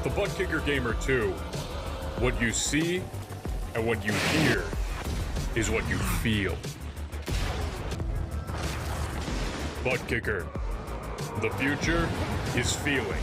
With the Butt Kicker Gamer 2, what you see and what you hear is what you feel. Butt Kicker. The future is feeling.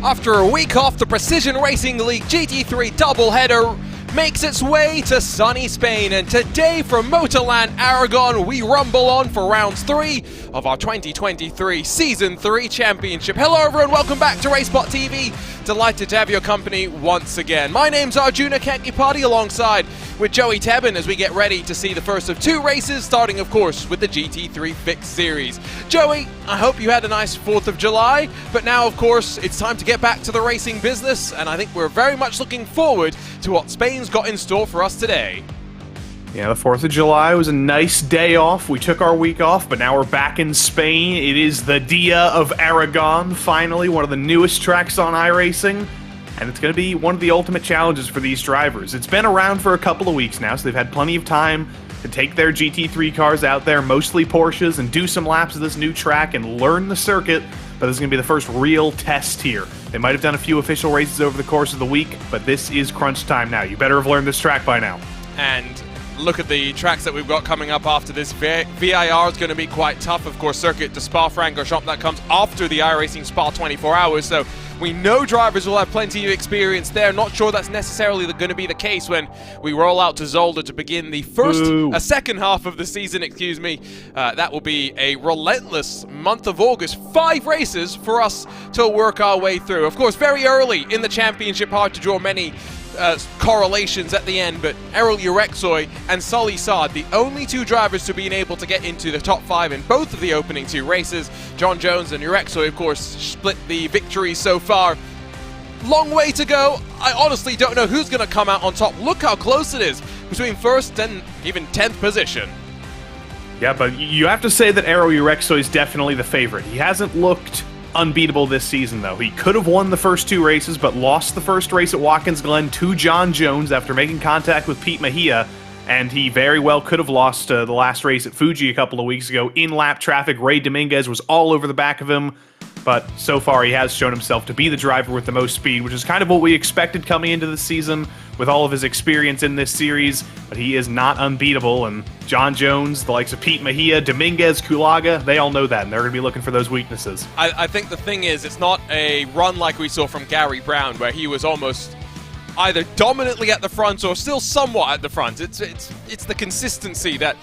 After a week off, the Precision Racing League GT3 doubleheader makes its way to sunny Spain, and today from Motorland Aragon we rumble on for rounds 3 of our 2023 Season 3 Championship. Hello everyone, welcome back to RaceSpotTV. Delighted to have your company once again. My name's Arjuna Kankipati alongside with Joey Tebben as we get ready to see the first of 2 races, starting of course with the GT3 Fixed Series. Joey, I hope you had a nice 4th of July, but now of course it's time to get back to the racing business, and I think we're very much looking forward to what Spain's got in store for us today. Yeah, the 4th of July was a nice day off. We took our week off, but now we're back in Spain. It is the Dia of Aragon, finally, one of the newest tracks on iRacing, and it's going to be one of the ultimate challenges for these drivers. It's been around for a couple of weeks now, so they've had plenty of time to take their GT3 cars out there, mostly Porsches, and do some laps of this new track and learn the circuit, but this is going to be the first real test here. They might have done a few official races over the course of the week, but this is crunch time now. You better have learned this track by now. And look at the tracks that we've got coming up after this. VIR is going to be quite tough. Of course, Circuit de Spa-Francorchamps, that comes after the iRacing Spa 24 hours, so we know drivers will have plenty of experience there. Not sure that's necessarily going to be the case when we roll out to Zolder to begin the second half of the season, excuse me. That will be a relentless month of August. 5 races for us to work our way through. Of course, very early in the championship, hard to draw many correlations at the end, but Errol Urexoy and Sully Saad, the only 2 drivers to be able to get into the top 5 in both of the opening 2 races. John Jones and Urexoy, of course, split the victories so far. Long way to go. I honestly don't know who's going to come out on top. Look how close it is between 1st and even 10th position. Yeah, but you have to say that Errol Urexoy is definitely the favorite. He hasn't looked unbeatable this season, though. He could have won the first 2 races, but lost the first race at Watkins Glen to John Jones after making contact with Pete Mejia, and he very well could have lost the last race at Fuji a couple of weeks ago in lap traffic. Ray Dominguez was all over the back of him, but so far he has shown himself to be the driver with the most speed, which is kind of what we expected coming into the season with all of his experience in this series, but he is not unbeatable, and John Jones, the likes of Pete Mejia, Dominguez, Kulaga, they all know that, and they're going to be looking for those weaknesses. I think the thing is, it's not a run like we saw from Gary Brown, where he was almost either dominantly at the front or still somewhat at the front. It's the consistency that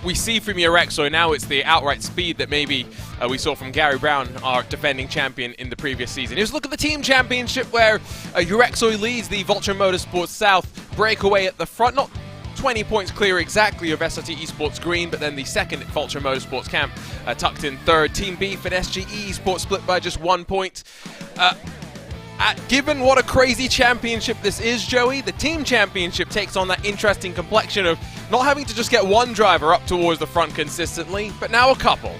we see from Urexo. Now it's the outright speed that maybe we saw from Gary Brown, our defending champion in the previous season. Here's a look at the team championship where Urexo leads the Vulture Motorsports South breakaway at the front. Not 20 points clear exactly of SRT Esports Green, but then the second Vulture Motorsports camp tucked in third. Team Beef and SGE Esports split by just 1 point. Given what a crazy championship this is, Joey, the team championship takes on that interesting complexion of not having to just get one driver up towards the front consistently, but now a couple.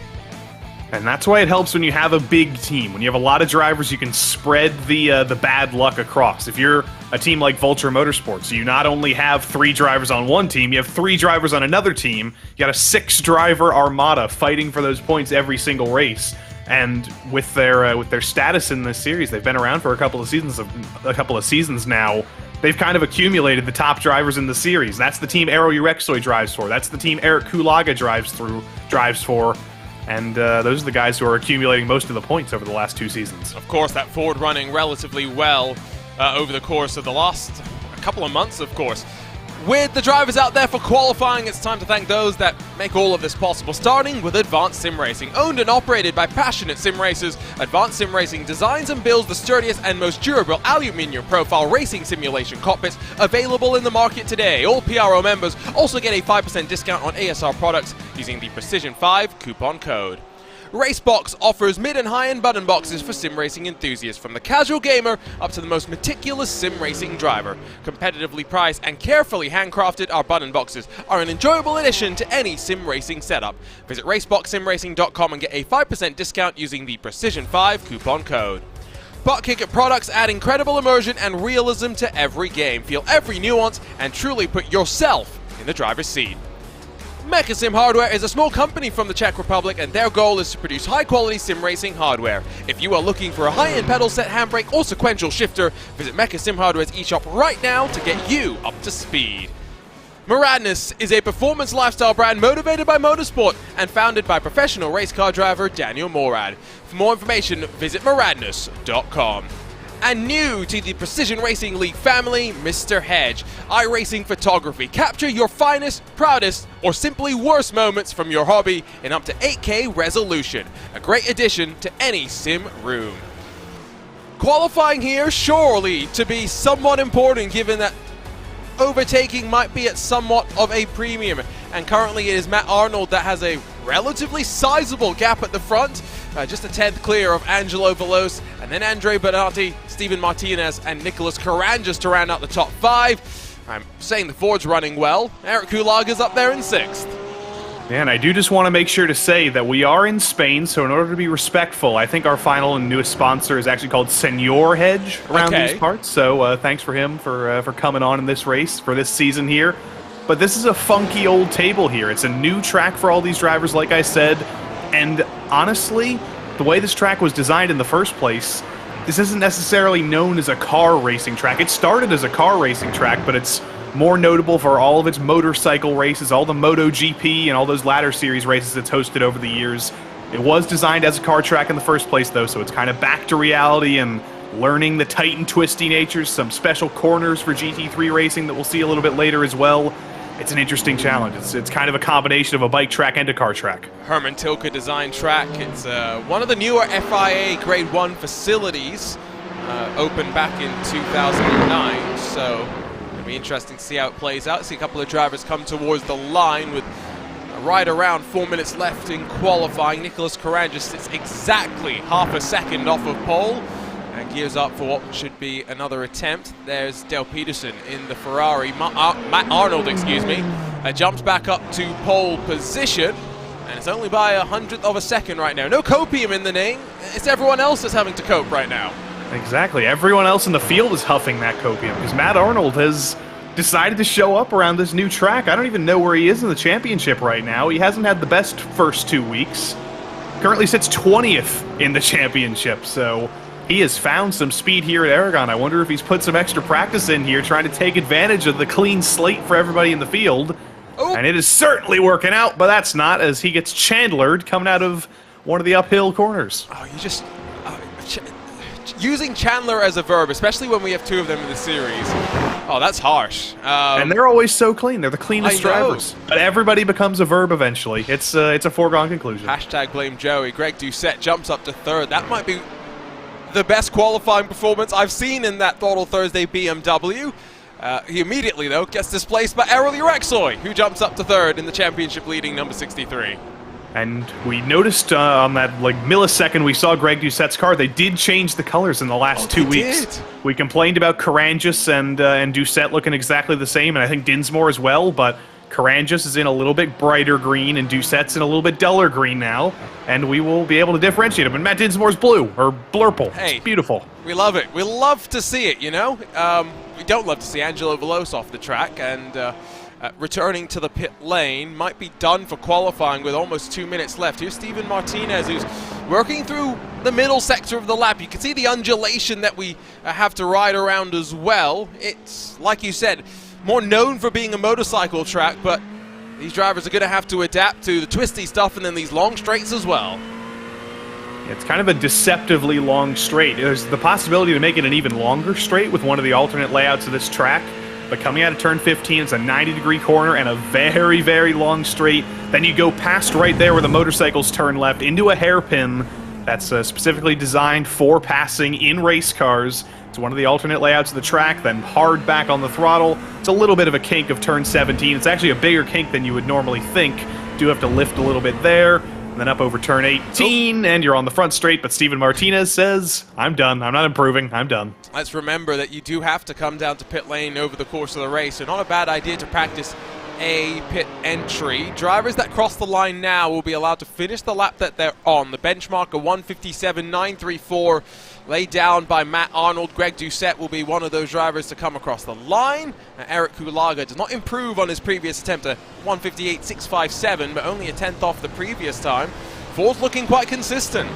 And that's why it helps when you have a big team. When you have a lot of drivers, you can spread the bad luck across. If you're a team like Vulture Motorsports, you not only have 3 drivers on one team, you have 3 drivers on another team. You got a 6-driver armada fighting for those points every single race. And with their status in this series, they've been around for a couple of seasons now. They've kind of accumulated the top drivers in the series. That's the team Aero Urexoy drives for. That's the team Eric Kulaga drives for. And those are the guys who are accumulating most of the points over the last 2 seasons. Of course, that Ford running relatively well over the course of the last couple of months, of course. With the drivers out there for qualifying, it's time to thank those that make all of this possible, starting with Advanced Sim Racing. Owned and operated by passionate sim racers, Advanced Sim Racing designs and builds the sturdiest and most durable aluminium profile racing simulation cockpits available in the market today. All PRL members also get a 5% discount on ASR products using the Precision5 coupon code. Racebox offers mid and high-end button boxes for sim racing enthusiasts, from the casual gamer up to the most meticulous sim racing driver. Competitively priced and carefully handcrafted, our button boxes are an enjoyable addition to any sim racing setup. Visit raceboxsimracing.com and get a 5% discount using the Precision5 coupon code. Butt Kicker products add incredible immersion and realism to every game. Feel every nuance and truly put yourself in the driver's seat. Mechasim Hardware is a small company from the Czech Republic, and their goal is to produce high-quality sim racing hardware. If you are looking for a high-end pedal set, handbrake, or sequential shifter, visit Mechasim Hardware's eShop right now to get you up to speed. Maradness is a performance lifestyle brand motivated by motorsport and founded by professional race car driver Daniel Morad. For more information, visit maradness.com. And new to the Precision Racing League family, Mr. Hedge. iRacing photography. Capture your finest, proudest, or simply worst moments from your hobby in up to 8K resolution. A great addition to any sim room. Qualifying here surely to be somewhat important, given that overtaking might be at somewhat of a premium. And currently it is Matt Arnold that has a relatively sizable gap at the front. Just a 10th clear of Angelo Veloz, and then Andre Benatti, Steven Martinez, and Nicholas Caranjas to round out the top 5. I'm saying the Ford's running well. Eric Kulaga's up there in 6th. And I do just want to make sure to say that we are in Spain, so in order to be respectful, I think our final and newest sponsor is actually called Senor Hedge around these parts. So thanks for him for coming on in this race for this season here. But this is a funky old table here. It's a new track for all these drivers, like I said. And honestly, the way this track was designed in the first place, this isn't necessarily known as a car racing track. It started as a car racing track, but it's more notable for all of its motorcycle races, all the MotoGP and all those ladder series races it's hosted over the years. It was designed as a car track in the first place, though, so it's kind of back to reality and learning the tight and twisty natures, some special corners for GT3 racing that we'll see a little bit later as well. It's an interesting challenge. It's kind of a combination of a bike track and a car track. Herman Tilke designed track. It's one of the newer FIA Grade 1 facilities, opened back in 2009. So it'll be interesting to see how it plays out. See a couple of drivers come towards the line with right around 4 minutes left in qualifying. Nicholas Caranjas sits exactly half a second off of pole and gears up for what should be another attempt. There's Del Peterson in the Ferrari. Matt Arnold, jumps back up to pole position. and it's only by 100th of a second right now. No copium in the name. It's everyone else that's having to cope right now. Exactly. Everyone else in the field is huffing that copium because Matt Arnold has decided to show up around this new track. I don't even know where he is in the championship right now. He hasn't had the best first 2 weeks. Currently sits 20th in the championship, so he has found some speed here at Aragon. I wonder if he's put some extra practice in here trying to take advantage of the clean slate for everybody in the field. Oh. And it is certainly working out, but that's not, as he gets Chandlered coming out of one of the uphill corners. Oh, you just... using Chandler as a verb, especially when we have 2 of them in the series. Oh, that's harsh. And they're always so clean. They're the cleanest drivers. But everybody becomes a verb eventually. It's a foregone conclusion. Hashtag blame Joey. Greg Doucette jumps up to 3rd. That might be the best qualifying performance I've seen in that Throttle Thursday BMW. He immediately, though, gets displaced by Errol Urexoy, who jumps up to 3rd in the championship leading number 63. And we noticed on that millisecond we saw Greg Doucette's car, they did change the colors in the last 2 weeks. Did. We complained about Carangis and Doucette looking exactly the same, and I think Dinsmore as well, but Carangis is in a little bit brighter green, and Doucette's in a little bit duller green now, and we will be able to differentiate them. And Matt Dinsmore's blue, or blurple. Hey, it's beautiful. We love it. We love to see it, you know? We don't love to see Angelo Veloso off the track, and returning to the pit lane, might be done for qualifying with almost 2 minutes left. Here's Steven Martinez, who's working through the middle sector of the lap. You can see the undulation that we have to ride around as well. It's, like you said, more known for being a motorcycle track, but these drivers are going to have to adapt to the twisty stuff and then these long straights as well. It's kind of a deceptively long straight. There's the possibility to make it an even longer straight with one of the alternate layouts of this track. But coming out of turn 15, it's a 90-degree corner and a very, very long straight. Then you go past right there where the motorcycles turn left into a hairpin that's specifically designed for passing in race cars. It's one of the alternate layouts of the track, then hard back on the throttle. It's a little bit of a kink of turn 17. It's actually a bigger kink than you would normally think. Do have to lift a little bit there. And then up over turn 18, and you're on the front straight, but Steven Martinez says, I'm done. I'm not improving. I'm done. Let's remember that you do have to come down to pit lane over the course of the race, so not a bad idea to practice a pit entry. Drivers that cross the line now will be allowed to finish the lap that they're on. The benchmark of 157.934 laid down by Matt Arnold. Greg Doucette will be one of those drivers to come across the line. Eric Kulaga does not improve on his previous attempt at 158.657, but only a 10th off the previous time. Ford's looking quite consistent.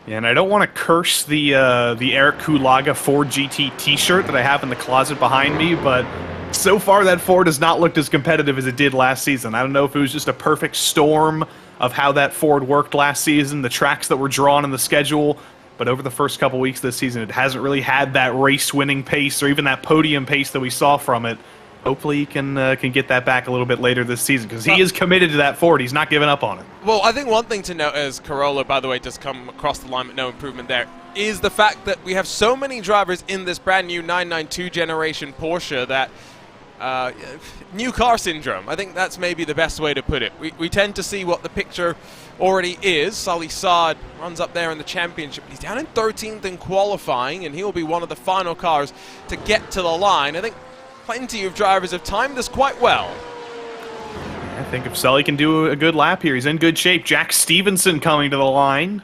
Yeah, and I don't want to curse the Eric Kulaga Ford GT t-shirt that I have in the closet behind me, but so far that Ford has not looked as competitive as it did last season. I don't know if it was just a perfect storm of how that Ford worked last season, the tracks that were drawn in the schedule, but over the first couple weeks this season, it hasn't really had that race-winning pace or even that podium pace that we saw from it. Hopefully he can get that back a little bit later this season, because he is committed to that Ford. He's not giving up on it. Well, I think one thing to note, as Corolla, by the way, does come across the line with no improvement there, is the fact that we have so many drivers in this brand new 992 generation Porsche that new car syndrome. I think that's maybe the best way to put it. We tend to see what the picture already is. Sully Saad runs up there in the championship. He's down in 13th in qualifying, and he will be one of the final cars to get to the line. I think plenty of drivers have timed this quite well. I think if Sully can do a good lap here, he's in good shape. Jack Stevenson coming to the line.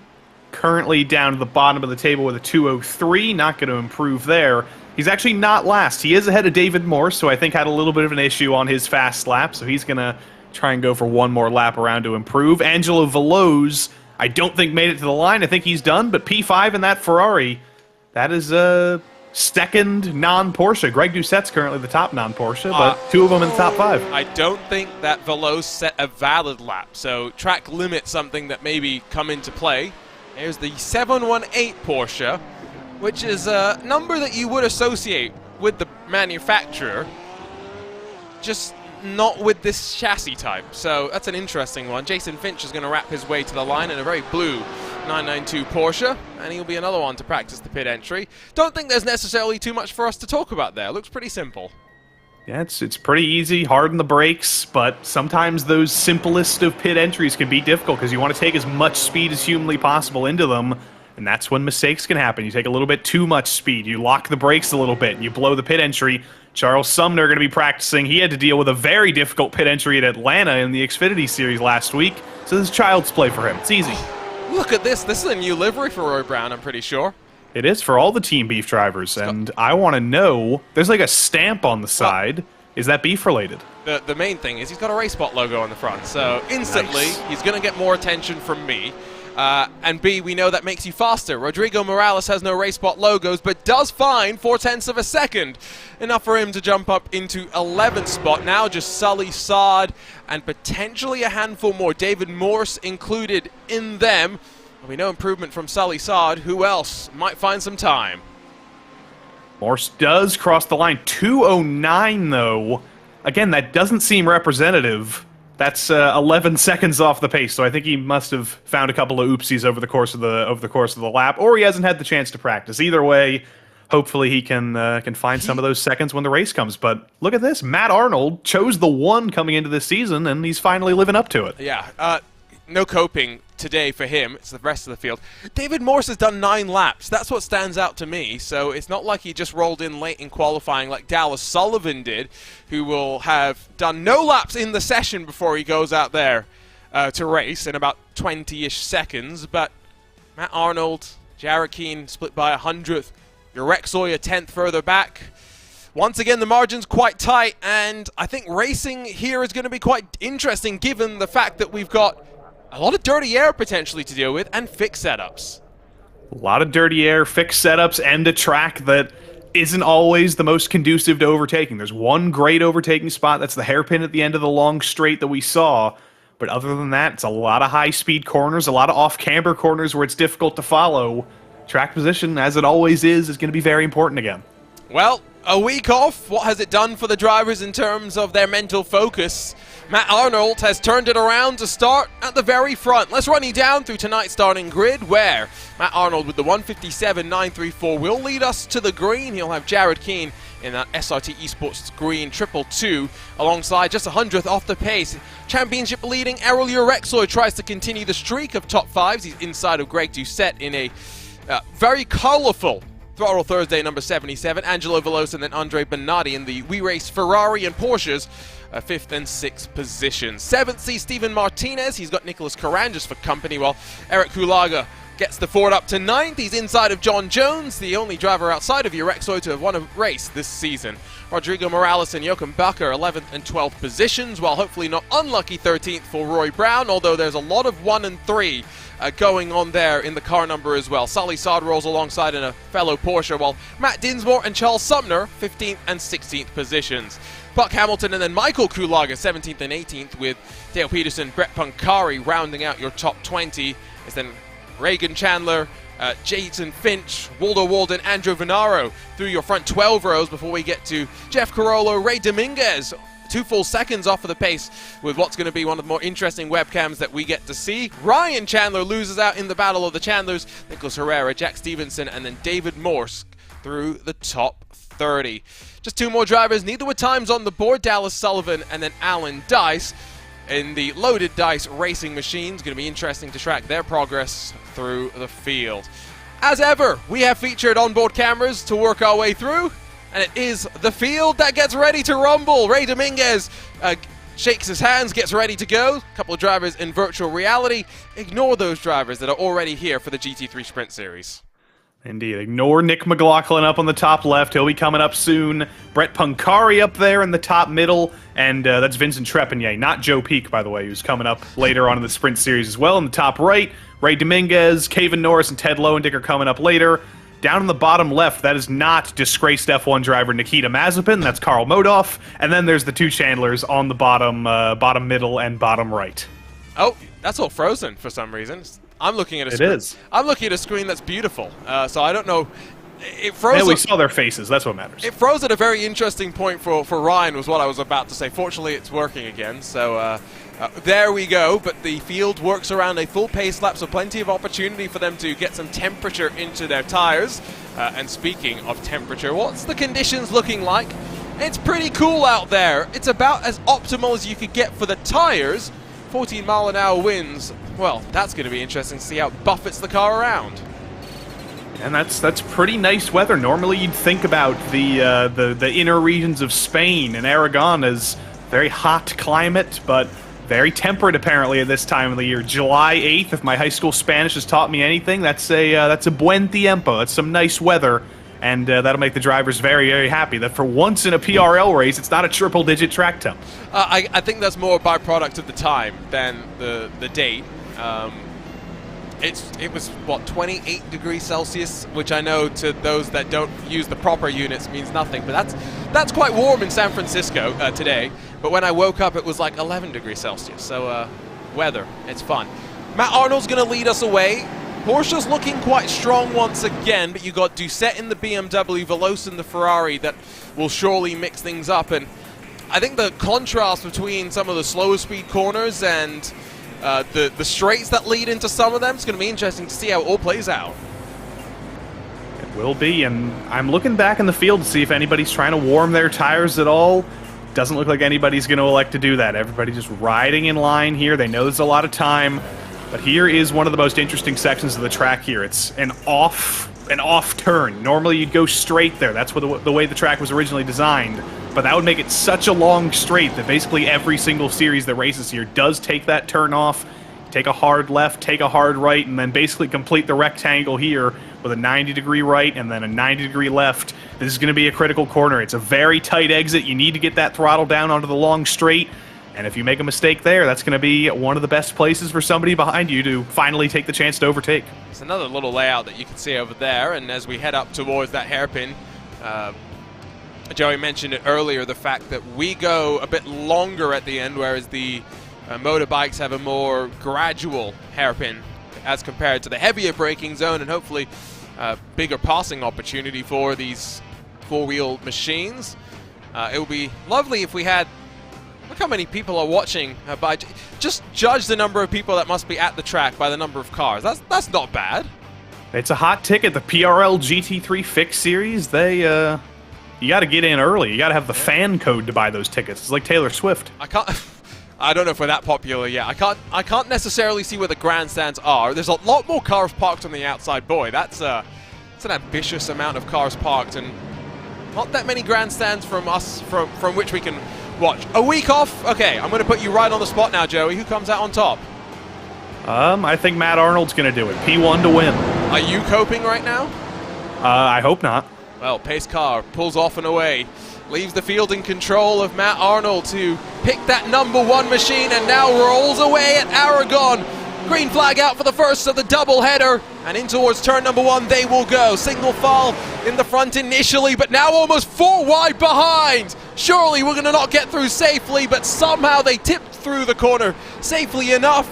Currently down to the bottom of the table with a 203. Not going to improve there. He's actually not last. He is ahead of David Morse, who I think had a little bit of an issue on his fast lap, so he's going to try and go for one more lap around to improve. Angelo Veloso, I don't think made it to the line. I think he's done, but P5 in that Ferrari, that is a second non-Porsche. Greg Doucette's currently the top non-Porsche, but 2 of them in the top 5. I don't think that Veloso set a valid lap, so track limit something that maybe come into play. Here's the 718 Porsche, which is a number that you would associate with the manufacturer, just not with this chassis type. So that's an interesting one. Jason Finch is going to wrap his way to the line in a very blue 992 Porsche, and he'll be another one to practice the pit entry. Don't think there's necessarily too much for us to talk about there. Looks pretty simple. Yeah, it's pretty easy, hard on the brakes, but sometimes those simplest of pit entries can be difficult because you want to take as much speed as humanly possible into them. And that's when mistakes can happen. You take a little bit too much speed. You lock the brakes a little bit. You blow the pit entry. Charles Sumner going to be practicing. He had to deal with a very difficult pit entry at Atlanta in the Xfinity Series last week. So this is child's play for him. It's easy. Look at this. This is a new livery for Roy Brown, I'm pretty sure. It is for all the Team Beef drivers. And I want to know, there's like a stamp on the side. Is that beef related? The main thing is he's got a RaceSpot logo on the front. So instantly, he's going to get more attention from me. And B, we know that makes you faster. Rodrigo Morales has no RaceSpot logos, but does find 0.4 of a second. Enough for him to jump up into 11th spot. Now just Sully, Saad, and potentially a handful more. David Morse included in them. We know improvement from Sully, Saad. Who else might find some time? Morse does cross the line. 2:09 though. Again, that doesn't seem representative. That's 11 seconds off the pace, so I think he must have found a couple of oopsies over the course of the lap, or he hasn't had the chance to practice. Either way, hopefully he can find some of those seconds when the race comes. But look at this, Matt Arnold chose the 1 coming into this season, and he's finally living up to it. Yeah, no coping today for him. It's the rest of the field. David Morse has done 9 laps. That's what stands out to me. So it's not like he just rolled in late in qualifying like Dallas Sullivan did, who will have done no laps in the session before he goes out there to race in about 20-ish seconds. But Matt Arnold, Jared Keane split by 100th. Your Rexoy a 10th further back. Once again, the margin's quite tight, and I think racing here is going to be quite interesting given the fact that we've got a lot of dirty air potentially to deal with, and fixed setups. A lot of dirty air, fixed setups, and a track that isn't always the most conducive to overtaking. There's one great overtaking spot, that's the hairpin at the end of the long straight that we saw. But other than that, it's a lot of high-speed corners, a lot of off-camber corners where it's difficult to follow. Track position, as it always is going to be very important again. Well, a week off, what has it done for the drivers in terms of their mental focus? Matt Arnold has turned it around to start at the very front. Let's run you down through tonight's starting grid, where Matt Arnold with the 157.934 will lead us to the green. He'll have Jared Keane in that SRT Esports green 222, alongside just 100th off the pace. Championship leading Errol Urexoy tries to continue the streak of top 5s. He's inside of Greg Doucette in a very colourful Throttle Thursday number 77. Angelo Velosa and then Andre Benatti in the We Race Ferrari and Porsches. 5th and 6th positions. 7th sees Steven Martinez. He's got Nicholas Caranjas for company, while Eric Hulaga gets the Ford up to 9th. He's inside of John Jones, the only driver outside of Urexoy to have won a race this season. Rodrigo Morales and Jochen Bacher 11th and 12th positions, while hopefully not unlucky 13th for Roy Brown, although there's a lot of 1 and 3 going on there in the car number as well. Sully Saad rolls alongside in a fellow Porsche, while Matt Dinsmore and Charles Sumner 15th and 16th positions. Buck Hamilton and then Michael Kulaga 17th and 18th, with Dale Peterson, Brett Pancari rounding out your top 20. Is then Reagan Chandler, Jason Finch, Waldo Walden, Andrew Venaro through your front 12 rows before we get to Jeff Carollo, Ray Dominguez. 2 full seconds off of the pace with what's going to be one of the more interesting webcams that we get to see. Ryan Chandler loses out in the battle of the Chandlers. Nicholas Herrera, Jack Stevenson, and then David Morse through the top 30. Just 2 more drivers, neither with times on the board. Dallas Sullivan and then Alan Dice in the loaded Dice racing machines. Going to be interesting to track their progress through the field. As ever, we have featured onboard cameras to work our way through, and it is the field that gets ready to rumble. Ray Dominguez shakes his hands, gets ready to go. A couple of drivers in virtual reality. Ignore those drivers that are already here for the GT3 Sprint Series. Indeed. Ignore Nick McLaughlin up on the top left. He'll be coming up soon. Brett Pancari up there in the top middle. And that's Vincent Trepanier, not Joe Peak, by the way, who's coming up later on in the Sprint Series as well. In the top right, Ray Dominguez, Caven Norris, and Ted Lowendick are coming up later. Down in the bottom left, that is not disgraced F1 driver Nikita Mazepin. That's Karl Modoff. And then there's the 2 Chandlers on the bottom middle and bottom right. Oh, that's all frozen for some reason. I'm looking at a screen. It is. I'm looking at a screen that's beautiful. So I don't know. It froze. Yeah, we saw their faces. That's what matters. It froze at a very interesting point for Ryan, was what I was about to say. Fortunately, it's working again. So there we go. But the field works around a full pace lap, so plenty of opportunity for them to get some temperature into their tires. And speaking of temperature, what's the conditions looking like? It's pretty cool out there. It's about as optimal as you could get for the tires. 14-mile-an-hour winds. Well, that's going to be interesting to see how it buffets the car around. And that's pretty nice weather. Normally you'd think about the inner regions of Spain and Aragon as very hot climate, but very temperate apparently at this time of the year. July 8th, if my high school Spanish has taught me anything, that's a buen tiempo. That's some nice weather, and that'll make the drivers very, very happy that for once in a PRL race, it's not a triple-digit track temp. I think that's more a byproduct of the time than the date. It was, what, 28 degrees Celsius, which I know to those that don't use the proper units means nothing, but that's quite warm in San Francisco today. But when I woke up, it was like 11 degrees Celsius, so weather, it's fun. Matt Arnold's going to lead us away. Porsche's looking quite strong once again, but you got Doucette in the BMW, Veloce in the Ferrari that will surely mix things up. And I think the contrast between some of the slower speed corners and the straights that lead into some of them, it's going to be interesting to see how it all plays out. It will be, and I'm looking back in the field to see if anybody's trying to warm their tires at all. Doesn't look like anybody's going to elect to do that. Everybody's just riding in line here. They know there's a lot of time, but here is one of the most interesting sections of the track here. It's an off turn. Normally you'd go straight there. That's what the way the track was originally designed. But that would make it such a long straight that basically every single series that races here does take that turn off, take a hard left, take a hard right, and then basically complete the rectangle here with a 90-degree right and then a 90-degree left. This is going to be a critical corner. It's a very tight exit. You need to get that throttle down onto the long straight. And if you make a mistake there, that's going to be one of the best places for somebody behind you to finally take the chance to overtake. It's another little layout that you can see over there, and as we head up towards that hairpin, Joey mentioned it earlier, the fact that we go a bit longer at the end, whereas the motorbikes have a more gradual hairpin as compared to the heavier braking zone, and hopefully bigger passing opportunity for these four-wheel machines. It would be lovely if we had, look how many people are watching, just judge the number of people that must be at the track by the number of cars. That's not bad. It's a hot ticket. The PRL GT3 Fix Series, you got to get in early. You got to have the fan code to buy those tickets. It's like Taylor Swift. I don't know if we're that popular yet. I can't necessarily see where the grandstands are. There's a lot more cars parked on the outside. Boy, that's an ambitious amount of cars parked, and not that many grandstands from us from which we can watch. A week off? Okay, I'm going to put you right on the spot now, Joey. Who comes out on top? I think Matt Arnold's going to do it. P1 to win. Are you coping right now? I hope not. Well, pace car pulls off and away. Leaves the field in control of Matt Arnold to pick that #1 machine, and now rolls away at Aragon. Green flag out for the first of the doubleheader, and in towards turn #1 they will go. Single file in the front initially, but now almost 4 wide behind. Surely we're going to not get through safely, but somehow they tipped through the corner safely enough.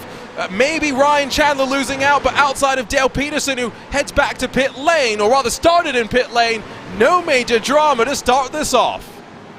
Maybe Ryan Chandler losing out, but outside of Dale Peterson, who heads back to pit lane, or rather started in pit lane. No major drama to start this off.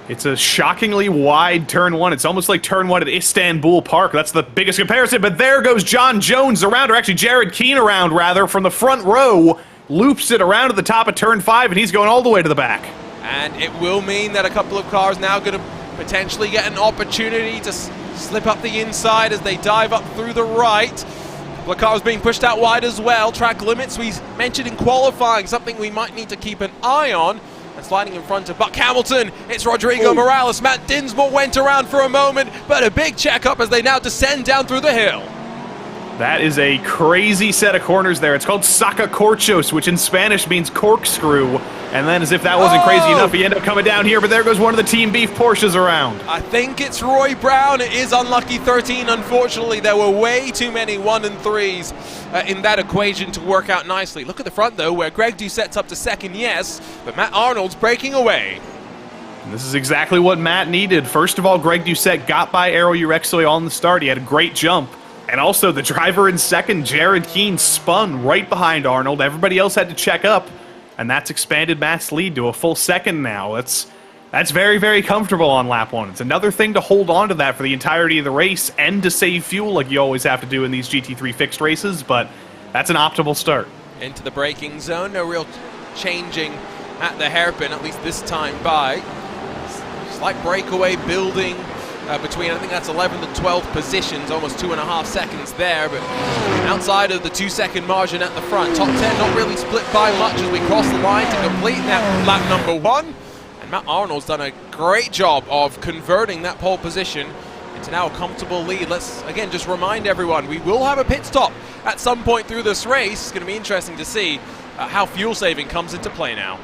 It's a shockingly wide turn 1. It's almost like turn 1 at Istanbul Park. That's the biggest comparison, but there goes John Jones around, or actually Jared Keane around, rather, from the front row. Loops it around to the top of turn 5, and he's going all the way to the back. And it will mean that a couple of cars now going to potentially get an opportunity to slip up the inside as they dive up through the right. A couple of cars being pushed out wide as well. Track limits we mentioned in qualifying, something we might need to keep an eye on. And sliding in front of Buck Hamilton, it's Rodrigo Morales. Matt Dinsmore went around for a moment, but a big checkup as they now descend down through the hill. That is a crazy set of corners there. It's called sacacorchos, which in Spanish means corkscrew. And then, as if that wasn't crazy enough, he ended up coming down here, but there goes one of the Team Beef Porsches around. I think it's Roy Brown. It is unlucky 13, unfortunately. There were way too many 1 and 3s in that equation to work out nicely. Look at the front, though, where Greg Doucette's up to second, yes, but Matt Arnold's breaking away. And this is exactly what Matt needed. First of all, Greg Doucette got by Aero Urexoy on the start. He had a great jump. And also, the driver in second, Jared Keane, spun right behind Arnold. Everybody else had to check up, and that's expanded Matt's lead to a full second now. That's very, very comfortable on lap 1. It's another thing to hold on to that for the entirety of the race and to save fuel like you always have to do in these GT3 fixed races, but that's an optimal start. Into the braking zone, no real changing at the hairpin, at least this time by. Slight breakaway building between, I think that's 11th and 12th positions, almost 2.5 seconds there, but outside of the 2-second margin at the front. Top 10 not really split by much as we cross the line to complete that lap number 1. And Matt Arnold's done a great job of converting that pole position into now a comfortable lead. Let's, again, just remind everyone, we will have a pit stop at some point through this race. It's going to be interesting to see how fuel saving comes into play now.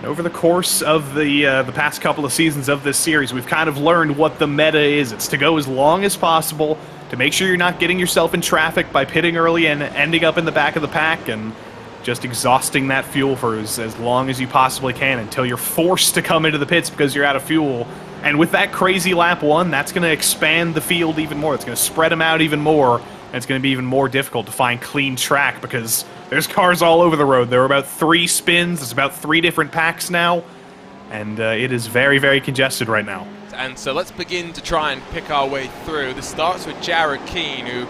Over the course of the past couple of seasons of this series, we've kind of learned what the meta is. It's to go as long as possible, to make sure you're not getting yourself in traffic by pitting early and ending up in the back of the pack, and just exhausting that fuel for as long as you possibly can until you're forced to come into the pits because you're out of fuel. And with that crazy lap 1, that's going to expand the field even more. It's going to spread them out even more, and it's going to be even more difficult to find clean track because there's cars all over the road. There are about 3 spins. There's about 3 different packs now, and it is very, very congested right now. And so let's begin to try and pick our way through. This starts with Jared Keane, who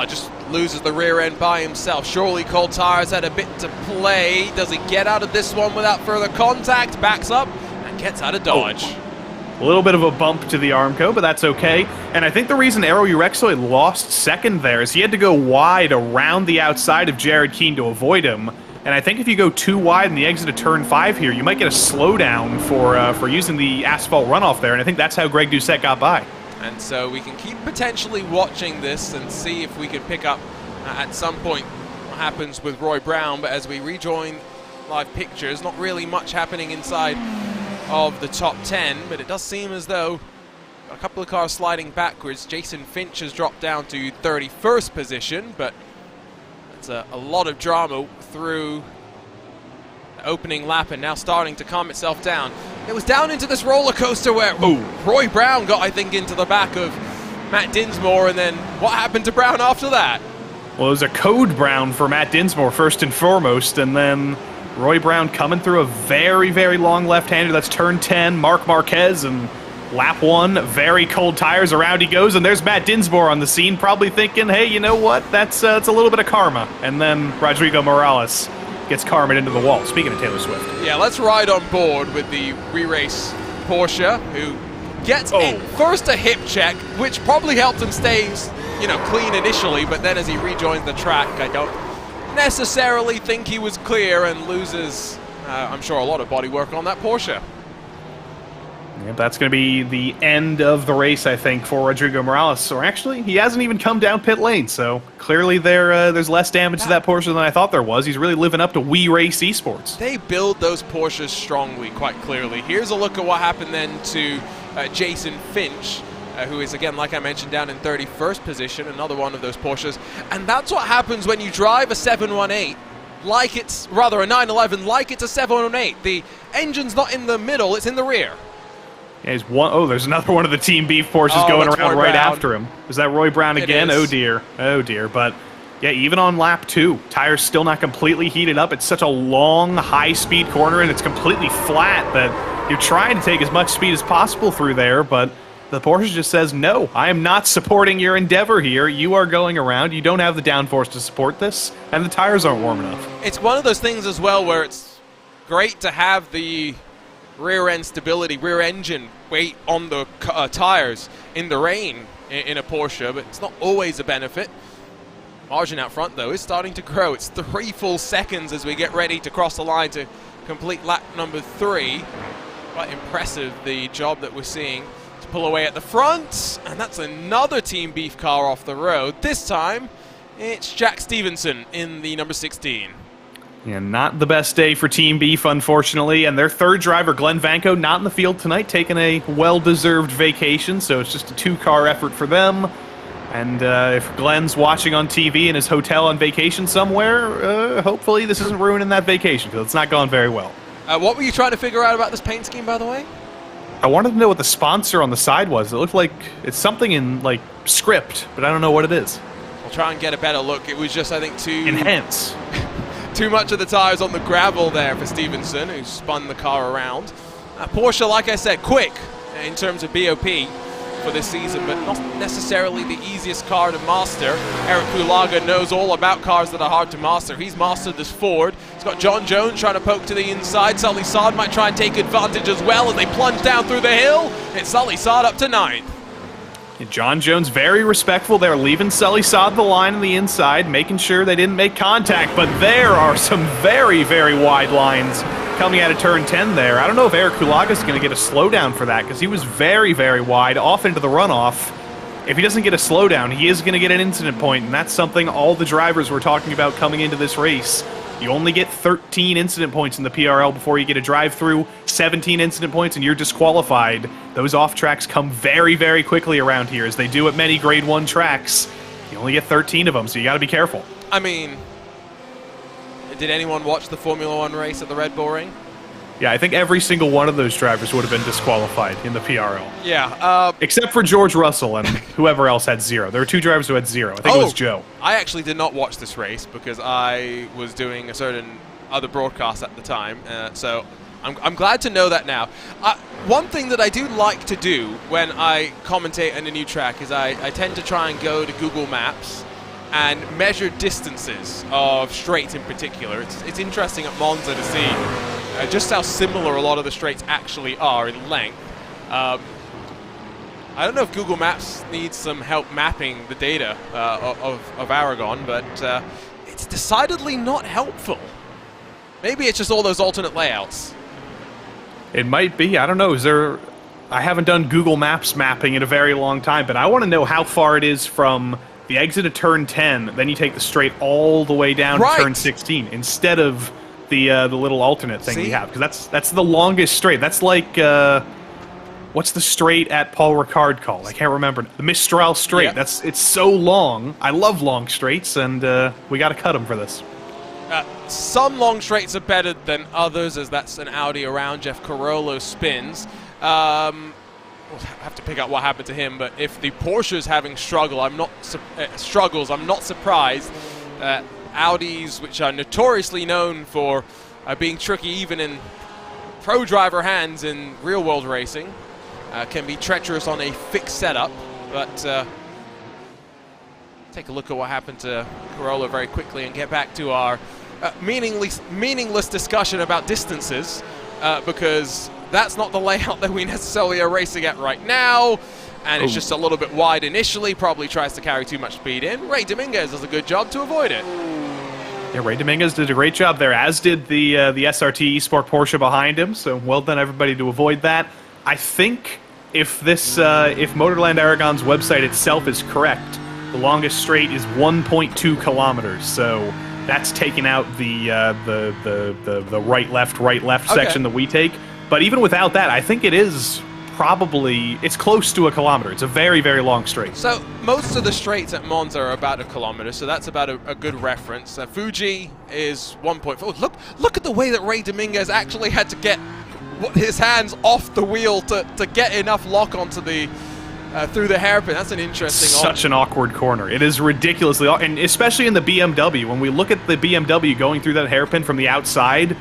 just loses the rear end by himself. Surely cold tires had a bit to play. Does he get out of this one without further contact? Backs up and gets out of dodge. A little bit of a bump to the Armco, but that's okay. And I think the reason Aero Urexoid lost second there is he had to go wide around the outside of Jared Keane to avoid him. And I think if you go too wide in the exit of turn 5 here, you might get a slowdown for using the asphalt runoff there. And I think that's how Greg Doucette got by. And so we can keep potentially watching this and see if we can pick up at some point what happens with Roy Brown. But as we rejoin live pictures, not really much happening inside of the top 10, but it does seem as though a couple of cars sliding backwards. Jason Finch has dropped down to 31st position, but it's a lot of drama through the opening lap and now starting to calm itself down. It was down into this roller coaster where Roy Brown got, I think, into the back of Matt Dinsmore, and then what happened to Brown after that? Well, it was a code Brown for Matt Dinsmore first and foremost, and then Roy Brown coming through a very, very long left-hander. That's turn 10, Marc Marquez, and lap 1, very cold tires, around he goes, and there's Matt Dinsmore on the scene, probably thinking, hey, you know what, that's it's a little bit of karma. And then Rodrigo Morales gets karma into the wall. Speaking of Taylor Swift. Yeah, let's ride on board with the re-race Porsche, who gets first a hip check, which probably helped him stay, clean initially, but then as he rejoins the track, I don't necessarily think he was clear and loses, I'm sure, a lot of body work on that Porsche. Yep, that's going to be the end of the race, I think, for Rodrigo Morales. Or actually, he hasn't even come down pit lane, so clearly there's less damage to that Porsche than I thought there was. He's really living up to We Race Esports. They build those Porsches strongly, quite clearly. Here's a look at what happened then to Jason Finch, who is, again, like I mentioned, down in 31st position, another one of those Porsches. And that's what happens when you drive a 718, like it's, rather a 911, like it's a 718. The engine's not in the middle, it's in the rear. Yeah, there's another one of the Team Beef Porsches going around right after him. Is that Roy Brown again? Oh dear. Oh dear. But yeah, even on lap 2, tires still not completely heated up. It's such a long, high-speed corner, and it's completely flat that you're trying to take as much speed as possible through there, but the Porsche just says, no, I am not supporting your endeavor here. You are going around. You don't have the downforce to support this, and the tires aren't warm enough. It's one of those things as well where it's great to have the rear end stability, rear engine weight on the tires in the rain in a Porsche, but it's not always a benefit. Margin out front, though, is starting to grow. It's 3 full seconds as we get ready to cross the line to complete lap number 3. Quite impressive, the job that we're seeing to pull away at the front, and that's another Team Beef car off the road. This time, it's Jack Stevenson in the number 16. Yeah, not the best day for Team Beef, unfortunately, and their third driver, Glenn Vanko, not in the field tonight, taking a well-deserved vacation, so it's just a 2-car effort for them. And if Glenn's watching on TV in his hotel on vacation somewhere, hopefully this isn't ruining that vacation, because it's not going very well. What were you trying to figure out about this paint scheme, by the way? I wanted to know what the sponsor on the side was. It looked like it's something in, like, script, but I don't know what it is. We'll try and get a better look. It was just, I think, Enhance. Too much of the tires on the gravel there for Stevenson, who spun the car around. Porsche, like I said, quick in terms of BOP for this season, but not necessarily the easiest car to master. Eric Pulaga knows all about cars that are hard to master. He's mastered this Ford, It's got John Jones trying to poke to the inside. Sully Sard might try and take advantage as well as they plunge down through the hill. It's Sully Sard up to 9th. John Jones very respectful there, leaving Sully Sod the line on the inside, making sure they didn't make contact, but there are some very, very wide lines coming out of turn 10 there. I don't know if Eric Kulaga is going to get a slowdown for that, because he was very, very wide off into the runoff. If he doesn't get a slowdown, he is going to get an incident point, and that's something all the drivers were talking about coming into this race. You only get 13 incident points in the PRL before you get a drive-through, 17 incident points, and you're disqualified. Those off-tracks come very, very quickly around here, as they do at many Grade 1 tracks. You only get 13 of them, so you got to be careful. I mean, did anyone watch the Formula 1 race at the Red Bull Ring? Yeah, I think every single one of those drivers would have been disqualified in the PRL. Yeah. Except for George Russell and whoever else had 0. There were 2 drivers who had 0. I think it was Joe. I actually did not watch this race because I was doing a certain other broadcast at the time. So I'm glad to know that now. One thing that I do like to do when I commentate on a new track is I tend to try and go to Google Maps and measure distances of straights in particular. It's interesting at Monza to see just how similar a lot of the straights actually are in length. I don't know if Google Maps needs some help mapping the data of Aragon, but it's decidedly not helpful. Maybe it's just all those alternate layouts. It might be. I don't know. I haven't done Google Maps mapping in a very long time, but I want to know how far it is from the exit of turn 10, then you take the straight all the way down to turn 16 instead of the little alternate thing we have, because that's the longest straight. That's like what's the straight at Paul Ricard called? I can't remember. The Mistral straight. Yeah. It's so long. I love long straights, and we got to cut them for this. Some long straights are better than others, as that's an Audi around Jeff Carollo spins. We'll have to pick out what happened to him, but if the Porsche is having struggles, I'm not surprised. Audis, which are notoriously known for being tricky even in pro driver hands in real-world racing, can be treacherous on a fixed setup. But take a look at what happened to Corolla very quickly and get back to our meaningless discussion about distances, because that's not the layout that we necessarily are racing at right now, and it's just a little bit wide initially, probably tries to carry too much speed in. Ray Dominguez does a good job to avoid it. Yeah, Ray Dominguez did a great job there, as did the SRT Esport Porsche behind him, so well done everybody to avoid that. I think if Motorland Aragon's website itself is correct, the longest straight is 1.2 kilometers, so that's taking out the right-left section that we take. But even without that, I think it is probably, it's close to a kilometer. It's a very, very long straight. So most of the straights at Monza are about a kilometer, so that's about a good reference. Fuji is 1.4. Look at the way that Ray Dominguez actually had to get his hands off the wheel to get enough lock onto the through the hairpin. That's an interesting. Such an awkward corner. It is ridiculously, and especially in the BMW. When we look at the BMW going through that hairpin from the outside,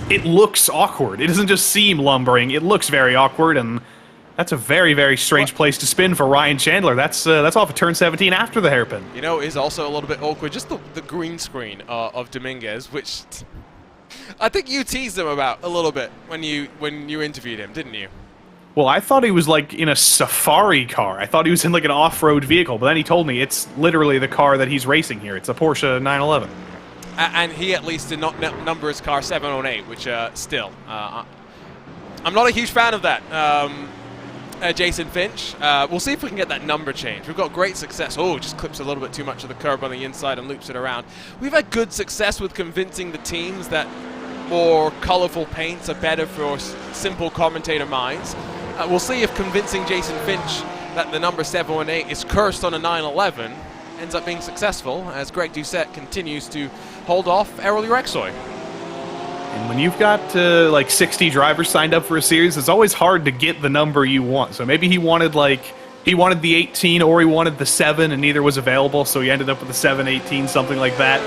it looks awkward. It doesn't just seem lumbering. It looks very awkward, and that's a very, very strange place to spin for Ryan Chandler. That's off of turn 17 after the hairpin. You know, is also a little bit awkward. Just the green screen of Dominguez, which I think you teased him about a little bit when you interviewed him, didn't you? Well, I thought he was like in a safari car. I thought he was in like an off-road vehicle, but then he told me it's literally the car that he's racing here. It's a Porsche 911. And he at least did not number his car 708, which still, I'm not a huge fan of that. Jason Finch. We'll see if we can get that number changed. We've got great success. Oh, just clips a little bit too much of the curb on the inside and loops it around. We've had good success with convincing the teams that more colorful paints are better for simple commentator minds. We'll see if convincing Jason Finch that the number 718 is cursed on a 911 ends up being successful, as Greg Doucette continues to hold off Errol Rexoy. And when you've got like 60 drivers signed up for a series, it's always hard to get the number you want. So maybe he wanted the 18 or he wanted the 7, and neither was available, so he ended up with the 718, something like that.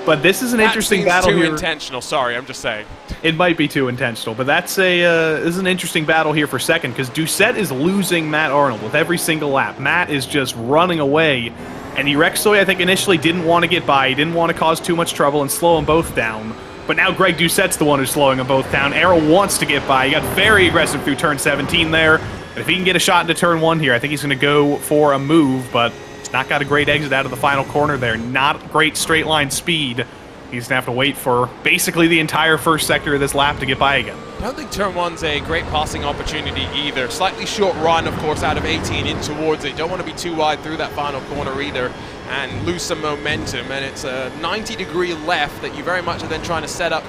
But this is an interesting battle here. Too intentional. Sorry, I'm just saying. It might be too intentional, but this is an interesting battle here for second, because Doucette is losing Matt Arnold with every single lap. Matt is just running away, and Rexoy, I think, initially didn't want to get by. He didn't want to cause too much trouble and slow them both down. But now Greg Doucette's the one who's slowing them both down. Arrow wants to get by. He got very aggressive through turn 17 there. But if he can get a shot into turn 1 here, I think he's going to go for a move, but he's not got a great exit out of the final corner there. Not great straight line speed. He's going to have to wait for basically the entire first sector of this lap to get by again. I don't think turn 1's a great passing opportunity either. Slightly short run, of course, out of 18 in towards it. Don't want to be too wide through that final corner either and lose some momentum. And it's a 90-degree left that you very much are then trying to set up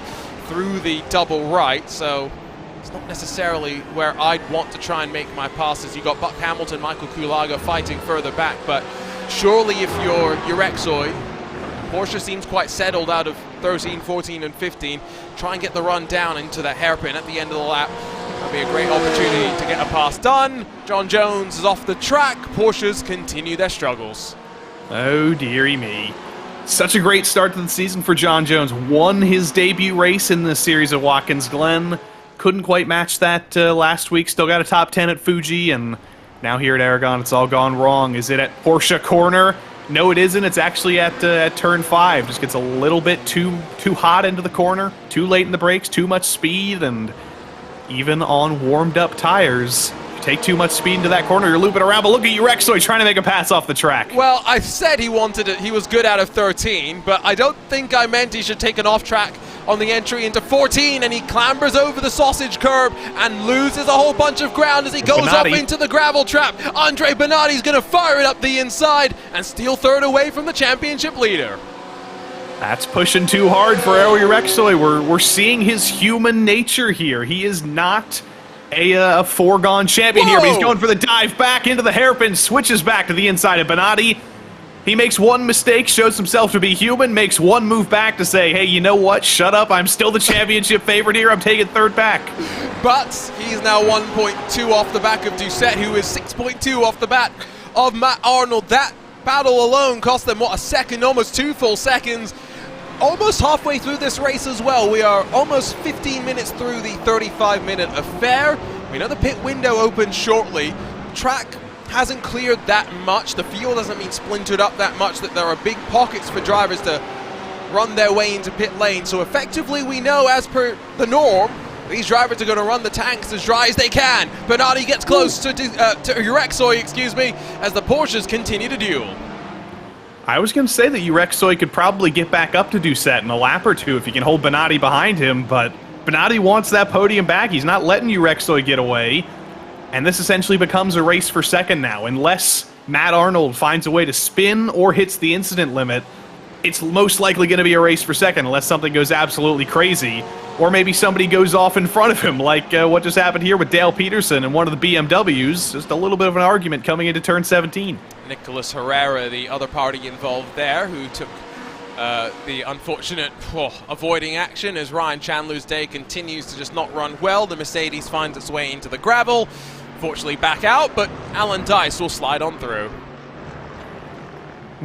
through the double right. So it's not necessarily where I'd want to try and make my passes. You got Buck Hamilton, Michael Kulaga fighting further back, but surely if you're Urexoy, Porsche seems quite settled out of 13, 14, and 15. Try and get the run down into that hairpin at the end of the lap. That'll be a great opportunity to get a pass done. John Jones is off the track. Porsches continue their struggles. Oh, dearie me. Such a great start to the season for John Jones. Won his debut race in the series at Watkins Glen. Couldn't quite match that last week. Still got a top 10 at Fuji, and now here at Aragon, it's all gone wrong. Is it at Porsche Corner? No, it isn't. It's actually at turn 5. Just gets a little bit too hot into the corner, too late in the brakes, too much speed, and even on warmed-up tires, if you take too much speed into that corner, you're looping around. But look at Urexoy trying to make a pass off the track. Well, I said he wanted it. He was good out of 13, but I don't think I meant he should take an off-track on the entry into 14, and he clambers over the sausage curb and loses a whole bunch of ground as he goes up into the gravel trap. Andre Benatti's going to fire it up the inside and steal third away from the championship leader. That's pushing too hard for Urexoy. We're seeing his human nature here. He is not a foregone champion here, but he's going for the dive back into the hairpin, switches back to the inside of Benatti. He makes one mistake, shows himself to be human, makes one move back to say, hey, you know what? Shut up. I'm still the championship favorite here. I'm taking third back. But he's now 1.2 off the back of Doucette, who is 6.2 off the back of Matt Arnold. That battle alone cost them, what, a second, almost 2 full seconds. Almost halfway through this race as well. We are almost 15 minutes through the 35-minute affair. We know the pit window opens shortly. Track hasn't cleared that much. The field hasn't been splintered up that much that there are big pockets for drivers to run their way into pit lane. So effectively we know, as per the norm, these drivers are going to run the tanks as dry as they can. Benatti gets close to Urexoy, excuse me, as the Porsches continue to duel. I was going to say that Urexoy could probably get back up to Doucette in a lap or two if he can hold Benatti behind him, but Benatti wants that podium back. He's not letting Urexoy get away. And this essentially becomes a race for second now. Unless Matt Arnold finds a way to spin or hits the incident limit, it's most likely going to be a race for second unless something goes absolutely crazy. Or maybe somebody goes off in front of him, like what just happened here with Dale Peterson and one of the BMWs. Just a little bit of an argument coming into turn 17. Nicholas Herrera, the other party involved there, who took the unfortunate avoiding action as Ryan Chandler's day continues to just not run well. The Mercedes finds its way into the gravel. Fortunately back out, but Alan Dice will slide on through.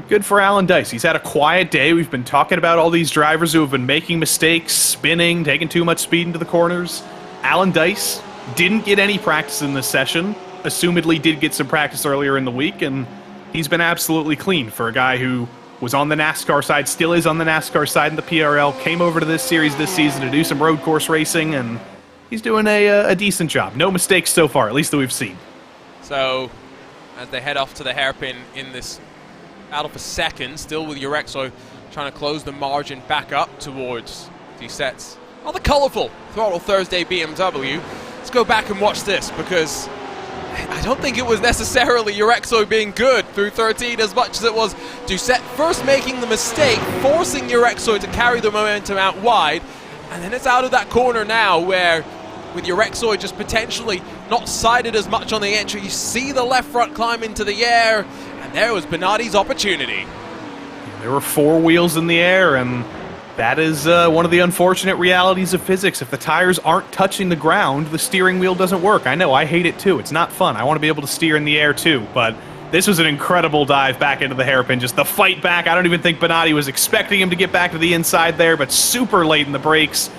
Good for Alan Dice. He's had a quiet day. We've been talking about all these drivers who have been making mistakes, spinning, taking too much speed into the corners. Alan Dice didn't get any practice in this session. Assumedly did get some practice earlier in the week, and he's been absolutely clean for a guy who was on the NASCAR side, still is on the NASCAR side in the PRL, came over to this series this season to do some road course racing, and he's doing a decent job. No mistakes so far, at least that we've seen. So, as they head off to the hairpin in this battle for second, still with Urexoy trying to close the margin back up towards Doucette's rather colourful Throttle Thursday BMW. Let's go back and watch this, because I don't think it was necessarily Urexoy being good through 13 as much as it was Doucette first making the mistake, forcing Urexoy to carry the momentum out wide, and then it's out of that corner now where, with Urexoy just potentially not sighted as much on the entry, you see the left front climb into the air, and there was Benatti's opportunity. There were 4 wheels in the air, and that is one of the unfortunate realities of physics. If the tires aren't touching the ground, the steering wheel doesn't work. I know, I hate it too. It's not fun. I want to be able to steer in the air too, but this was an incredible dive back into the hairpin. Just the fight back. I don't even think Benatti was expecting him to get back to the inside there, but super late in the brakes.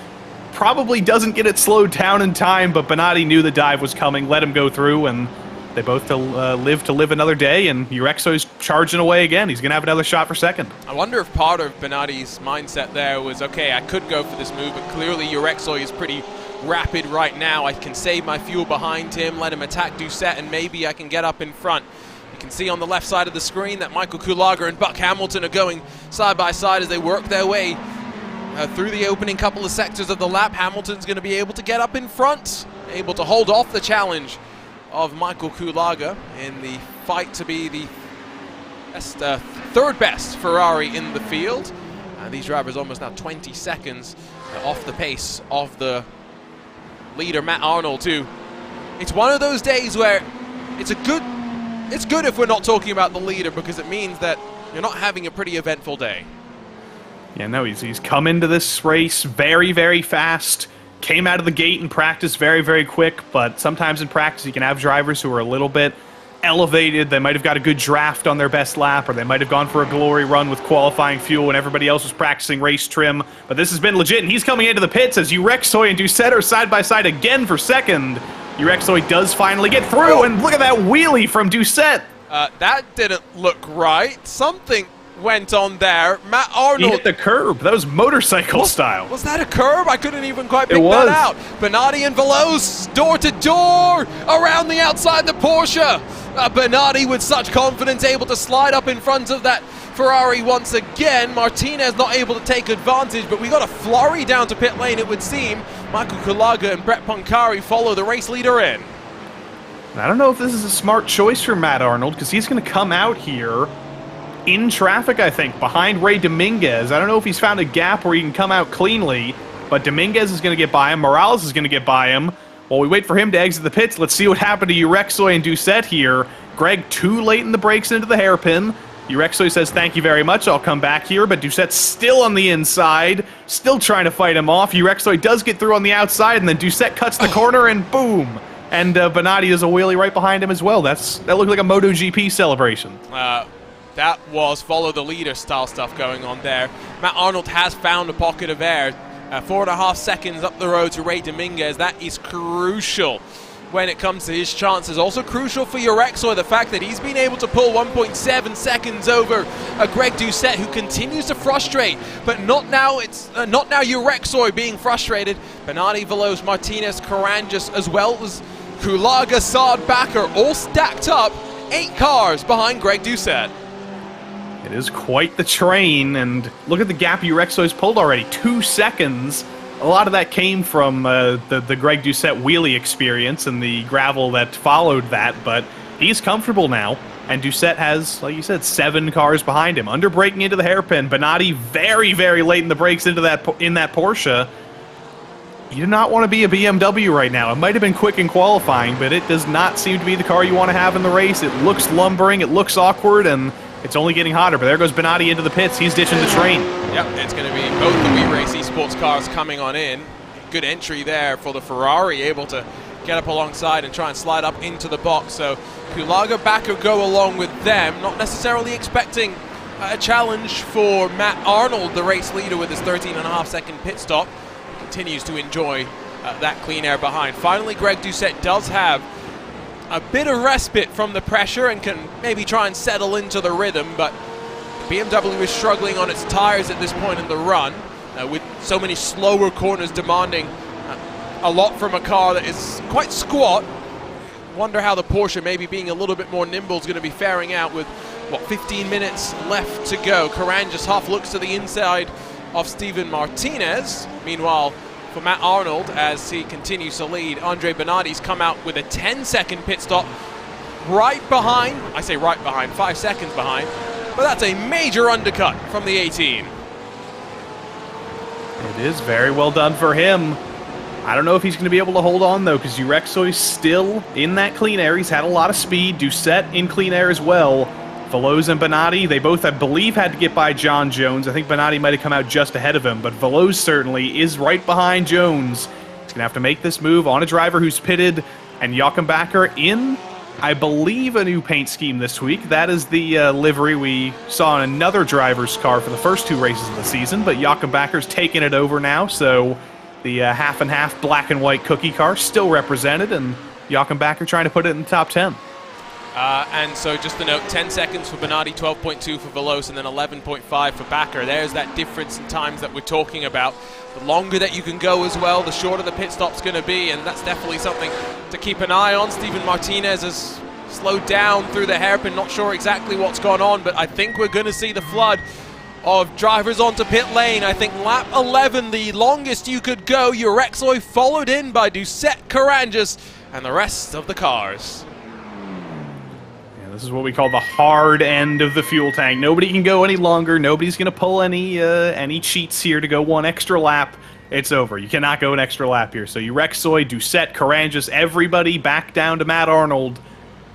Probably doesn't get it slowed down in time, but Benatti knew the dive was coming, let him go through, and they both live to live another day, and Urexo's charging away again. He's going to have another shot for second. I wonder if part of Benatti's mindset there was, okay, I could go for this move, but clearly Urexo is pretty rapid right now. I can save my fuel behind him, let him attack Doucette, and maybe I can get up in front. You can see on the left side of the screen that Michael Kulager and Buck Hamilton are going side by side as they work their way through the opening couple of sectors of the lap. Hamilton's going to be able to get up in front, able to hold off the challenge of Michael Kulager in the fight to be the best, third best Ferrari in the field. These drivers almost now 20 seconds off the pace of the leader, Matt Arnold, too. It's one of those days where it's good if we're not talking about the leader, because it means that you're not having a pretty eventful day. Yeah, no, he's come into this race very, very fast. Came out of the gate in practice very, very quick, but sometimes in practice you can have drivers who are a little bit elevated. They might have got a good draft on their best lap, or they might have gone for a glory run with qualifying fuel when everybody else was practicing race trim. But this has been legit, and he's coming into the pits as Urexoy and Doucette are side by side again for second. Urexoy does finally get through, and look at that wheelie from Doucette. That didn't look right. Something went on there. Matt Arnold. He hit the curb. That was motorcycle style. Was that a curb? I couldn't even quite pick that out. Benatti and Veloz door to door around the outside the Porsche. Benatti with such confidence able to slide up in front of that Ferrari once again. Martinez not able to take advantage, but we got a flurry down to pit lane, it would seem. Michael Kulager and Brett Poncari follow the race leader in. I don't know if this is a smart choice for Matt Arnold, because he's going to come out here in traffic, I think, behind Ray Dominguez. I don't know if he's found a gap where he can come out cleanly, but Dominguez is going to get by him. Morales is going to get by him. While we wait for him to exit the pits, let's see what happened to Urexoy and Doucette here. Greg too late in the brakes into the hairpin. Urexoy says, thank you very much, I'll come back here, but Doucette's still on the inside, still trying to fight him off. Urexoy does get through on the outside, and then Doucette cuts the corner, and boom! And Benatti does a wheelie right behind him as well. That looked like a MotoGP celebration. That was follow the leader style stuff going on there. Matt Arnold has found a pocket of air. 4.5 seconds up the road to Ray Dominguez. That is crucial when it comes to his chances. Also crucial for Urexoy, the fact that he's been able to pull 1.7 seconds over Greg Doucette, who continues to frustrate, but not now. It's not now Urexoy being frustrated. Benatti, Veloz, Martinez, Caranjas, as well as Kulager, Saad, Bakker, all stacked up. 8 cars behind Greg Doucette. It is quite the train, and look at the gap Urexoy's pulled already. 2 seconds. A lot of that came from the Greg Doucette wheelie experience and the gravel that followed that, but he's comfortable now. And Doucette has, like you said, 7 cars behind him. Under braking into the hairpin. Benatti very, very late in the brakes into that Porsche. You do not want to be a BMW right now. It might have been quick in qualifying, but it does not seem to be the car you want to have in the race. It looks lumbering, it looks awkward, and it's only getting hotter. But there goes Benatti into the pits. He's ditching the train. Yep, it's going to be both the WeRace Esports cars coming on in. Good entry there for the Ferrari, able to get up alongside and try and slide up into the box. So Kulager, Bakker go along with them, not necessarily expecting a challenge for Matt Arnold, the race leader, with his 13.5-second pit stop. Continues to enjoy that clean air behind. Finally, Greg Doucette does have a bit of respite from the pressure and can maybe try and settle into the rhythm, but BMW is struggling on its tires at this point in the run, with so many slower corners demanding a lot from a car that is quite squat. Wonder how the Porsche, maybe being a little bit more nimble, is going to be faring out with, what, 15 minutes left to go. Caranjas half looks to the inside of Steven Martinez. Meanwhile, for Matt Arnold, as he continues to lead, Andre Benatti's come out with a 10-second pit stop right behind. I say right behind, 5 seconds behind, but that's a major undercut from the 18. It is very well done for him. I don't know if he's going to be able to hold on, though, because Urexoy's still in that clean air. He's had a lot of speed. Doucette in clean air as well. Veloz and Benatti, they both, I believe, had to get by John Jones. I think Benatti might have come out just ahead of him, but Veloz certainly is right behind Jones. He's going to have to make this move on a driver who's pitted, and Joachim Bakker in, I believe, a new paint scheme this week. That is the livery we saw in another driver's car for the first 2 races of the season, but Joachim Bakker's taken it over now, so the half and half black and white cookie car still represented, and Joachim Bakker trying to put it in the top 10. And so just to note, 10 seconds for Bernardi, 12.2 for Veloz, and then 11.5 for Bakker. There's that difference in times that we're talking about. The longer that you can go as well, the shorter the pit stop's going to be, and that's definitely something to keep an eye on. Steven Martinez has slowed down through the hairpin, not sure exactly what's gone on, but I think we're going to see the flood of drivers onto pit lane. I think lap 11, the longest you could go. Urexoy followed in by Doucette, Caranges, and the rest of the cars. This is what we call the hard end of the fuel tank. Nobody can go any longer. Nobody's going to pull any cheats here to go one extra lap. It's over. You cannot go an extra lap here. So Urexoy, Doucette, Caranges, everybody back down to Matt Arnold.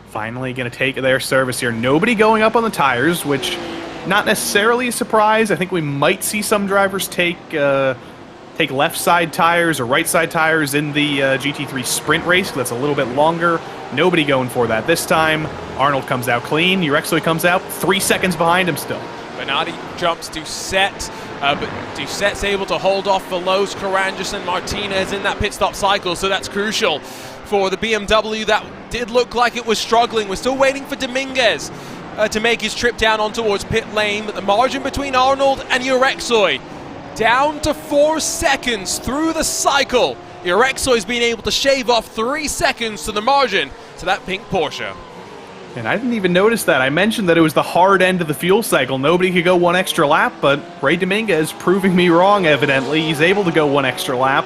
Finally going to take their service here. Nobody going up on the tires, which not necessarily a surprise. I think we might see some drivers take left side tires or right side tires in the GT3 sprint race. That's a little bit longer. Nobody going for that this time. Arnold comes out clean. Urexoy comes out 3 seconds behind him still. Bernardi jumps Doucette, but Doucette's able to hold off Veloz, Caranges, and Martinez in that pit stop cycle, so that's crucial for the BMW. That did look like it was struggling. We're still waiting for Dominguez to make his trip down on towards pit lane, but the margin between Arnold and Urexoy down to 4 seconds through the cycle. Urexoy's been able to shave off 3 seconds to the margin to that pink Porsche. And I didn't even notice that. I mentioned that it was the hard end of the fuel cycle. Nobody could go one extra lap, but Ray Dominguez proving me wrong, evidently. He's able to go one extra lap.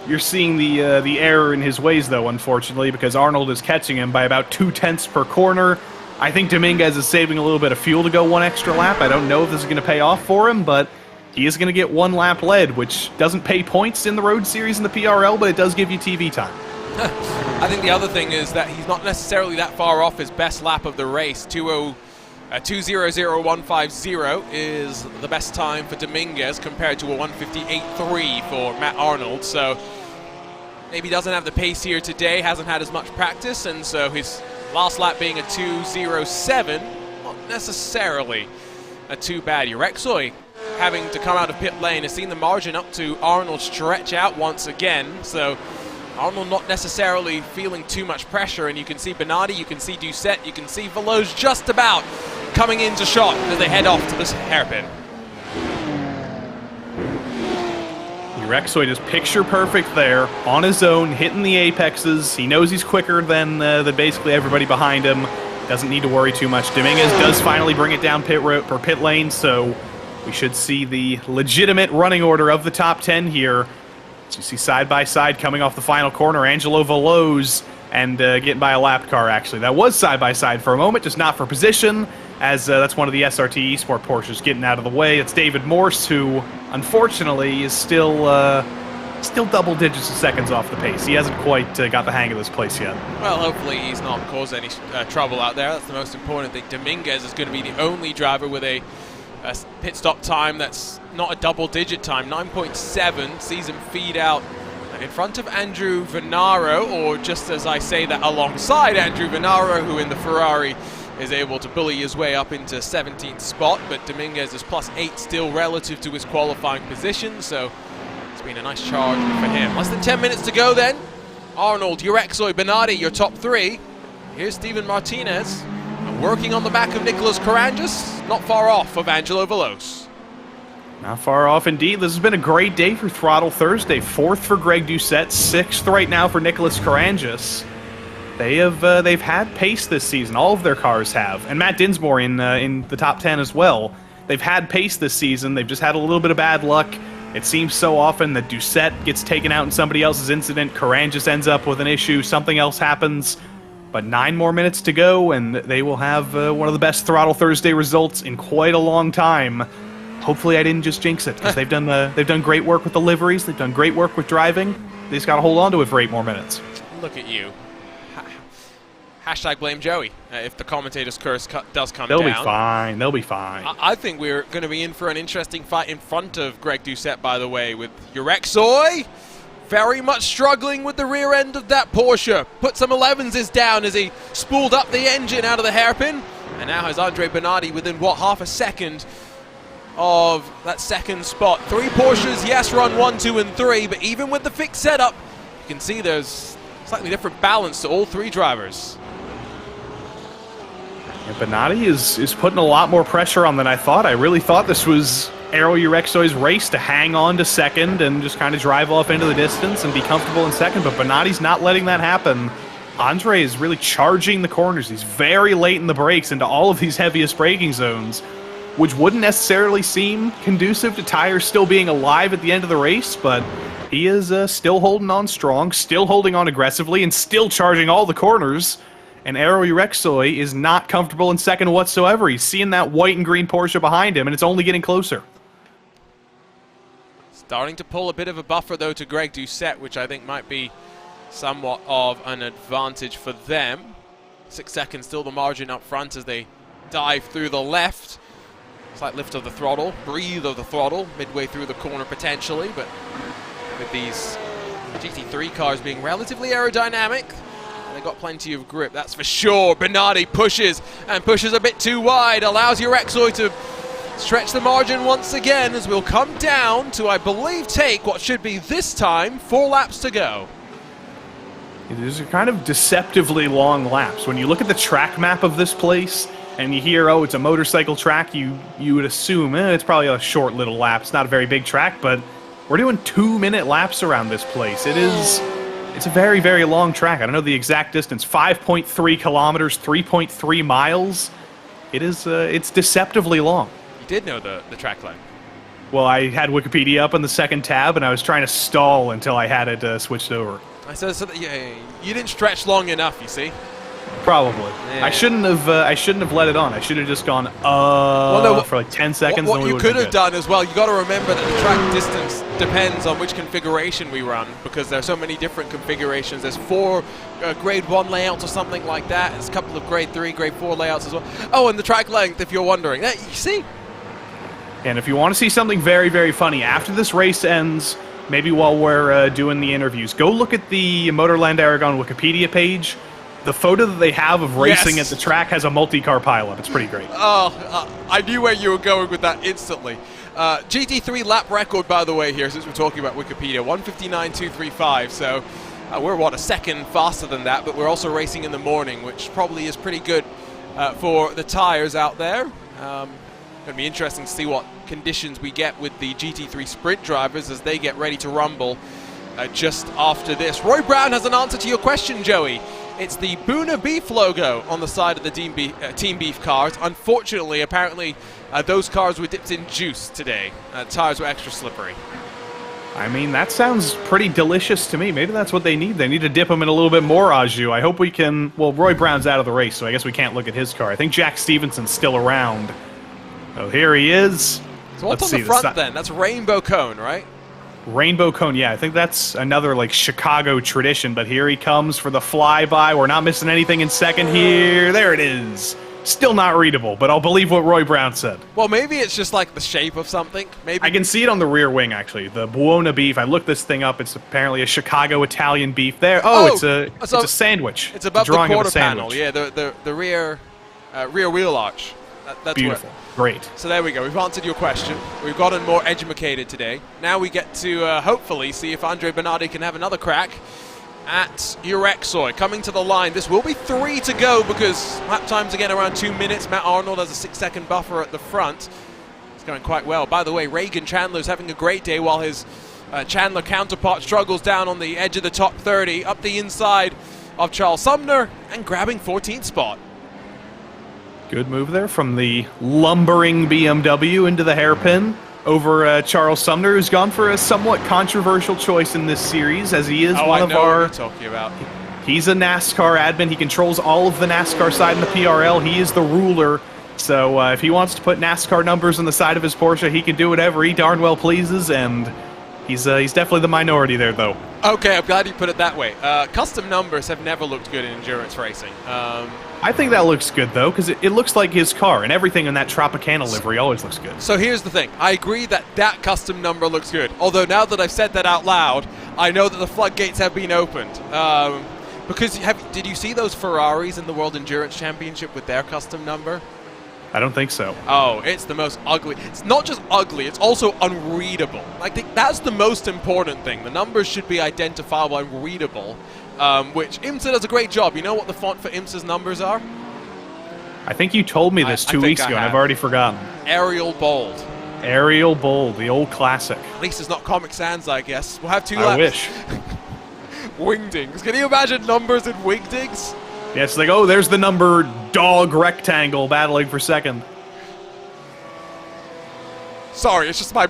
You're seeing the error in his ways, though, unfortunately, because Arnold is catching him by about 2/10 per corner. I think Dominguez is saving a little bit of fuel to go one extra lap. I don't know if this is going to pay off for him, but he is going to get one lap led, which doesn't pay points in the Road Series and the PRL, but it does give you TV time. I think the other thing is that he's not necessarily that far off his best lap of the race. 2:00.150 is the best time for Dominguez compared to a 1:58.3 for Matt Arnold. So maybe doesn't have the pace here today, hasn't had as much practice, and so his last lap being a 2:07, not necessarily too bad. Urexoy having to come out of pit lane has seen the margin up to Arnold stretch out once again. So Arnold not necessarily feeling too much pressure, and you can see Bernardi, you can see Doucette, you can see Veloz just about coming into shot as they head off to this hairpin. Urexoy is picture perfect there, on his own, hitting the apexes. He knows he's quicker than basically everybody behind him. Doesn't need to worry too much. Dominguez does finally bring it down pit lane, so we should see the legitimate running order of the top 10 here. So you see side by side coming off the final corner, Angelo Veloz, and getting by a lap car, actually. That was side by side for a moment, just not for position, as that's one of the SRT Esport Porsches getting out of the way. It's David Morse, who, unfortunately, is still double digits of seconds off the pace. He hasn't quite got the hang of this place yet. Well, hopefully he's not caused any trouble out there. That's the most important thing. Dominguez is going to be the only driver with a pit stop time that's not a double-digit time, 9.7, sees him feed out in front of Andrew Venaro, or just as I say that, alongside Andrew Venaro, who in the Ferrari is able to bully his way up into 17th spot, but Dominguez is +8 still relative to his qualifying position, so it's been a nice charge for him. Less than 10 minutes to go then. Arnold, Urexoy, Bernardi, your top three. Here's Steven Martinez, working on the back of Nicholas Caranges, not far off of Angelo Veloz. Not far off indeed. This has been a great day for Throttle Thursday. 4th for Greg Doucette, 6th right now for Nicholas Caranges. They've had pace this season. All of their cars have, and Matt Dinsmore in the top 10 as well. They've had pace this season. They've just had a little bit of bad luck. It seems so often that Doucette gets taken out in somebody else's incident. Caranges ends up with an issue. Something else happens. But 9 more minutes to go, and they will have one of the best Throttle Thursday results in quite a long time. Hopefully I didn't just jinx it, because they've done great work with the liveries, they've done great work with driving. They just got to hold on to it for 8 more minutes. Look at you. Hashtag blame Joey if the commentator's curse does come down. They'll be fine. They'll be fine. I think we're going to be in for an interesting fight in front of Greg Doucette, by the way, with Urexoy very much struggling with the rear end of that Porsche. Put some 11s down as he spooled up the engine out of the hairpin. And now has Andre Bernardi within, what, half a second of that second spot. 3 Porsches, yes, run 1, 2, and 3, but even with the fixed setup, you can see there's slightly different balance to all 3 drivers. Yeah, Bonatti is putting a lot more pressure on than I thought. I really thought this was Aero Urexoy's race to hang on to second and just kind of drive off into the distance and be comfortable in second, but Bonatti's not letting that happen. Andre is really charging the corners. He's very late in the brakes into all of these heaviest braking zones, which wouldn't necessarily seem conducive to tires still being alive at the end of the race, but he is still holding on strong, still holding on aggressively, and still charging all the corners. And Aero Urexoy is not comfortable in second whatsoever. He's seeing that white and green Porsche behind him, and it's only getting closer. Starting to pull a bit of a buffer, though, to Greg Doucette, which I think might be somewhat of an advantage for them. 6 seconds still the margin up front as they dive through the left. Slight lift of the throttle, breathe of the throttle, midway through the corner potentially, but with these GT3 cars being relatively aerodynamic, they got plenty of grip, that's for sure. Bonatti pushes, and pushes a bit too wide, allows Urexoy to stretch the margin once again as we'll come down to, I believe, take what should be this time 4 laps to go. These are kind of deceptively long laps. When you look at the track map of this place and you hear, oh, it's a motorcycle track, you would assume it's probably a short little lap. It's not a very big track, but we're doing 2-minute laps around this place. It's a very, very long track. I don't know the exact distance. 5.3 kilometers, 3.3 miles. It's deceptively long. You did know the track line. Well, I had Wikipedia up on the second tab, and I was trying to stall until I had it switched over. I said, so yeah, you didn't stretch long enough, you see. Probably. Yeah. I shouldn't have let it on. I should have just gone for like 10 seconds. What you could have done as well, you got to remember that the track distance depends on which configuration we run, because there are so many different configurations. There's 4 grade 1 layouts or something like that. There's a couple of grade 3, grade 4 layouts as well. Oh, and the track length, if you're wondering. You see? And if you want to see something very, very funny, after this race ends, maybe while we're doing the interviews, go look at the Motorland Aragon Wikipedia page. The photo that they have of racing at the track has a multi-car pileup. It's pretty great. Oh, I knew where you were going with that instantly. GT3 lap record, by the way, here, since we're talking about Wikipedia, 1:59.235. So we're, what, a second faster than that, but we're also racing in the morning, which probably is pretty good for the tires out there. Going to be interesting to see what conditions we get with the GT3 sprint drivers as they get ready to rumble just after this. Roy Brown has an answer to your question, Joey. It's the Boona Beef logo on the side of the Team Beef cars. Unfortunately, apparently, those cars were dipped in juice today. Tires were extra slippery. I mean, that sounds pretty delicious to me. Maybe that's what they need. They need to dip them in a little bit more au jus. I hope we can... Well, Roy Brown's out of the race, so I guess we can't look at his car. I think Jack Stevenson's still around. Oh, here he is. So what's on the front then? That's Rainbow Cone, right? Rainbow Cone, yeah. I think that's another, like, Chicago tradition, but here he comes for the flyby. We're not missing anything in second here. There it is. Still not readable, but I'll believe what Roy Brown said. Well, maybe it's just like the shape of something. Maybe I can see it on the rear wing, actually. The Buona beef. I looked this thing up. It's apparently a Chicago Italian beef. There. Oh, it's a sandwich. It's above the quarter panel. Yeah, the rear wheel arch. That's beautiful. Great. So there we go. We've answered your question. We've gotten more educated today. Now we get to hopefully see if Andre Bonatti can have another crack at Urexoy. Coming to the line. This will be 3 to go because lap time's again around 2 minutes. Matt Arnold has a 6-second buffer at the front. It's going quite well. By the way, Reagan Chandler's having a great day while his Chandler counterpart struggles down on the edge of the top 30, up the inside of Charles Sumner and grabbing 14th spot. Good move there from the lumbering BMW into the hairpin over Charles Sumner, who's gone for a somewhat controversial choice in this series, as he is one of our... What you're talking about. He's a NASCAR admin. He controls all of the NASCAR side in the PRL. He is the ruler. So if he wants to put NASCAR numbers on the side of his Porsche, he can do whatever he darn well pleases, and he's definitely the minority there, though. Okay, I'm glad you put it that way. Custom numbers have never looked good in endurance racing. I think that looks good, though, because it looks like his car, and everything in that Tropicana livery always looks good. So here's the thing. I agree that that custom number looks good. Although now that I've said that out loud, I know that the floodgates have been opened. Because did you see those Ferraris in the World Endurance Championship with their custom number? I don't think so. Oh, it's the most ugly. It's not just ugly, it's also unreadable. Like, that's the most important thing. The numbers should be identifiable and readable, which IMSA does a great job. You know what the font for IMSA's numbers are? I think you told me this 2 weeks ago, and I've already forgotten. Ariel Bold. Ariel Bold, the old classic. At least it's not Comic Sans, I guess. We'll have 2 laps. I wish. Wingdings. Can you imagine numbers in Wingdings? Yeah, it's like, oh, there's the number dog rectangle battling for second. Sorry, it's just my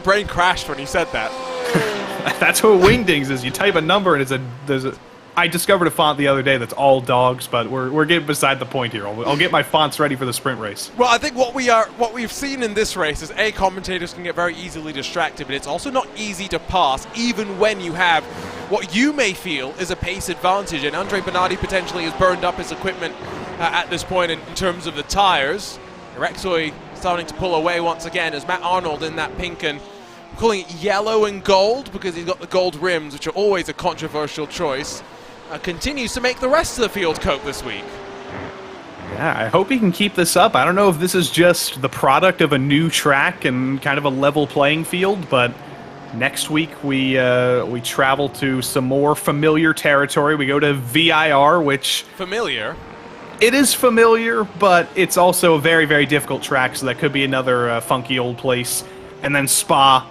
brain crashed when you said that. That's what Wingdings is. You type a number and there's a. I discovered a font the other day that's all dogs, but we're getting beside the point here. I'll get my fonts ready for the sprint race. Well, I think what we've seen in this race is commentators can get very easily distracted, but it's also not easy to pass, even when you have what you may feel is a pace advantage. And Andre Bernardi potentially has burned up his equipment at this point in terms of the tires. Rexoy starting to pull away once again as Matt Arnold in that pink and calling it yellow and gold because he's got the gold rims, which are always a controversial choice. Continues to make the rest of the field cope this week. Yeah, I hope he can keep this up. I don't know if this is just the product of a new track and kind of a level playing field, but next week we travel to some more familiar territory. We go to VIR, which... Familiar? It is familiar, but it's also a very, very difficult track, so that could be another funky old place. And then Spa.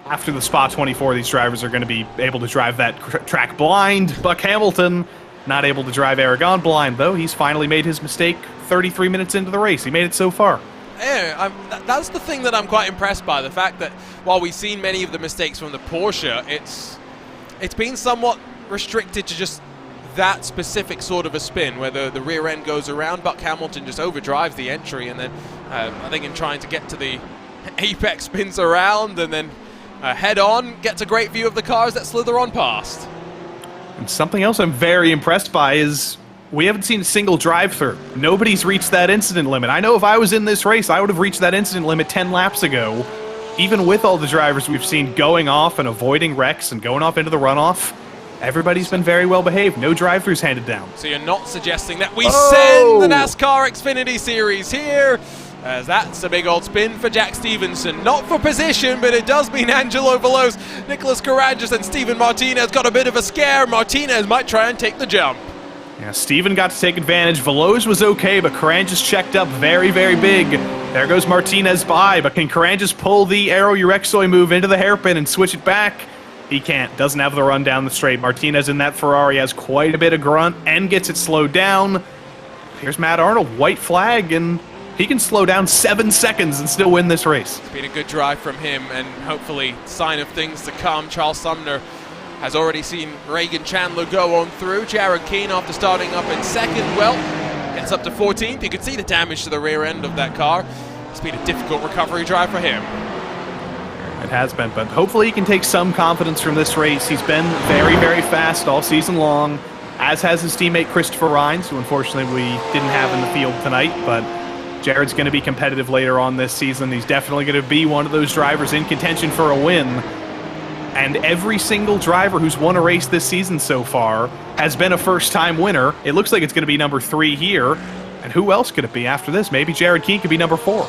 After the Spa 24, these drivers are going to be able to drive that track blind. Buck Hamilton, not able to drive Aragon blind, though. He's finally made his mistake 33 minutes into the race. He made it so far. Yeah, that's the thing that I'm quite impressed by. The fact that while we've seen many of the mistakes from the Porsche, it's been somewhat restricted to just that specific sort of a spin, where the rear end goes around. Buck Hamilton just overdrives the entry, and then I think in trying to get to the apex, spins around, and then head on, gets a great view of the cars that slither on past. And something else I'm very impressed by is we haven't seen a single drive-through. Nobody's reached that incident limit. I know if I was in this race, I would have reached that incident limit 10 laps ago. Even with all the drivers we've seen going off and avoiding wrecks and going off into the runoff, everybody's been very well behaved. No drive-throughs handed down. So you're not suggesting that we send the NASCAR Xfinity Series here, as that's a big old spin for Jack Stevenson. Not for position, but it does mean Angelo Veloz, Nicholas Carangis, and Steven Martinez got a bit of a scare. Martinez might try and take the jump. Yeah, Steven got to take advantage. Veloz was okay, but Carangis checked up very, very big. There goes Martinez by, but can Carangis pull the Aero Urexoy move into the hairpin and switch it back? He can't. Doesn't have the run down the straight. Martinez in that Ferrari has quite a bit of grunt and gets it slowed down. Here's Matt Arnold, white flag, and he can slow down 7 seconds and still win this race. It's been a good drive from him, and hopefully sign of things to come. Charles Sumner has already seen Reagan Chandler go on through. Jared Keane, after starting up in second, well, gets up to 14th. You can see the damage to the rear end of that car. It's been a difficult recovery drive for him. It has been, but hopefully he can take some confidence from this race. He's been very, very fast all season long, as has his teammate Christopher Rines, who unfortunately we didn't have in the field tonight, but Jared's going to be competitive later on this season. He's definitely going to be one of those drivers in contention for a win. And every single driver who's won a race this season so far has been a first-time winner. It looks like it's going to be number 3 here. And who else could it be after this? Maybe Jared Keane could be number 4.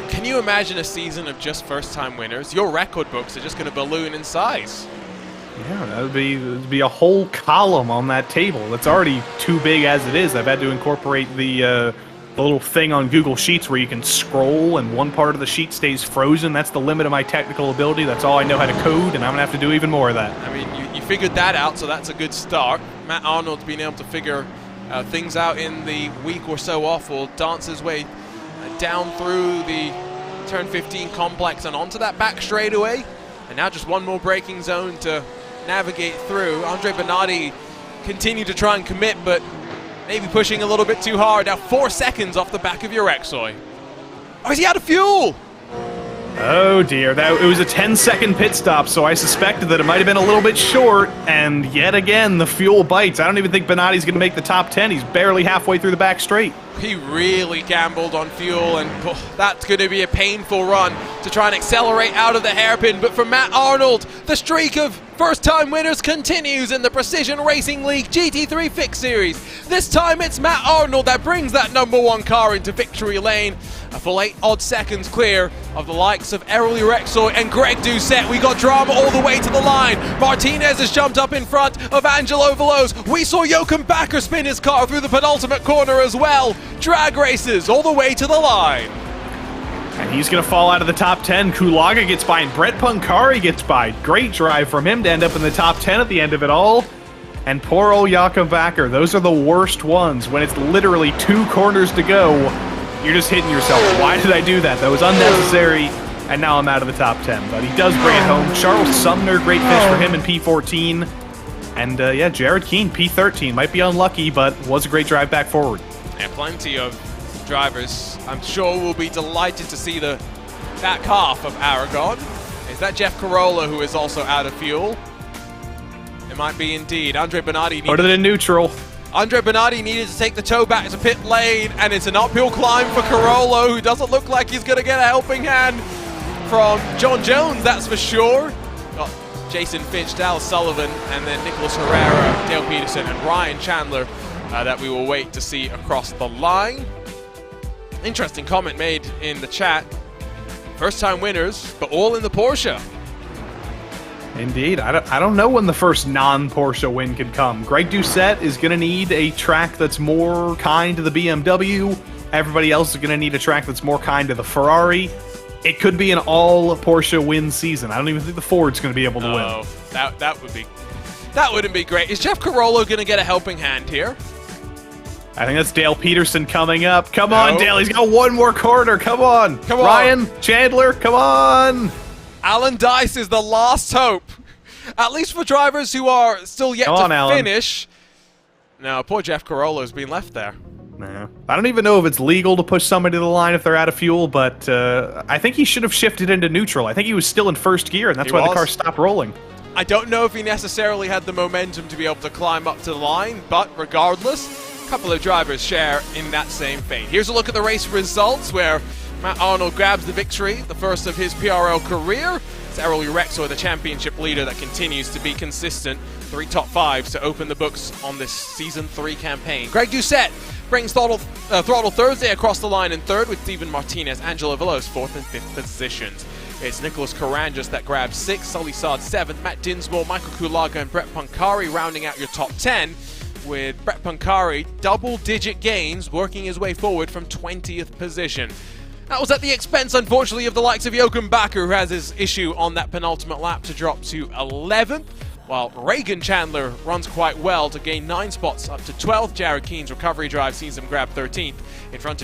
Can you imagine a season of just first-time winners? Your record books are just going to balloon in size. Yeah, that would be a whole column on that table. That's already too big as it is. I've had to incorporate the little thing on Google Sheets where you can scroll and one part of the sheet stays frozen. That's the limit of my technical ability. That's all I know how to code, and I'm going to have to do even more of that. I mean, you figured that out, so that's a good start. Matt Arnold's been able to figure things out in the week or so off, will dance his way down through the turn 15 complex and onto that back straightaway. And now just one more braking zone to navigate through. Andre Bernardi continued to try and commit, but maybe pushing a little bit too hard. Now 4 seconds off the back of Urexoy. Oh, is he out of fuel? Oh dear, it was a 10-second pit stop, so I suspected that it might have been a little bit short, and yet again, the fuel bites. I don't even think Bernardi's going to make the top 10. He's barely halfway through the back straight. He really gambled on fuel, and that's going to be a painful run to try and accelerate out of the hairpin. But for Matt Arnold, the streak of first-time winners continues in the Precision Racing League GT3 Fix Series. This time it's Matt Arnold that brings that #1 car into victory lane. A full 8 odd seconds clear of the likes of Errol Urexoy and Greg Doucette. We got drama all the way to the line. Martinez has jumped up in front of Angelo Veloz. We saw Jochen Bakker spin his car through the penultimate corner as well. Drag races all the way to the line. And he's going to fall out of the top 10. Kulaga gets by and Brett Pancari gets by. Great drive from him to end up in the top 10 at the end of it all. And poor old Jochen Bakker, those are the worst ones when it's literally 2 corners to go. You're just hitting yourself. Why did I do that? That was unnecessary, and now I'm out of the top 10. But he does bring it home. Charles Sumner, great finish for him in P14. And yeah, Jared Keane, P13. Might be unlucky, but was a great drive back forward. And plenty of drivers, I'm sure, will be delighted to see the back half of Aragon. Is that Jeff Carolla, who is also out of fuel? It might be indeed. Andre Bernardi. Put it in neutral. Andre Bernardi needed to take the toe back to pit lane, and it's an uphill climb for Carolla, who doesn't look like he's going to get a helping hand from John Jones, that's for sure. Got Jason Finch, Dallas Sullivan, and then Nicholas Herrera, Dale Peterson, and Ryan Chandler that we will wait to see across the line. Interesting comment made in the chat. First-time winners, but all in the Porsche. Indeed. I don't know when the first non-Porsche win could come. Greg Doucette is going to need a track that's more kind to the BMW. Everybody else is going to need a track that's more kind to the Ferrari. It could be an all-Porsche win season. I don't even think the Ford's going to be able to win. That wouldn't be great. Is Jeff Carolla going to get a helping hand here? I think that's Dale Peterson coming up. Come on, Dale. He's got one more corner. Come on. Come on. Ryan, Chandler, come on. Alan Dice is the last hope, at least for drivers who are still yet to finish. No, poor Jeff Carolla has been left there. No. I don't even know if it's legal to push somebody to the line if they're out of fuel, but I think he should have shifted into neutral. I think he was still in first gear, and that's why the car stopped rolling. I don't know if he necessarily had the momentum to be able to climb up to the line, but regardless, a couple of drivers share in that same fate. Here's a look at the race results, where Matt Arnold grabs the victory, the first of his PRL career. It's Errol Urexoy, the championship leader, that continues to be consistent. 3 top 5s to open the books on this Season 3 campaign. Greg Doucette brings Throttle Thursday across the line in 3rd, with Steven Martinez, Angelo Veloz 4th and 5th positions. It's Nicholas Carangis that grabs 6th, Sully Sard 7th, Matt Dinsmore, Michael Kulaga, and Brett Pancari rounding out your top 10, with Brett Pancari double-digit gains working his way forward from 20th position. That was at the expense, unfortunately, of the likes of Jochen Bakker, who has his issue on that penultimate lap to drop to 11th, while Reagan Chandler runs quite well to gain 9 spots up to 12th. Jared Keen's recovery drive sees him grab 13th in front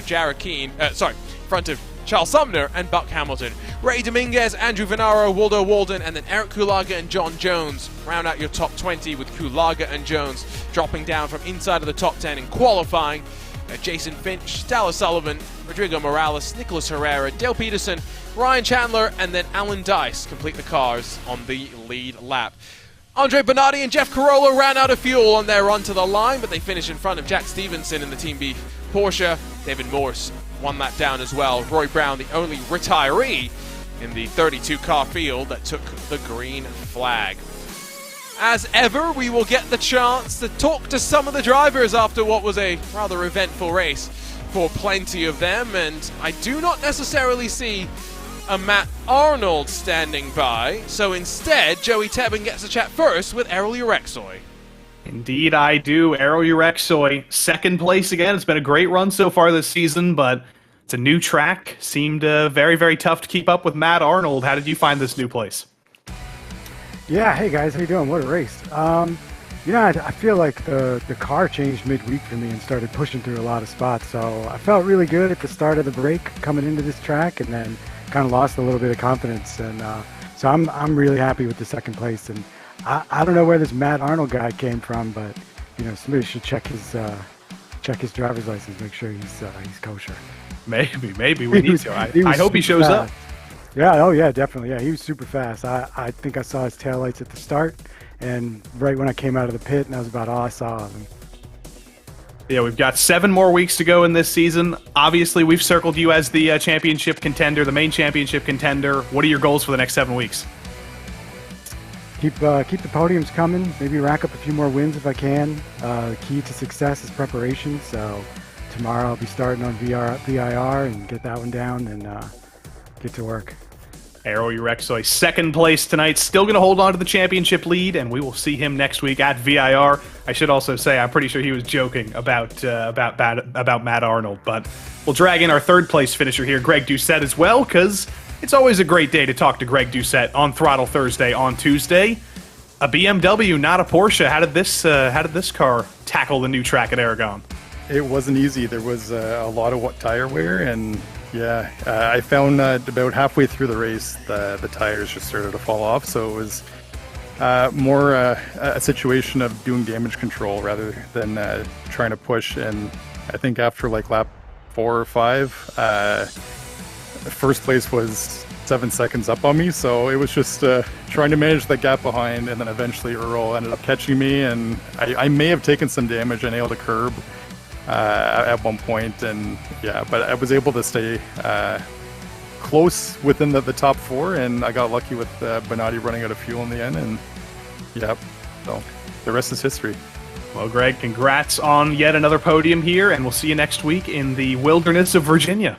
of Charles Sumner and Buck Hamilton. Ray Dominguez, Andrew Venaro, Waldo Walden, and then Eric Kulaga and John Jones round out your top 20, with Kulaga and Jones dropping down from inside of the top 10 in qualifying. Jason Finch, Dallas Sullivan, Rodrigo Morales, Nicholas Herrera, Dale Peterson, Ryan Chandler, and then Alan Dice complete the cars on the lead lap. Andre Bernardi and Jeff Carolla ran out of fuel on their run to the line, but they finished in front of Jack Stevenson in the Team B Porsche. David Morse won that down as well. Roy Brown, the only retiree in the 32-car field that took the green flag. As ever, we will get the chance to talk to some of the drivers after what was a rather eventful race for plenty of them, and I do not necessarily see a Matt Arnold standing by, so instead, Joey Tebbin gets a chat first with Errol Urexoy. Indeed, I do. Errol Urexoy, 2nd place again. It's been a great run so far this season, but it's a new track. Seemed very, very tough to keep up with Matt Arnold. How did you find this new place? Yeah, hey guys, how you doing? What a race. You know, I feel like the car changed midweek for me and started pushing through a lot of spots, so I felt really good at the start of the break coming into this track, and then kind of lost a little bit of confidence, and so I'm really happy with the 2nd place. And I don't know where this Matt Arnold guy came from, but you know, somebody should check his driver's license, make sure he's kosher. Maybe we need to. I hope he shows up. Yeah, oh yeah, definitely. Yeah, he was super fast. I think I saw his taillights at the start, and right when I came out of the pit, and that was about all I saw of him. Yeah, we've got 7 more weeks to go in this season. Obviously, we've circled you as the championship contender, the main championship contender. What are your goals for the next 7 weeks? Keep the podiums coming. Maybe rack up a few more wins if I can. The key to success is preparation. So tomorrow I'll be starting on VIR and get that one down and get to work. Aero Urexoy, 2nd place tonight, still going to hold on to the championship lead, and we will see him next week at VIR. I should also say, I'm pretty sure he was joking about Matt Arnold, but we'll drag in our 3rd place finisher here, Greg Doucette, as well, because it's always a great day to talk to Greg Doucette on Throttle Thursday on Tuesday. A BMW, not a Porsche. How did this car tackle the new track at Aragon? It wasn't easy. There was a lot of tire wear, and yeah, I found that about halfway through the race, the tires just started to fall off. So it was more a situation of doing damage control rather than trying to push. And I think after like lap 4 or 5, first place was 7 seconds up on me. So it was just trying to manage the gap behind, and then eventually Earl ended up catching me, and I may have taken some damage. I nailed a curb at one point, and yeah, but I was able to stay close within the top 4, and I got lucky with Bonatti running out of fuel in the end, and yeah, so the rest is history. Well, Greg, congrats on yet another podium here, and we'll see you next week in the wilderness of Virginia.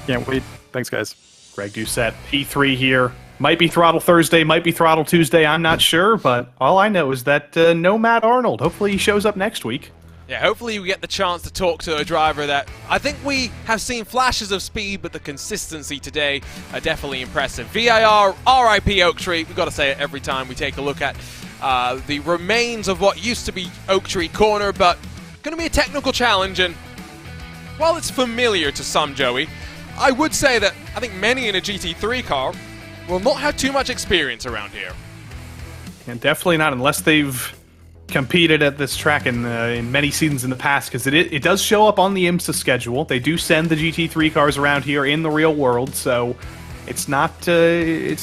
Can't wait. Thanks, guys. Greg Doucette, P3 here. Might be Throttle Thursday, might be Throttle Tuesday, I'm not sure, but all I know is that no Matt Arnold. Hopefully he shows up next week. Yeah, hopefully we get the chance to talk to a driver that I think we have seen flashes of speed, but the consistency today are definitely impressive. VIR, RIP Oak Tree. We've got to say it every time we take a look at the remains of what used to be Oak Tree Corner, but going to be a technical challenge, and while it's familiar to some, Joey, I would say that I think many in a GT3 car will not have too much experience around here. And definitely not unless they've competed at this track in many seasons in the past, because it does show up on the IMSA schedule. They do send the GT3 cars around here in the real world, so it's not the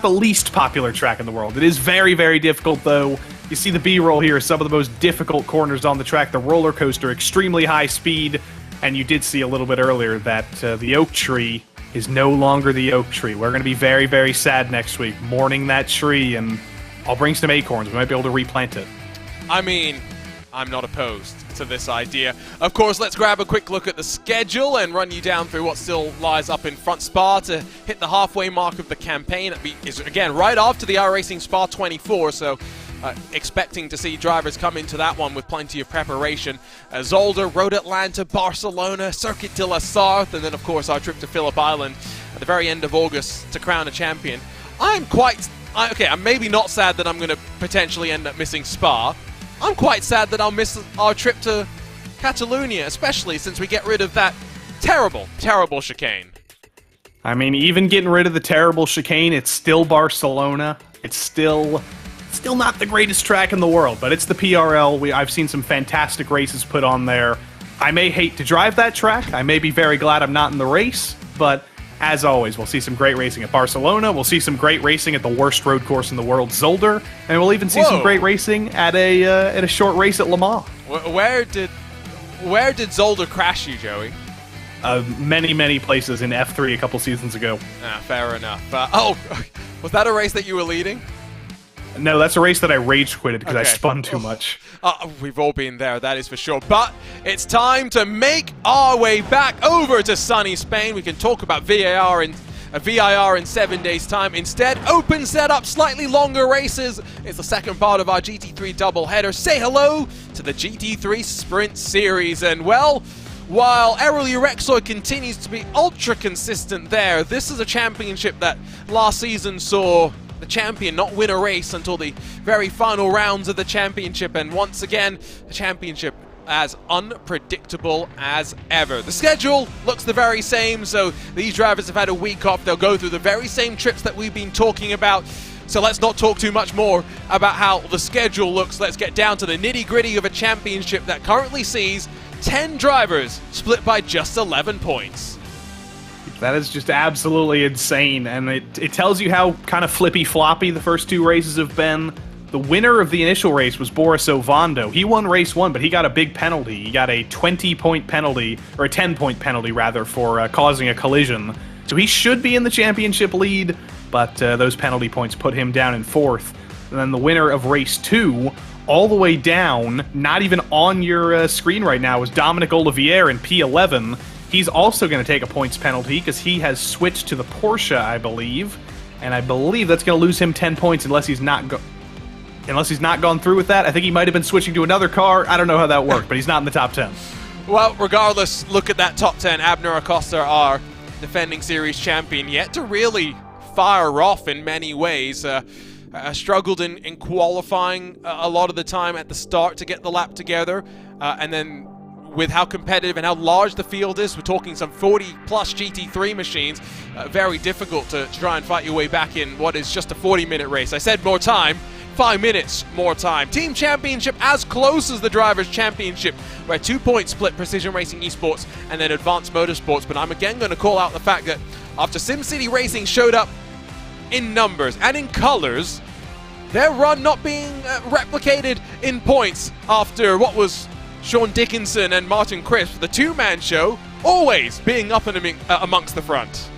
least popular track in the world. It is very, very difficult, though. You see the B-roll here, some of the most difficult corners on the track. The roller coaster, extremely high speed, and you did see a little bit earlier that the Oak Tree is no longer the Oak Tree. We're going to be very, very sad next week, mourning that tree, and I'll bring some acorns. We might be able to replant it. I mean, I'm not opposed to this idea. Of course, let's grab a quick look at the schedule and run you down through what still lies up in front. Spa to hit the halfway mark of the campaign. It is, again, right after the iRacing Spa 24, so expecting to see drivers come into that one with plenty of preparation. Zolder, Road Atlanta, Barcelona, Circuit de la Sarthe, and then, of course, our trip to Phillip Island at the very end of August to crown a champion. I'm maybe not sad that I'm going to potentially end up missing Spa. I'm quite sad that I'll miss our trip to Catalonia, especially since we get rid of that terrible, terrible chicane. I mean, even getting rid of the terrible chicane, it's still Barcelona. It's still not the greatest track in the world, but it's the PRL. I've seen some fantastic races put on there. I may hate to drive that track. I may be very glad I'm not in the race, but as always, we'll see some great racing at Barcelona. We'll see some great racing at the worst road course in the world, Zolder, and we'll even see some great racing at a short race at Le Mans. Where did Zolder crash you, Joey? Many, many places in F3 a couple seasons ago. Fair enough. Was that a race that you were leading? No, that's a race that I rage quitted because I spun too much. We've all been there, that is for sure. But it's time to make our way back over to sunny Spain. We can talk about VIR in 7 days' time. Instead, open setup, slightly longer races. It's the second part of our GT3 doubleheader. Say hello to the GT3 Sprint Series. And well, while Errol Urexoy continues to be ultra consistent there, this is a championship that last season saw the champion not win a race until the very final rounds of the championship, and once again the championship as unpredictable as ever. The schedule looks the very same, so these drivers have had a week off. They'll go through the very same trips that we've been talking about, so let's not talk too much more about how the schedule looks. Let's get down to the nitty-gritty of a championship that currently sees 10 drivers split by just 11 points. That is just absolutely insane, and it tells you how kind of flippy-floppy the first 2 races have been. the winner of the initial race was Boris Ovando. He won race 1, but he got a big penalty. He got a 20-point penalty, or a 10-point penalty, rather, for causing a collision. So he should be in the championship lead, but those penalty points put him down in 4th. And then the winner of race 2, all the way down, not even on your screen right now, was Dominic Olivier in P11. He's also going to take a points penalty because he has switched to the Porsche, I believe. And I believe that's going to lose him 10 points unless he's not gone through with that. I think he might have been switching to another car. I don't know how that worked, but he's not in the top 10. Well, regardless, look at that top 10. Abner Acosta, our defending series champion, yet to really fire off in many ways. Struggled in qualifying a lot of the time at the start to get the lap together, and then with how competitive and how large the field is, we're talking some 40-plus GT3 machines, very difficult to try and fight your way back in what is just a 40-minute race. I said more time, 5 minutes more time. Team Championship as close as the Drivers' Championship, where 2-point split Precision Racing Esports and then Advanced Motorsports. But I'm again going to call out the fact that after SimCity Racing showed up in numbers and in colors, their run not being replicated in points after what was Sean Dickinson and Martin Crisp, the two-man show, always being up and amongst the front.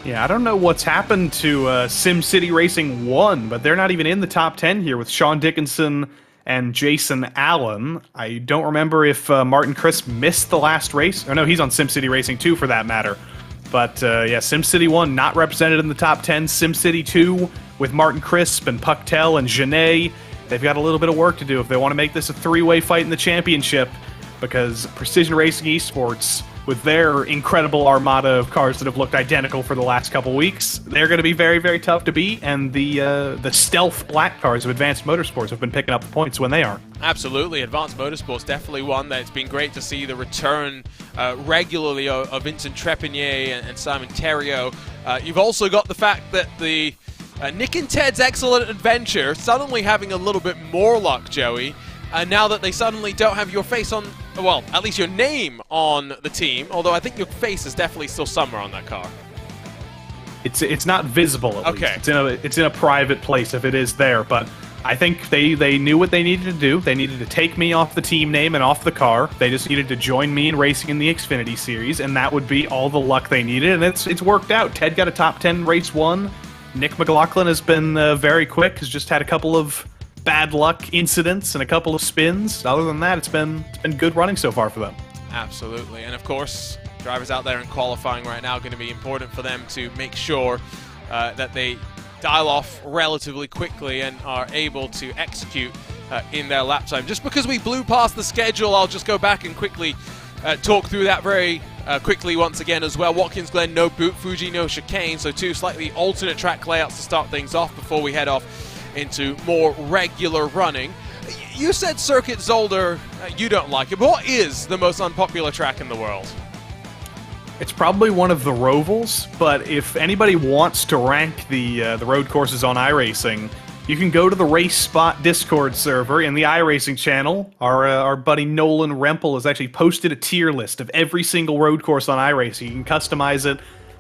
Yeah, I don't know what's happened to SimCity Racing 1, but they're not even in the top 10 here with Sean Dickinson and Jason Allen. I don't remember if Martin Crisp missed the last race. Oh, no, he's on SimCity Racing 2 for that matter. But, yeah, SimCity 1 not represented in the top 10. SimCity 2 with Martin Crisp and Pucktel and Genet. They've got a little bit of work to do if they want to make this a three-way fight in the championship, because Precision Racing Esports, with their incredible armada of cars that have looked identical for the last couple weeks, they're going to be very, very tough to beat, and the stealth black cars of Advanced Motorsports have been picking up the points when they are. Absolutely. Advanced Motorsports definitely one that it's been great to see the return regularly of Vincent Trepanier and Simon Theriault. You've also got the fact that the Nick and Ted's Excellent Adventure suddenly having a little bit more luck, Joey. Now that they suddenly don't have your face on, well, at least your name on the team, although I think your face is definitely still somewhere on that car. It's not visible, at least. It's in a private place if it is there, but I think they knew what they needed to do. They needed to take me off the team name and off the car. They just needed to join me in racing in the Xfinity Series, and that would be all the luck they needed, and it's worked out. Ted got a top 10 race 1. Nick McLaughlin has been very quick, has just had a couple of bad luck incidents and a couple of spins. Other than that, it's been good running so far for them. Absolutely. And of course, drivers out there in qualifying right now, going to be important for them to make sure that they dial off relatively quickly and are able to execute in their lap time. Just because we blew past the schedule, I'll just go back and quickly talk through that very quickly once again as well. Watkins Glen, no boot. Fuji, no chicane. So 2 slightly alternate track layouts to start things off before we head off into more regular running. You said Circuit Zolder, you don't like it, but what is the most unpopular track in the world? It's probably one of the Rovals, but if anybody wants to rank the road courses on iRacing, you can go to the RaceSpot Discord server in the iRacing channel. Our buddy Nolan Rempel has actually posted a tier list of every single road course on iRacing. You can customize it.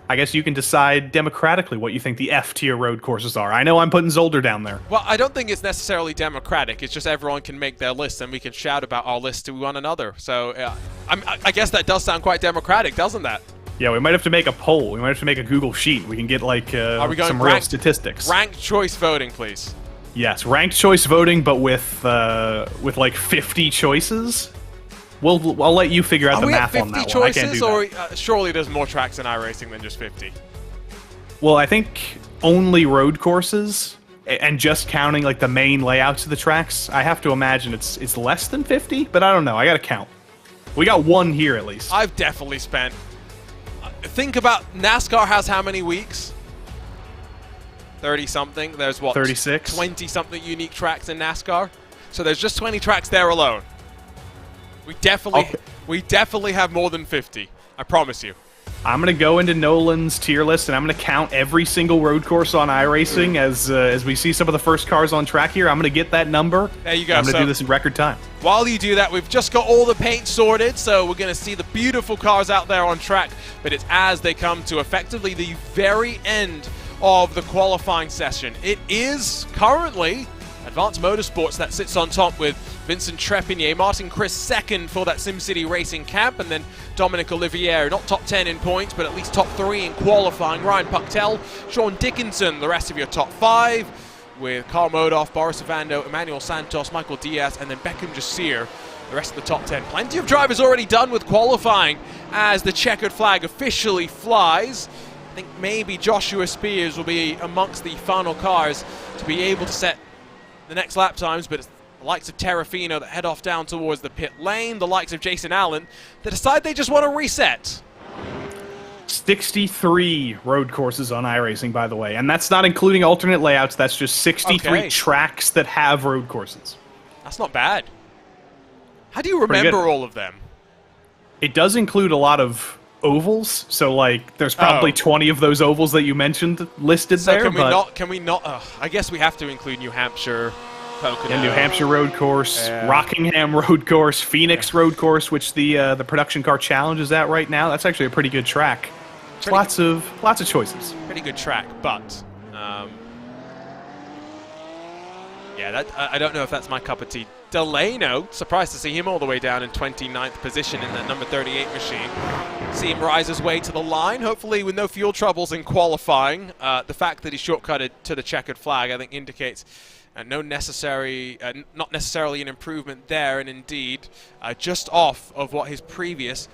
I guess you can decide democratically what you think the F-tier road courses are. I know I'm putting Zolder down there. Well, I don't think it's necessarily democratic. It's just everyone can make their list, and we can shout about our list to one another. So I guess that does sound quite democratic, doesn't that? Yeah, we might have to make a poll. We might have to make a Google sheet. We can get, like, some real statistics. Ranked choice voting, please. Yes, ranked choice voting, but with like 50 choices. I'll let you figure out the math on that one. I can't do that. Or surely there's more tracks in iRacing than just 50? Well, I think only road courses, and just counting like the main layouts of the tracks, I have to imagine it's less than 50, but I don't know. I gotta count. We got one here at least. I've definitely spent... Think about NASCAR has how many weeks? 30-something. There's what? 36? 20-something unique tracks in NASCAR. So there's just 20 tracks there alone. We definitely have more than 50. I promise you. I'm going to go into Nolan's tier list, and I'm going to count every single road course on iRacing as we see some of the first cars on track here. I'm going to get that number. There you go. I'm going to do this in record time. While you do that, we've just got all the paint sorted, so we're going to see the beautiful cars out there on track, but it's as they come to effectively the very end of the qualifying session. It is currently Advanced Motorsports that sits on top with Vincent Trepigny, Martin Chris second for that SimCity Racing camp, and then Dominic Olivier, not top 10 in points, but at least top 3 in qualifying. Ryan Puctel, Sean Dickinson, the rest of your top 5, with Carl Modoff, Boris Ovando, Emmanuel Santos, Michael Diaz, and then Beckham Jasir, the rest of the top 10. Plenty of drivers already done with qualifying as the checkered flag officially flies. I think maybe Joshua Spears will be amongst the final cars to be able to set the next lap times, but it's the likes of Terrafino that head off down towards the pit lane, the likes of Jason Allen that decide they just want to reset. 63 road courses on iRacing, by the way, and that's not including alternate layouts. That's just 63 tracks that have road courses. That's not bad. How do you remember all of them? It does include a lot of ovals, so like there's probably 20 of those ovals that you mentioned listed there. Can we not? I guess we have to include New Hampshire, Pocono. And New Hampshire road course, Rockingham road course, Phoenix road course, which the production car challenge is at right now. That's actually a pretty good track. Lots of choices. Pretty good track, but yeah, I don't know if that's my cup of tea. Delano, surprised to see him all the way down in 29th position in that number 38 machine. See him rise his way to the line, hopefully with no fuel troubles in qualifying. The fact that he shortcutted to the checkered flag, I think, indicates not necessarily an improvement there, and indeed just off of what his previous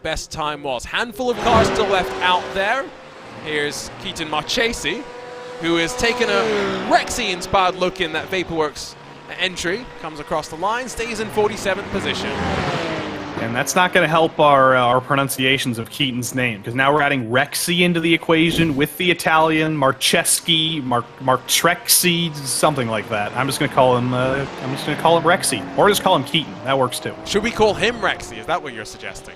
best time was. Handful of cars still left out there. Here's Keaton Marchesi, who has taken a Rexy-inspired look in that Vaporworks entry, comes across the line, stays in 47th position. And that's not going to help our pronunciations of Keaton's name, because now we're adding Rexy into the equation with the Italian Marcheschi, Martrexi, something like that. I'm just going to call him Rexy, or just call him Keaton. That works too. Should we call him Rexy? Is that what you're suggesting?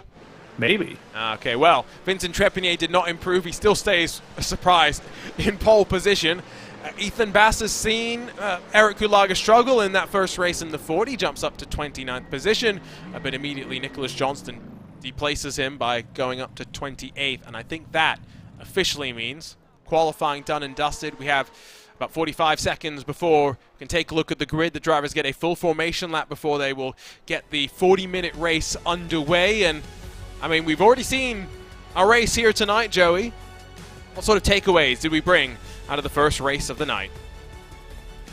Maybe. Okay, well, Vincent Trepigny did not improve. He still stays surprised in pole position. Ethan Bass has seen Eric Kulaga struggle in that first race in the 40, jumps up to 29th position, but immediately Nicholas Johnston deplaces him by going up to 28th, and I think that officially means qualifying done and dusted. We have about 45 seconds before we can take a look at the grid. The drivers get a full formation lap before they will get the 40-minute race underway, and I mean, we've already seen our race here tonight, Joey. What sort of takeaways did we bring out of the first race of the night?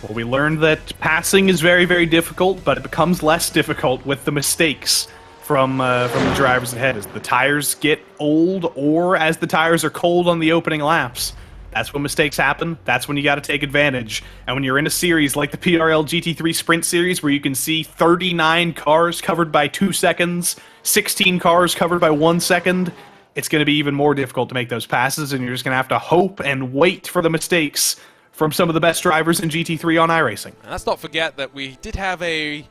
Well, we learned that passing is very, very difficult, but it becomes less difficult with the mistakes from the drivers ahead as the tires get old or as the tires are cold on the opening laps. That's when mistakes happen. That's when you got to take advantage. And when you're in a series like the PRL GT3 Sprint Series, where you can see 39 cars covered by 2 seconds, 16 cars covered by 1 second, it's going to be even more difficult to make those passes, and you're just going to have to hope and wait for the mistakes from some of the best drivers in GT3 on iRacing. And let's not forget that we did have a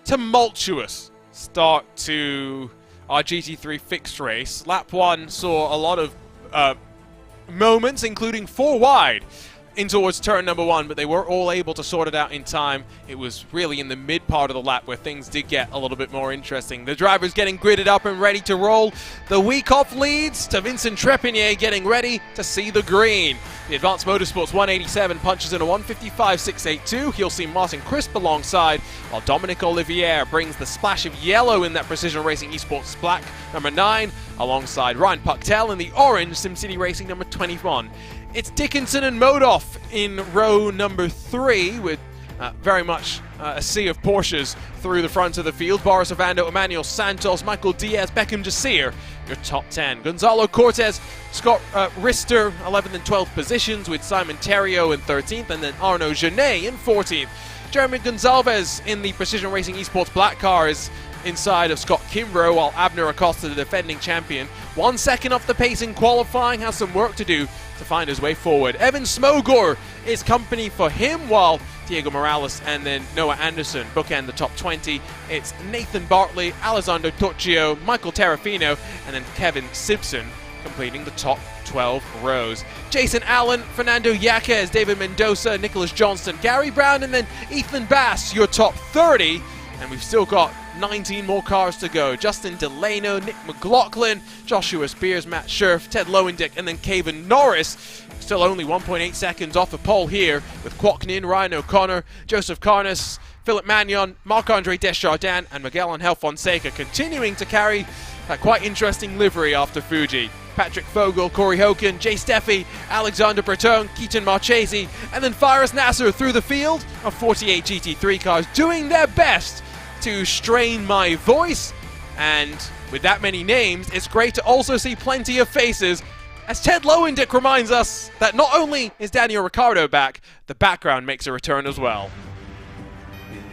tumultuous start to our GT3 fixed race. Lap 1 saw a lot of moments, including 4 wide in towards turn number 1, but they were all able to sort it out in time. It was really in the mid part of the lap where things did get a little bit more interesting. The drivers getting gridded up and ready to roll. The week off leads to Vincent Trepigny getting ready to see the green. The Advanced Motorsports 187 punches in a 155.682. He'll see Martin Crisp alongside, while Dominic Olivier brings the splash of yellow in that Precision Racing Esports black number 9, alongside Ryan Puctel in the orange SimCity Racing number 21. It's Dickinson and Modoff in row number 3, with very much a sea of Porsches through the front of the field. Boris Ovando, Emmanuel Santos, Michael Diaz, Beckham Jasir, your top 10. Gonzalo Cortez, Scott Rister, 11th and 12th positions, with Simon Terrio in 13th, and then Arnaud Genet in 14th. Jeremy Gonzalez in the Precision Racing Esports black car is inside of Scott Kimbrough, while Abner Acosta, the defending champion, 1 second off the pace in qualifying, has some work to do to find his way forward. Evan Smogor is company for him, while Diego Morales and then Noah Anderson bookend the top 20. It's Nathan Bartley, Alessandro Toccio, Michael Terrafino, and then Kevin Simpson completing the top 12 rows. Jason Allen, Fernando Yaquez, David Mendoza, Nicholas Johnston, Gary Brown, and then Ethan Bass, your top 30. And we've still got 19 more cars to go. Justin Delano, Nick McLaughlin, Joshua Spears, Matt Scherf, Ted Lowendick, and then Caven Norris Still only 1.8 seconds off the pole here with Quacknin, Ryan O'Connor, Joseph Carnes, Philip Magnon, Marc-Andre Desjardins, and Miguel Angel Fonseca continuing to carry a quite interesting livery after Fuji. Patrick Fogel, Corey Hogan, Jay Steffi, Alexander Breton, Keaton Marchese, and then Faris Nasser through the field of 48 GT3 cars doing their best to strain my voice. And with that many names, it's great to also see plenty of faces, as Ted Lowendick reminds us that not only is Daniel Ricciardo back, the background makes a return as well.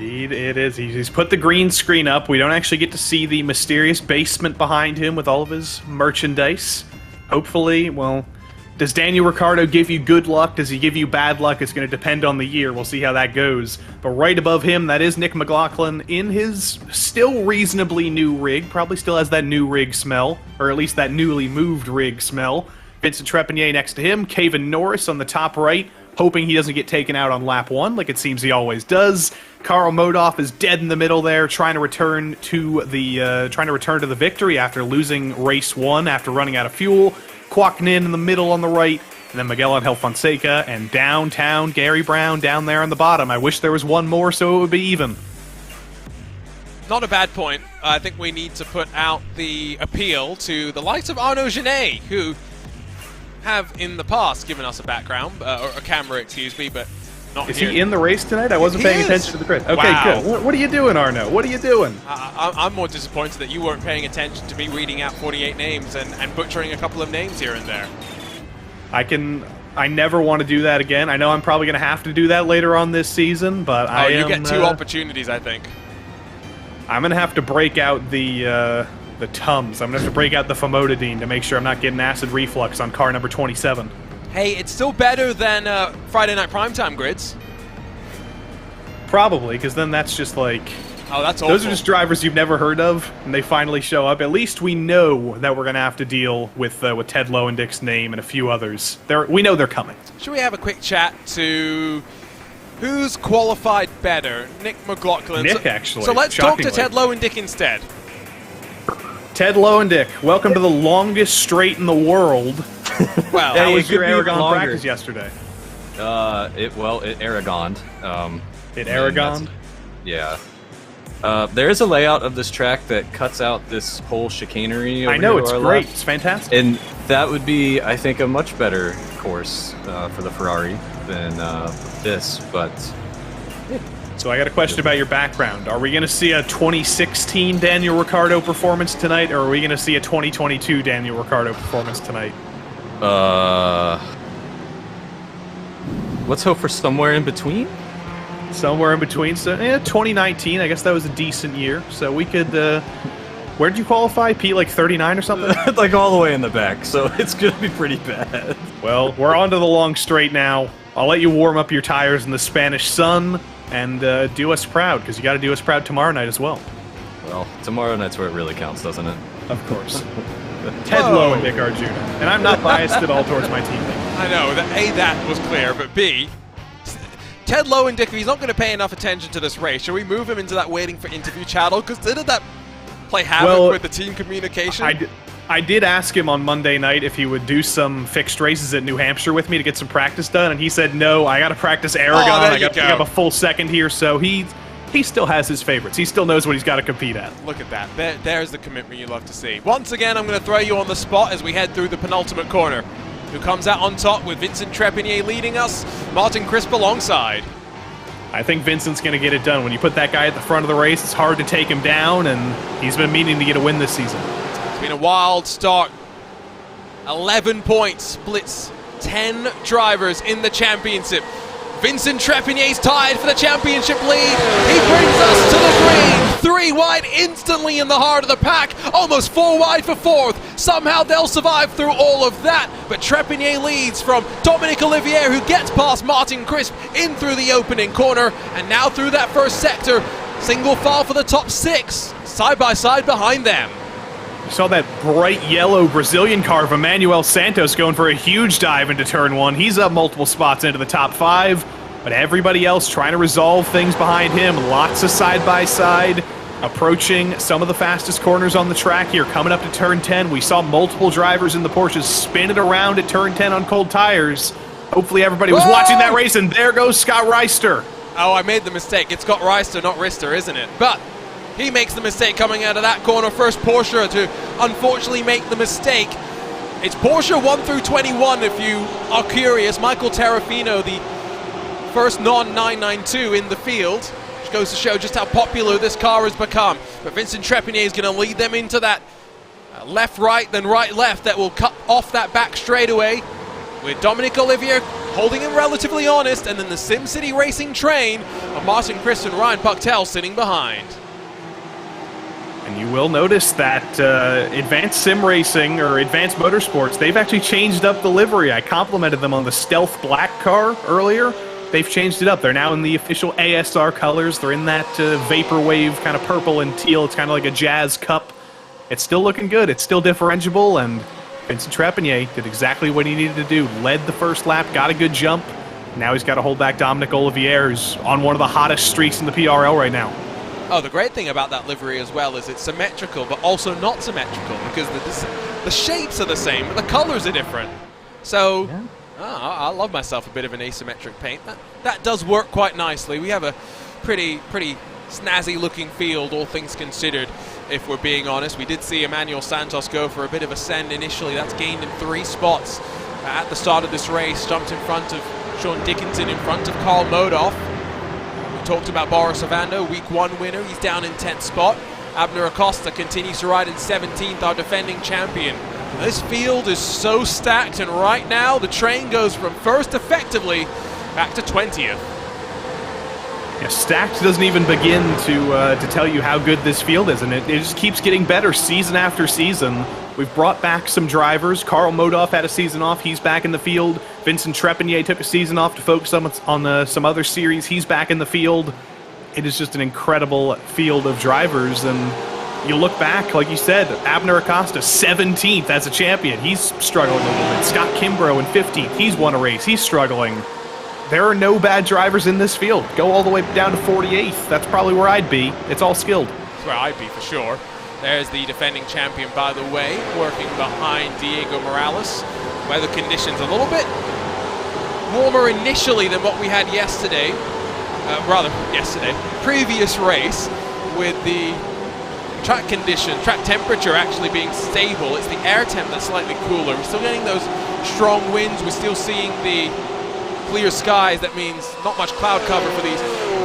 Indeed it is. He's put the green screen up. We don't actually get to see the mysterious basement behind him with all of his merchandise. Hopefully, well, does Daniel Ricciardo give you good luck? Does he give you bad luck? It's going to depend on the year. We'll see how that goes. But right above him, that is Nick McLaughlin in his still reasonably new rig. Probably still has that new rig smell, or at least that newly moved rig smell. Vincent Trepanier next to him. Kevin Norris on the top right, hoping he doesn't get taken out on lap 1 like it seems he always does. Karl Modoff is dead in the middle there, trying to return to the victory after losing race 1 after running out of fuel. Quacknin in the middle on the right, and then Miguel Angel Fonseca, and downtown Gary Brown down there on the bottom. I wish there was one more so it would be even. Not a bad point. I think we need to put out the appeal to the likes of Arnaud Genet, who have in the past given us a background, or a camera, excuse me, but not Is here. he in the race tonight? I wasn't paying attention to the grid. Okay, Wow. good. What are you doing, Arnaud? What are you doing? I'm more disappointed that you weren't paying attention to me reading out 48 names and butchering a couple of names here and there. I never want to do that again. I know I'm probably going to have to do that later on this season, but you get 2 opportunities, I think. I'm going to have to break out the Tums. I'm going to have to break out the famotidine to make sure I'm not getting acid reflux on car number 27. Hey, it's still better than Friday Night Primetime grids. Probably, because then that's just like... Oh, that's awful. Those are just drivers you've never heard of, and they finally show up. At least we know that we're going to have to deal with Ted Lowendick's name and a few others. We know they're coming. Should we have a quick chat to who's qualified better? Nick McLaughlin. Nick, actually. So let's shockingly. talk to Ted Lowendick instead. Ted Lowendick, welcome to the longest straight in the world. Well, How Hey, was it your could be Aragon longer. practice yesterday? It Aragoned. It and Aragon? Yeah. There is a layout of this track that cuts out this whole chicanery over I know, here it's to our great. left. It's fantastic. And that would be, I think, a much better course for the Ferrari than this, but... So I got a question about your background. Are we going to see a 2016 Daniel Ricciardo performance tonight, or are we going to see a 2022 Daniel Ricciardo performance tonight? Let's hope for somewhere in between. Somewhere in between. So, 2019, I guess that was a decent year. So we could... where did you qualify? P, like 39 or something? Like all the way in the back, so it's going to be pretty bad. Well, we're on to the long straight now. I'll let you warm up your tires in the Spanish sun and do us proud, because you got to do us proud tomorrow night as well. Well, tomorrow night's where it really counts, doesn't it? Of course. Ted Lowe and Nick Arjuna. And I'm not biased at all towards my teammate. I know that A, that was clear, but B, Ted Lowendick, if he's not going to pay enough attention to this race, shall we move him into that waiting for interview channel? Because didn't that play havoc with the team communication? I did ask him on Monday night if he would do some fixed races at New Hampshire with me to get some practice done, and he said, no, I got to practice Aragon. I got to pick up a full second here, so he still has his favorites. He still knows what he's got to compete at. Look at that. There's the commitment you love to see. Once again, I'm going to throw you on the spot as we head through the penultimate corner. Who comes out on top with Vincent Trepanier leading us, Martin Crisp alongside. I think Vincent's going to get it done. When you put that guy at the front of the race, it's hard to take him down, and he's been meaning to get a win this season. It's been a wild start. 11 points, splits 10 drivers in the championship. Vincent Trepanier's tied for the championship lead. He brings us to the green. 3 wide instantly in the heart of the pack. Almost 4 wide for 4th. Somehow they'll survive through all of that. But Trepanier leads from Dominic Olivier, who gets past Martin Crisp in through the opening corner. And now through that first sector, single file for the top 6. Side by side behind them. You saw that bright yellow Brazilian car of Emmanuel Santos going for a huge dive into turn 1. He's up multiple spots into the top 5, but everybody else trying to resolve things behind him. Lots of side-by-side approaching some of the fastest corners on the track here. Coming up to turn 10, we saw multiple drivers in the Porsches spin it around at turn 10 on cold tires. Hopefully everybody was watching that race, and there goes Scott Reister. Oh, I made the mistake. It's Scott Reister, not Rister, isn't it? But he makes the mistake coming out of that corner. First Porsche to unfortunately make the mistake. It's Porsche 1 through 21 if you are curious. Michael Terrafino, the first non-992 in the field, which goes to show just how popular this car has become. But Vincent Trepanier is going to lead them into that left-right, then right-left that will cut off that back straightaway, with Dominic Olivier holding him relatively honest, and then the SimCity Racing train of Martin Chris and Ryan Pucktel sitting behind. And you will notice that Advanced Sim Racing, or Advanced Motorsports, they've actually changed up the livery. I complimented them on the Stealth Black car earlier. They've changed it up. They're now in the official ASR colors. They're in that vaporwave kind of purple and teal. It's kind of like a Jazz Cup. It's still looking good. It's still differentiable, and Vincent Trepanier did exactly what he needed to do. Led the first lap, got a good jump. Now he's got to hold back Dominic Olivier, who's on one of the hottest streaks in the PRL right now. Oh, the great thing about that livery as well is it's symmetrical, but also not symmetrical, because the shapes are the same, but the colors are different. So, yeah. I love myself a bit of an asymmetric paint. That does work quite nicely. We have a pretty snazzy-looking field, all things considered, if we're being honest. We did see Emmanuel Santos go for a bit of a send initially. That's gained him 3 spots at the start of this race. Jumped in front of Sean Dickinson, in front of Carl Modoff. We talked about Boris Ovando, week 1 winner. He's down in 10th spot. Abner Acosta continues to ride in 17th, our defending champion. This field is so stacked, and right now the train goes from first effectively back to 20th. Yeah, stacked doesn't even begin to tell you how good this field is, and it just keeps getting better season after season. We've brought back some drivers. Carl Modoff had a season off. He's back in the field. Vincent Trepanier took a season off to focus on some other series. He's back in the field. It is just an incredible field of drivers, and you look back, like you said, Abner Acosta, 17th as a champion. He's struggling a little bit. Scott Kimbrough in 15th. He's won a race. He's struggling. There are no bad drivers in this field. Go all the way down to 48th. That's probably where I'd be. It's all skilled. That's where I'd be for sure. There's the defending champion, by the way, working behind Diego Morales. Weather conditions a little bit warmer initially than what we had yesterday. Previous race, with the track temperature actually being stable. It's the air temp that's slightly cooler. We're still getting those strong winds. We're still seeing the clear skies. That means not much cloud cover for these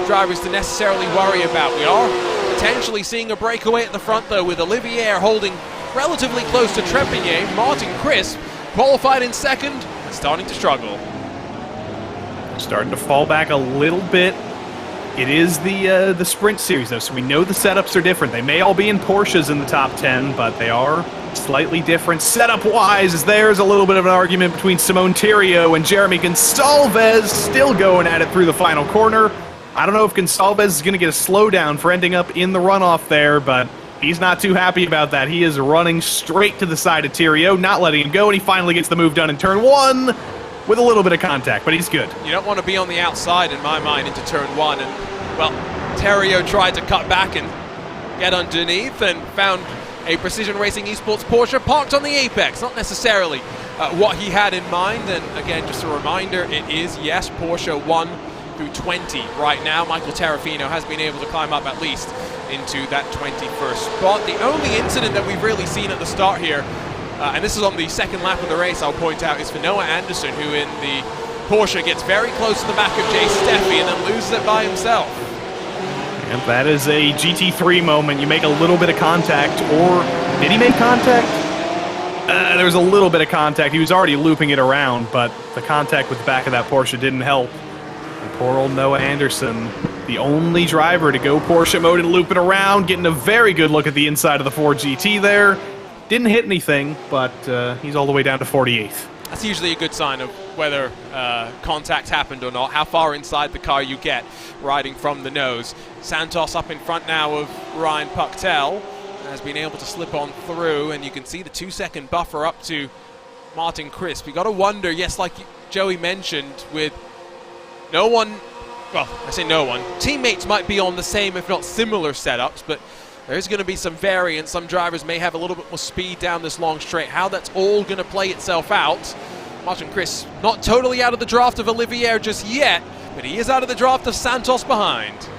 drivers to necessarily worry about. We are potentially seeing a breakaway at the front, though, with Olivier holding relatively close to Trepanier. Martin Crisp qualified in second and starting to struggle. Starting to fall back a little bit. It is the Sprint Series, though, so we know the setups are different. They may all be in Porsches in the top 10, but they are slightly different setup-wise, as there's a little bit of an argument between Simone Theriault and Jeremy Gonsalves, still going at it through the final corner. I don't know if Gonsalves is going to get a slowdown for ending up in the runoff there, but he's not too happy about that. He is running straight to the side of Theriault, not letting him go, and he finally gets the move done in turn 1. With a little bit of contact, but he's good. You don't want to be on the outside, in my mind, into turn 1. And, well, Theriault tried to cut back and get underneath and found a Precision Racing Esports Porsche parked on the apex. Not necessarily what he had in mind. And, again, just a reminder, it is, yes, Porsche 1 through 20 right now. Michael Terrafino has been able to climb up at least into that 21st spot. The only incident that we've really seen at the start here, and this is on the second lap of the race, I'll point out, is for Noah Anderson, who in the Porsche gets very close to the back of Jay Steffi and then loses it by himself. And that is a GT3 moment. You make a little bit of contact, or did he make contact? There was a little bit of contact. He was already looping it around, but the contact with the back of that Porsche didn't help. And poor old Noah Anderson, the only driver to go Porsche mode and loop it around, getting a very good look at the inside of the Ford GT there. Didn't hit anything, but he's all the way down to 48th. That's usually a good sign of whether contact happened or not, how far inside the car you get riding from the nose. Santos up in front now of Ryan Pucktel has been able to slip on through, and you can see the 2-second buffer up to Martin Crisp. You got to wonder, yes, like Joey mentioned, with no one well, I say no one. Teammates might be on the same, if not similar setups, but there's going to be some variance. Some drivers may have a little bit more speed down this long straight. How that's all going to play itself out. Martin Chris not totally out of the draft of Olivier just yet, but he is out of the draft of Santos behind.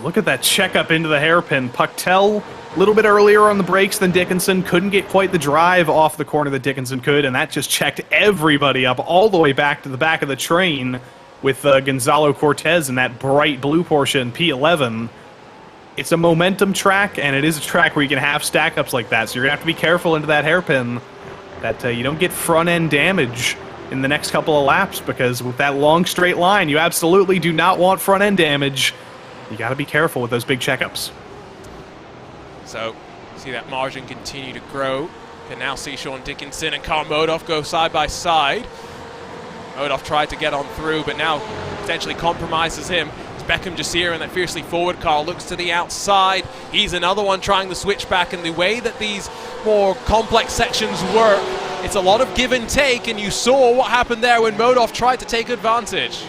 Look at that checkup into the hairpin. Pucktel a little bit earlier on the brakes than Dickinson. Couldn't get quite the drive off the corner that Dickinson could, and that just checked everybody up all the way back to the back of the train with Gonzalo Cortez in that bright blue Porsche in P11. It's a momentum track, and it is a track where you can have stack-ups like that, so you're going to have to be careful into that hairpin that you don't get front-end damage in the next couple of laps, because with that long straight line, you absolutely do not want front-end damage. You got to be careful with those big checkups. So, see that margin continue to grow. Can now see Sean Dickinson and Karl Modov go side by side. Modov tried to get on through, but now potentially compromises him. It's Beckham Jasir in that fiercely forward car, looks to the outside. He's another one trying to switch back, and the way that these more complex sections work, it's a lot of give and take, and you saw what happened there when Modov tried to take advantage.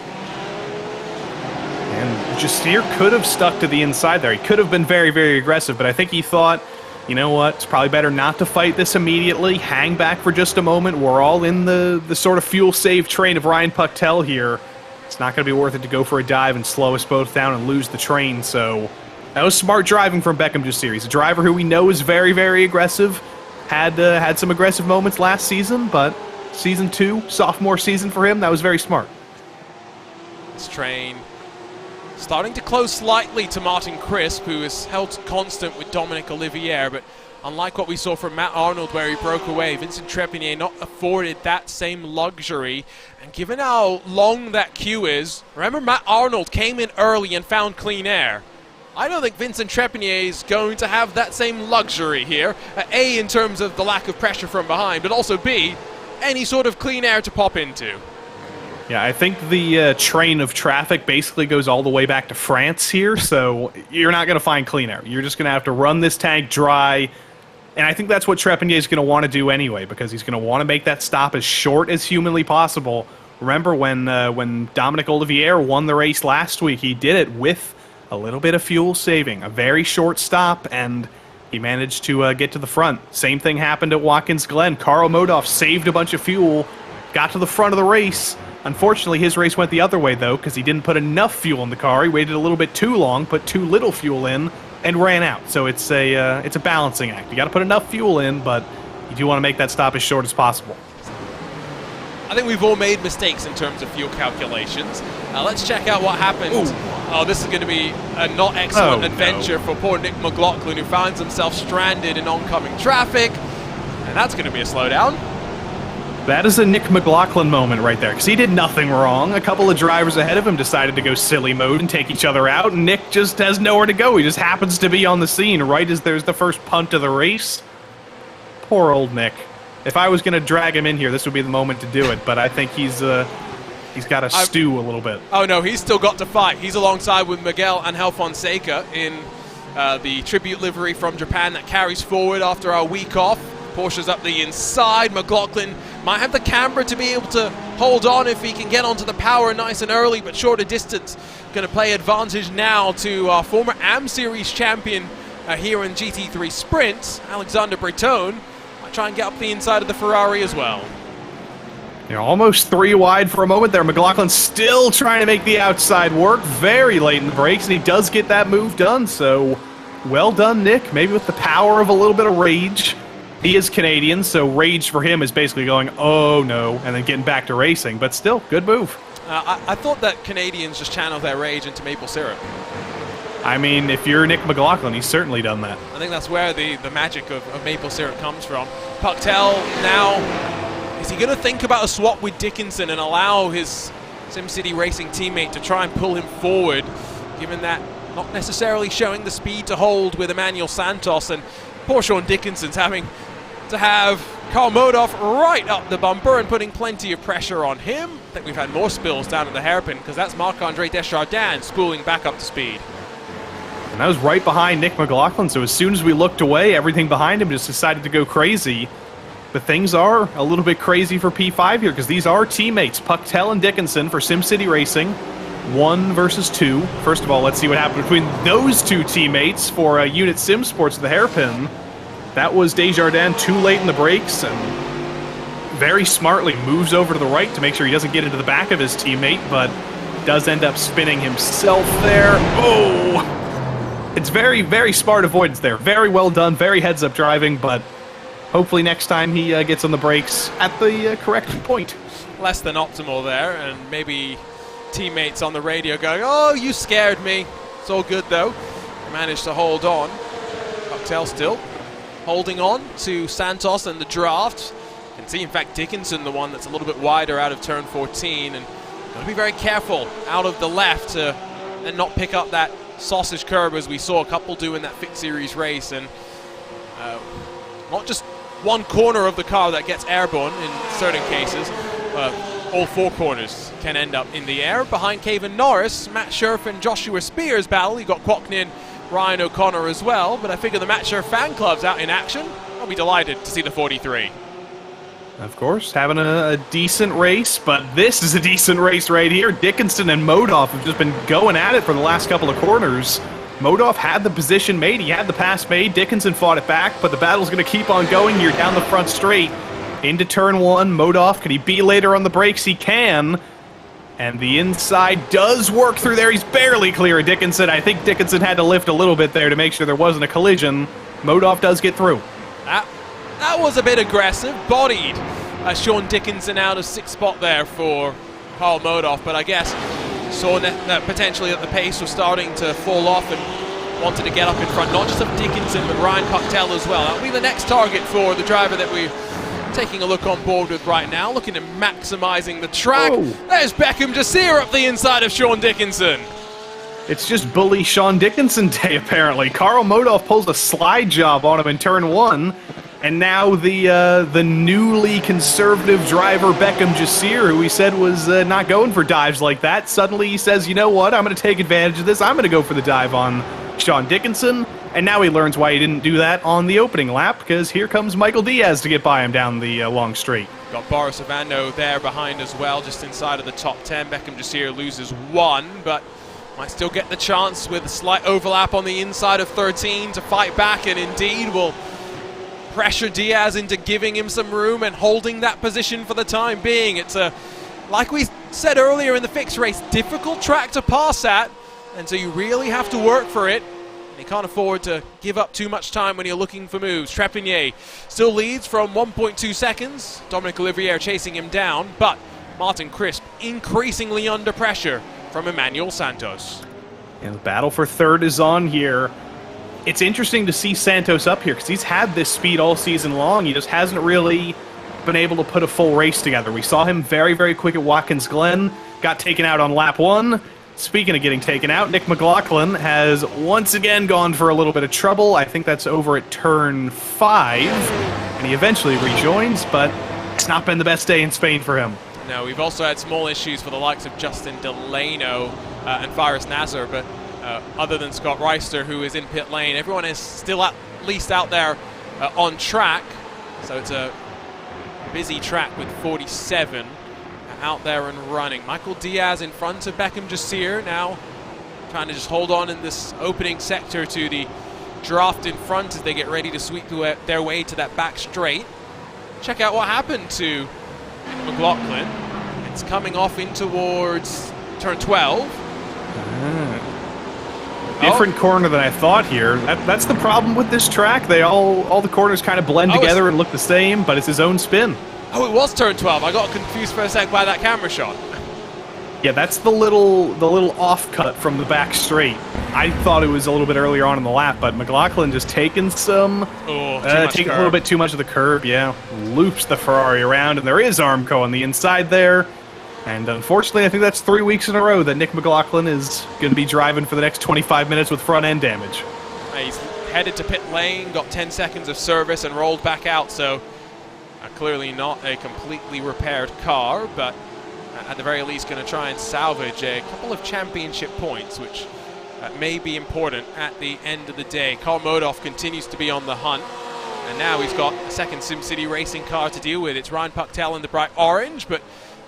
And Jasir could have stuck to the inside there. He could have been very, very aggressive, but I think he thought, you know what, it's probably better not to fight this immediately, hang back for just a moment. We're all in the sort of fuel-save train of Ryan Pucktel here. It's not going to be worth it to go for a dive and slow us both down and lose the train, so that was smart driving from Beckham Jasir. He's a driver who we know is very, very aggressive. Had some aggressive moments last season, but season 2, sophomore season for him, that was very smart. This train starting to close slightly to Martin Crisp, who is held constant with Dominic Olivier, but unlike what we saw from Matt Arnold where he broke away, Vincent Trepanier not afforded that same luxury. And given how long that queue is, remember Matt Arnold came in early and found clean air. I don't think Vincent Trepanier is going to have that same luxury here. A, in terms of the lack of pressure from behind, but also B, any sort of clean air to pop into. Yeah, I think the train of traffic basically goes all the way back to France here, so you're not going to find clean air. You're just going to have to run this tank dry, and I think that's what Trepanier is going to want to do anyway, because he's going to want to make that stop as short as humanly possible. Remember when Dominic Olivier won the race last week, he did it with a little bit of fuel saving, a very short stop, and he managed to get to the front. Same thing happened at Watkins Glen. Karl Modov saved a bunch of fuel, got to the front of the race. Unfortunately, his race went the other way, though, because he didn't put enough fuel in the car. He waited a little bit too long, put too little fuel in, and ran out. So it's a balancing act. You got to put enough fuel in, but you do want to make that stop as short as possible. I think we've all made mistakes in terms of fuel calculations. Let's check out what happened. Ooh. Oh, this is going to be a not excellent adventure for poor Nick McLaughlin, who finds himself stranded in oncoming traffic. And that's going to be a slowdown. That is a Nick McLaughlin moment right there, because he did nothing wrong. A couple of drivers ahead of him decided to go silly mode and take each other out, and Nick just has nowhere to go. He just happens to be on the scene right as there's the first punt of the race. Poor old Nick. If I was going to drag him in here, this would be the moment to do it, but I think he's got to stew a little bit. Oh, no, he's still got to fight. He's alongside with Miguel Angel Fonseca in the tribute livery from Japan that carries forward after our week off. Porsche's up the inside. McLaughlin might have the camber to be able to hold on if he can get onto the power nice and early, but shorter distance. Going to play advantage now to our former AM Series champion here in GT3 Sprint, Alexander Breton. Might try and get up the inside of the Ferrari as well. You're almost 3 wide for a moment there. McLaughlin still trying to make the outside work. Very late in the brakes, and he does get that move done, so well done, Nick. Maybe with the power of a little bit of rage. He is Canadian, so rage for him is basically going, oh no, and then getting back to racing. But still, good move. I thought that Canadians just channel their rage into maple syrup. I mean, if you're Nick McLaughlin, he's certainly done that. I think that's where the magic of maple syrup comes from. Pucktel now, is he going to think about a swap with Dickinson and allow his SimCity Racing teammate to try and pull him forward, given that not necessarily showing the speed to hold with Emmanuel Santos, and poor Sean Dickinson's having to have Karl Modov right up the bumper and putting plenty of pressure on him. I think we've had more spills down at the hairpin, because that's Marc-Andre Desjardins spooling back up to speed. And that was right behind Nick McLaughlin, so as soon as we looked away, everything behind him just decided to go crazy. But things are a little bit crazy for P5 here, because these are teammates, Pucktel and Dickinson for SimCity Racing. 1 versus 2. First of all, let's see what happened between those two teammates for Unit Sim Sports, the hairpin. That was Desjardins too late in the brakes and very smartly moves over to the right to make sure he doesn't get into the back of his teammate, but does end up spinning himself there. Oh! It's very, very smart avoidance there. Very well done, very heads-up driving, but hopefully next time he gets on the brakes at the correct point. Less than optimal there, and maybe teammates on the radio going, "Oh, you scared me." It's all good though. Managed to hold on. Cocktail still holding on to Santos and the draft. You can see, in fact, Dickinson, the one that's a little bit wider out of turn 14, and got to be very careful out of the left and not pick up that sausage curb as we saw a couple do in that Fixed Series race, and not just one corner of the car that gets airborne in certain cases. All 4 corners can end up in the air. Behind Caven Norris, Matt Scherf and Joshua Spears battle. You got Kwoknin, Ryan O'Connor as well, but I figure the Matt Scherf fan club's out in action. I'll be delighted to see the 43. Of course, having a decent race, but this is a decent race right here. Dickinson and Modoff have just been going at it for the last couple of corners. Modoff had the position made, he had the pass made, Dickinson fought it back, but the battle's going to keep on going here down the front straight. Into turn 1, Modoff, can he be later on the brakes? He can. And the inside does work through there. He's barely clear of Dickinson. I think Dickinson had to lift a little bit there to make sure there wasn't a collision. Modoff does get through. That was a bit aggressive. Bodied Sean Dickinson out of 6th spot there for Carl Modoff, but I guess saw that potentially that the pace was starting to fall off and wanted to get up in front, not just of Dickinson, but Ryan Cocktail as well. That'll be the next target for the driver that we're taking a look on board with right now, looking at maximizing the track. Oh. There's Beckham Jasir up the inside of Sean Dickinson. It's just bully Sean Dickinson day, apparently. Carl Modoff pulls a slide job on him in turn 1, and now the newly conservative driver Beckham Jasir, who he said was not going for dives like that, suddenly he says, you know what, I'm going to take advantage of this, I'm going to go for the dive on Sean Dickinson, and now he learns why he didn't do that on the opening lap, because here comes Michael Diaz to get by him down the long straight. Got Boris Ovando there behind as well, just inside of the top 10. Beckham Jasir loses 1, but might still get the chance with a slight overlap on the inside of 13 to fight back, and indeed will pressure Diaz into giving him some room and holding that position for the time being. It's a, like we said earlier in the fixed race, difficult track to pass at, and so you really have to work for it. And you can't afford to give up too much time when you're looking for moves. Trepanier still leads from 1.2 seconds. Dominic Olivier chasing him down, but Martin Crisp increasingly under pressure from Emmanuel Santos. And the battle for 3rd is on here. It's interesting to see Santos up here because he's had this speed all season long. He just hasn't really been able to put a full race together. We saw him very, very quick at Watkins Glen, got taken out on lap 1. Speaking of getting taken out, Nick McLaughlin has once again gone for a little bit of trouble. I think that's over at turn 5, and he eventually rejoins, but it's not been the best day in Spain for him. No, we've also had small issues for the likes of Justin Delano and Faris Nasser, but other than Scott Reister, who is in pit lane, everyone is still at least out there on track. So it's a busy track with 47 out there and running. Michael Diaz in front of Beckham Jasir now, trying to just hold on in this opening sector to the draft in front as they get ready to sweep their way to that back straight. Check out what happened to McLaughlin. It's coming off in towards turn 12. Different corner than I thought here. That's the problem with this track. They all the corners kind of blend together and look the same, but it's his own spin. Oh, it was turn 12. I got confused for a sec by that camera shot. Yeah, that's the little off cut from the back straight. I thought it was a little bit earlier on in the lap, but McLaughlin just taking taking a little bit too much of the curb. Yeah, loops the Ferrari around, and there is Armco on the inside there. And unfortunately, I think that's 3 weeks in a row that Nick McLaughlin is going to be driving for the next 25 minutes with front end damage. He's headed to pit lane, got 10 seconds of service, and rolled back out. So clearly not a completely repaired car, but at the very least going to try and salvage a couple of championship points, which may be important at the end of the day. Carl Modoff continues to be on the hunt, and now he's got a second SimCity racing car to deal with. It's Ryan Pucktel in the bright orange, but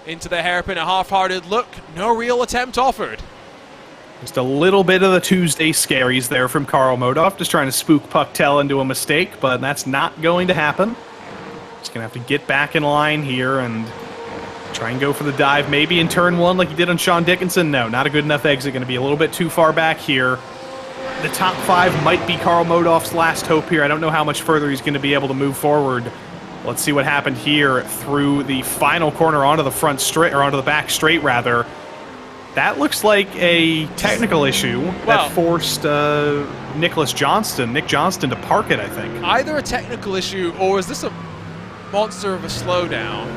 into the hairpin, a half-hearted look, no real attempt offered. Just a little bit of the Tuesday scaries there from Karl Modov, just trying to spook Pucktel into a mistake, but that's not going to happen. Just going to have to get back in line here and try and go for the dive, maybe in turn one like he did on Sean Dickinson. No, not a good enough exit, going to be a little bit too far back here. The top 5 might be Karl Modov's last hope here. I don't know how much further he's going to be able to move forward. Let's see what happened here through the final corner onto the front straight, or onto the back straight rather. That looks like a technical issue that forced Nick Johnston to park it, I think. Either a technical issue, or is this a monster of a slowdown?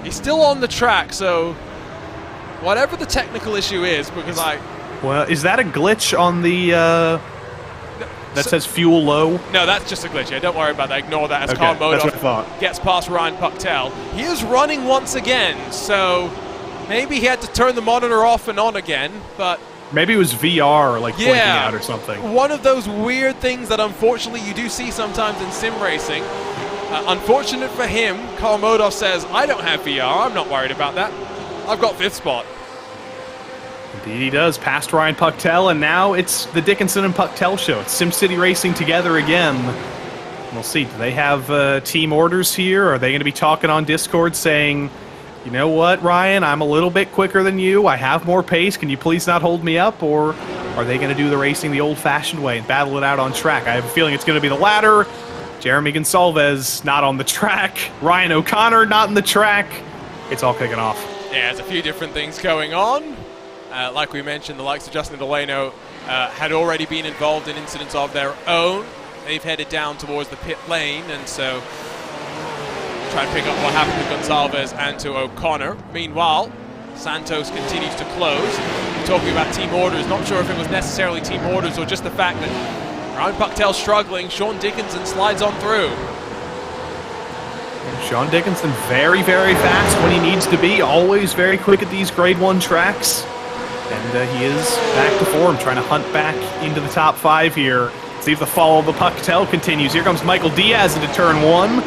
He's still on the track, so whatever the technical issue is, because Well, is that a glitch on the that says fuel low? No, that's just a glitch. Yeah, don't worry about that. Ignore that as Okay, Karl that's what I Modov thought. gets past Ryan Pucktel. He is running once again, so maybe he had to turn the monitor off and on again, but Maybe it was VR, like, pointing out or something. One of those weird things that unfortunately you do see sometimes in sim racing. Unfortunate for him, Karl Modov says, I don't have VR, I'm not worried about that. I've got 5th spot. Indeed he does, past Ryan Pucktel, and now it's the Dickinson and Pucktel show. It's SimCity Racing together again. We'll see, do they have team orders here? Are they going to be talking on Discord saying, you know what, Ryan, I'm a little bit quicker than you, I have more pace, can you please not hold me up? Or are they going to do the racing the old-fashioned way and battle it out on track? I have a feeling it's going to be the latter. Jeremy Gonsalves not on the track. Ryan O'Connor not on the track. It's all kicking off. Yeah, there's a few different things going on. Like we mentioned, the likes of Justin Delano had already been involved in incidents of their own. They've headed down towards the pit lane, and so try and pick up what happened to Gonsalves and to O'Connor. Meanwhile, Santos continues to close. We're talking about team orders. Not sure if it was necessarily team orders or just the fact that Ryan Pucktel's struggling. Sean Dickinson slides on through. Sean Dickinson very, very fast when he needs to be. Always very quick at these Grade 1 tracks. And he is back to form, trying to hunt back into the top 5 here. See if the follow of the Pucktel continues. Here comes Michael Diaz into turn 1.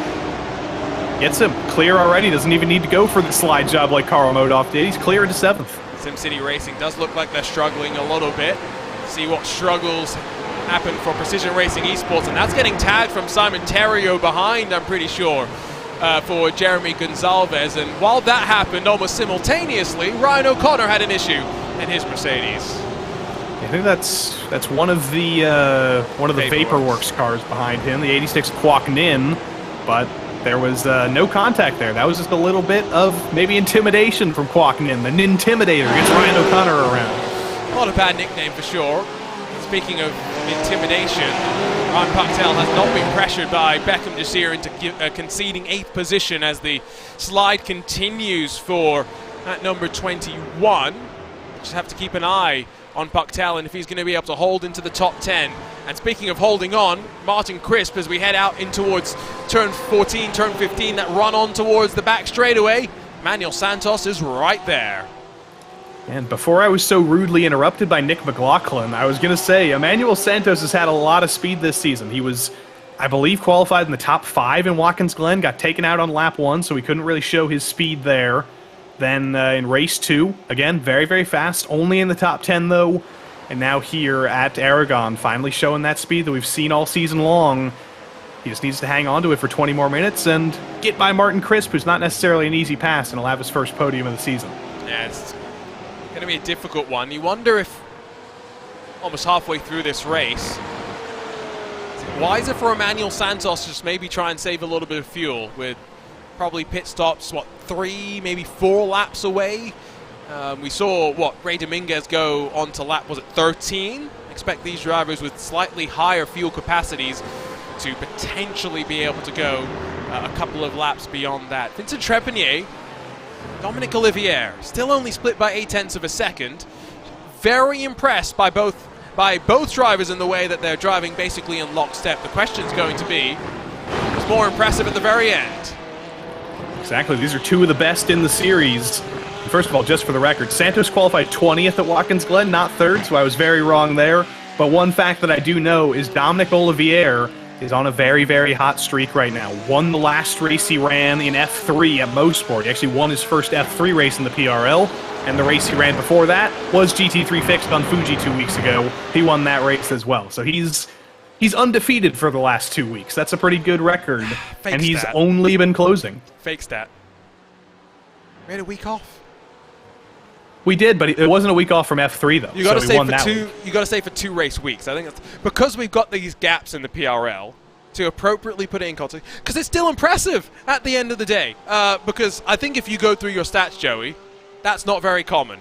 Gets him clear already. Doesn't even need to go for the slide job like Karl Modov did. He's clear into 7th. SimCity Racing does look like they're struggling a little bit. See what struggles happen for Precision Racing Esports, and that's getting tagged from Simon Terrio behind, I'm pretty sure, for Jeremy Gonsalves. And while that happened, almost simultaneously, Ryan O'Connor had an issue in his Mercedes. I think that's one of the Vaporworks cars behind him, the 86 Kwok Nin, but there was no contact there. That was just a little bit of maybe intimidation from Kwok Nin. The Nintimidator gets Ryan O'Connor around. Not a bad nickname for sure. Speaking of intimidation, Ryan Pucktel has not been pressured by Beckham Jasir into conceding 8th position as the slide continues for at number 21. Just have to keep an eye on Pucktel and if he's going to be able to hold into the top 10. And speaking of holding on, Martin Crisp, as we head out in towards turn 14, turn 15, that run on towards the back straightaway, Manuel Santos is right there. And before I was so rudely interrupted by Nick McLaughlin, I was going to say, Emmanuel Santos has had a lot of speed this season. He was, I believe, qualified in the top 5 in Watkins Glen, got taken out on lap 1, so he couldn't really show his speed there. Then in race 2, again, very, very fast, only in the top 10 though. And now here at Aragon, finally showing that speed that we've seen all season long. He just needs to hang on to it for 20 more minutes and get by Martin Crisp, who's not necessarily an easy pass, and he'll have his first podium of the season. Yeah, it's going to be a difficult one. You wonder if, almost halfway through this race, is it wiser for Emmanuel Santos to just maybe try and save a little bit of fuel with probably pit stops, 3, maybe 4 laps away? We saw, Ray Dominguez go on to lap, 13? Expect these drivers with slightly higher fuel capacities to potentially be able to go a couple of laps beyond that. Vincent Trepanier, Dominic Olivier, still only split by 0.8 of a second. Very impressed by both drivers in the way that they're driving basically in lockstep. The question's going to be, who's more impressive at the very end? Exactly, these are 2 of the best in the series. First of all, just for the record, Santos qualified 20th at Watkins Glen, not 3rd, so I was very wrong there. But one fact that I do know is Dominic Olivier is on a very, very hot streak right now. Won the last race he ran in F3 at Mosport. He actually won his first F3 race in the PRL, and the race he ran before that was GT3 fixed on Fuji 2 weeks ago. He won that race as well. So he's undefeated for the last 2 weeks. That's a pretty good record, and he's only been closing. Fake stat. We had a week off. We did, but it wasn't a week off from F3 though. You got to so say won for that two. week. You got to say for 2 race weeks. I think that's because we've got these gaps in the PRL to appropriately put it in context. Because it's still impressive at the end of the day. Because I think if you go through your stats, Joey, that's not very common.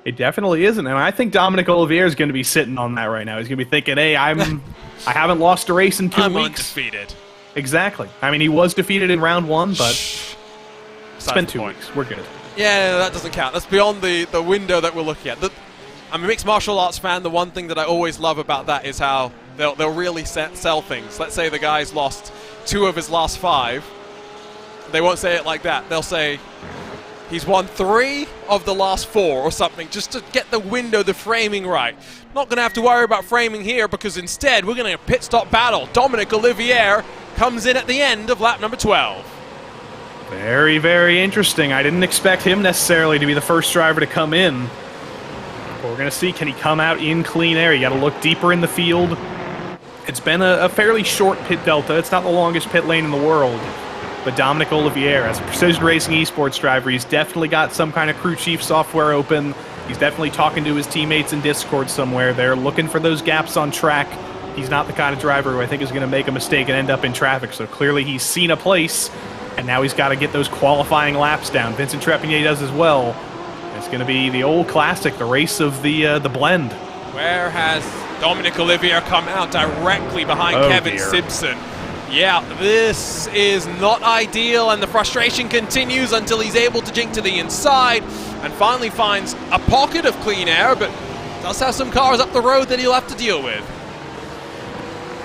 It definitely isn't, and I think Dominic Olivier is going to be sitting on that right now. He's going to be thinking, "Hey, I haven't lost a race in 2 I'm weeks." undefeated. Exactly. I mean, he was defeated in round 1, but it's been 2 point. weeks. We're good. Yeah, that doesn't count. That's beyond the window that we're looking at. I'm a mixed martial arts fan. The one thing that I always love about that is how they'll really sell things. Let's say the guy's lost 2 of his last 5. They won't say it like that. They'll say he's won 3 of the last 4 or something, just to get the window, the framing right. Not going to have to worry about framing here because instead we're going to pit stop battle. Dominic Olivier comes in at the end of lap number 12. Very, very interesting. I didn't expect him necessarily to be the first driver to come in. But we're going to see, can he come out in clean air? You got to look deeper in the field. It's been a fairly short pit delta. It's not the longest pit lane in the world. But Dominic Olivier, as a Precision Racing esports driver, he's definitely got some kind of crew chief software open. He's definitely talking to his teammates in Discord somewhere. They're looking for those gaps on track. He's not the kind of driver who I think is going to make a mistake and end up in traffic. So clearly he's seen a place, and now he's got to get those qualifying laps down. Vincent Trepigny does as well. It's going to be the old classic, the race of the blend. Where has Dominic Olivier come out? Directly behind Kevin Simpson. Yeah, this is not ideal, and the frustration continues until he's able to jink to the inside and finally finds a pocket of clean air, but does have some cars up the road that he'll have to deal with.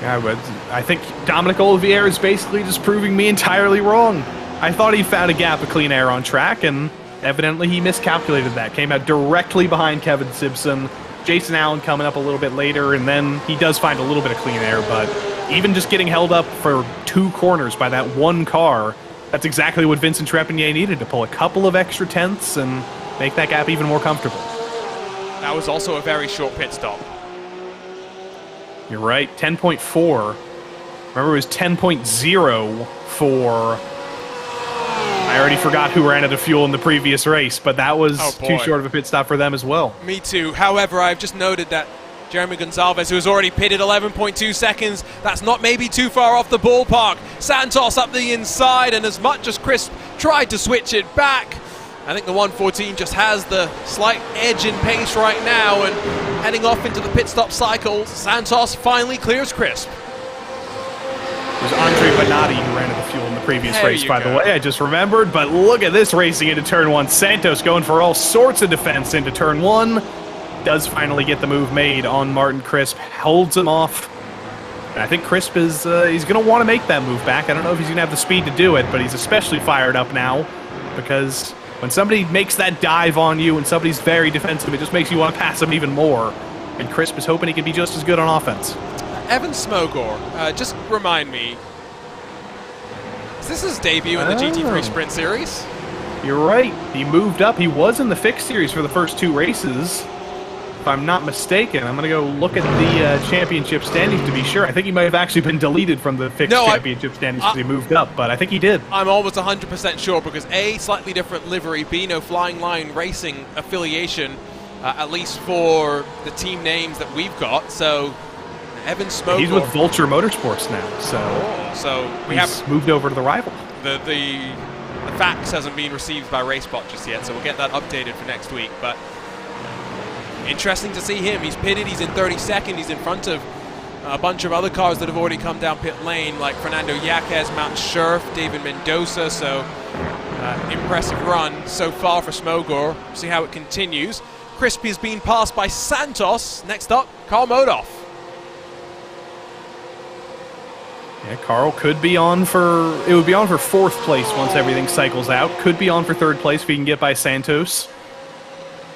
Yeah, but I think Dominic Olivier is basically just proving me entirely wrong. I thought he found a gap of clean air on track, and evidently he miscalculated that. Came out directly behind Kevin Simpson. Jason Allen coming up a little bit later, and then he does find a little bit of clean air, but even just getting held up for 2 corners by that one car, that's exactly what Vincent Trepigny needed, to pull a couple of extra tenths and make that gap even more comfortable. That was also a very short pit stop. You're right, 10.4. Remember, it was 10.0 for... I already forgot who ran out of fuel in the previous race, but that was too short of a pit stop for them as well. Me too. However, I've just noted that Jeremy Gonzalez, who has already pitted 11.2 seconds, that's not maybe too far off the ballpark. Santos up the inside, and as much as Chris tried to switch it back, I think the 114 just has the slight edge in pace right now, and heading off into the pit stop cycle, Santos finally clears Crisp. It was Andre Benatti who ran out of fuel in the previous race, by the way. I just remembered, but look at this racing into turn 1. Santos going for all sorts of defense into turn 1. Does finally get the move made on Martin Crisp, holds him off. And I think Crisp is he's going to want to make that move back. I don't know if he's going to have the speed to do it, but he's especially fired up now, because when somebody makes that dive on you and somebody's very defensive, it just makes you want to pass them even more. And Crisp is hoping he can be just as good on offense. Evan Smogor, just remind me, is this his debut in the GT3 Sprint Series? You're right. He moved up. He was in the fixed series for the first 2 races. If I'm not mistaken, I'm going to go look at the championship standings to be sure. I think he might have actually been deleted from the fixed championship standings because he moved up, but I think he did. I'm almost 100% sure because A, slightly different livery, B, no Flying Lion Racing affiliation, at least for the team names that we've got. So Evan Smogor. He's with Vulture Motorsports now, so we have moved over to the rival. The fax hasn't been received by RaceSpot just yet, so we'll get that updated for next week. But interesting to see him. He's pitted, he's in 32nd, he's in front of a bunch of other cars that have already come down pit lane, like Fernando Yaquez, Matt Scherf, David Mendoza, so impressive run so far for Smogor. See how it continues. Crispy is being passed by Santos. Next up, Carl Modoff. Yeah, Carl could be on for, it would be on for 4th place once everything cycles out. Could be on for 3rd place if he can get by Santos.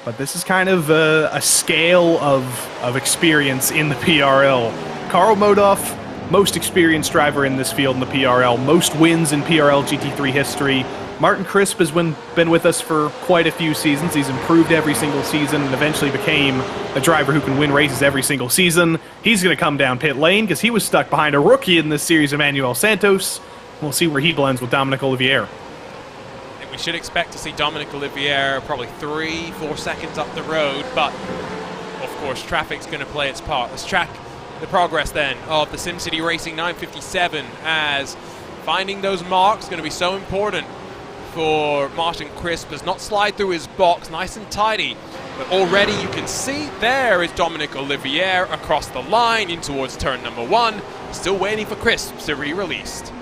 But this is kind of a scale of experience in the PRL. Carl Modoff most experienced driver in this field in the PRL, most wins in PRL GT3 history. Martin Crisp has been with us for quite a few seasons. He's improved every single season and eventually became a driver who can win races every single season. He's going to come down pit lane because he was stuck behind a rookie in this series, Emmanuel Santos. We'll see where he blends with Dominic Olivier. We should expect to see Dominic Olivier probably 3-4 seconds up the road, but of course traffic's going to play its part. Let's track the progress then of the SimCity Racing 957, as finding those marks is going to be so important for Martin Crisp. Does not slide through his box, nice and tidy. But already you can see there is Dominic Olivier across the line in towards turn number 1. Still waiting for Crisp to be released.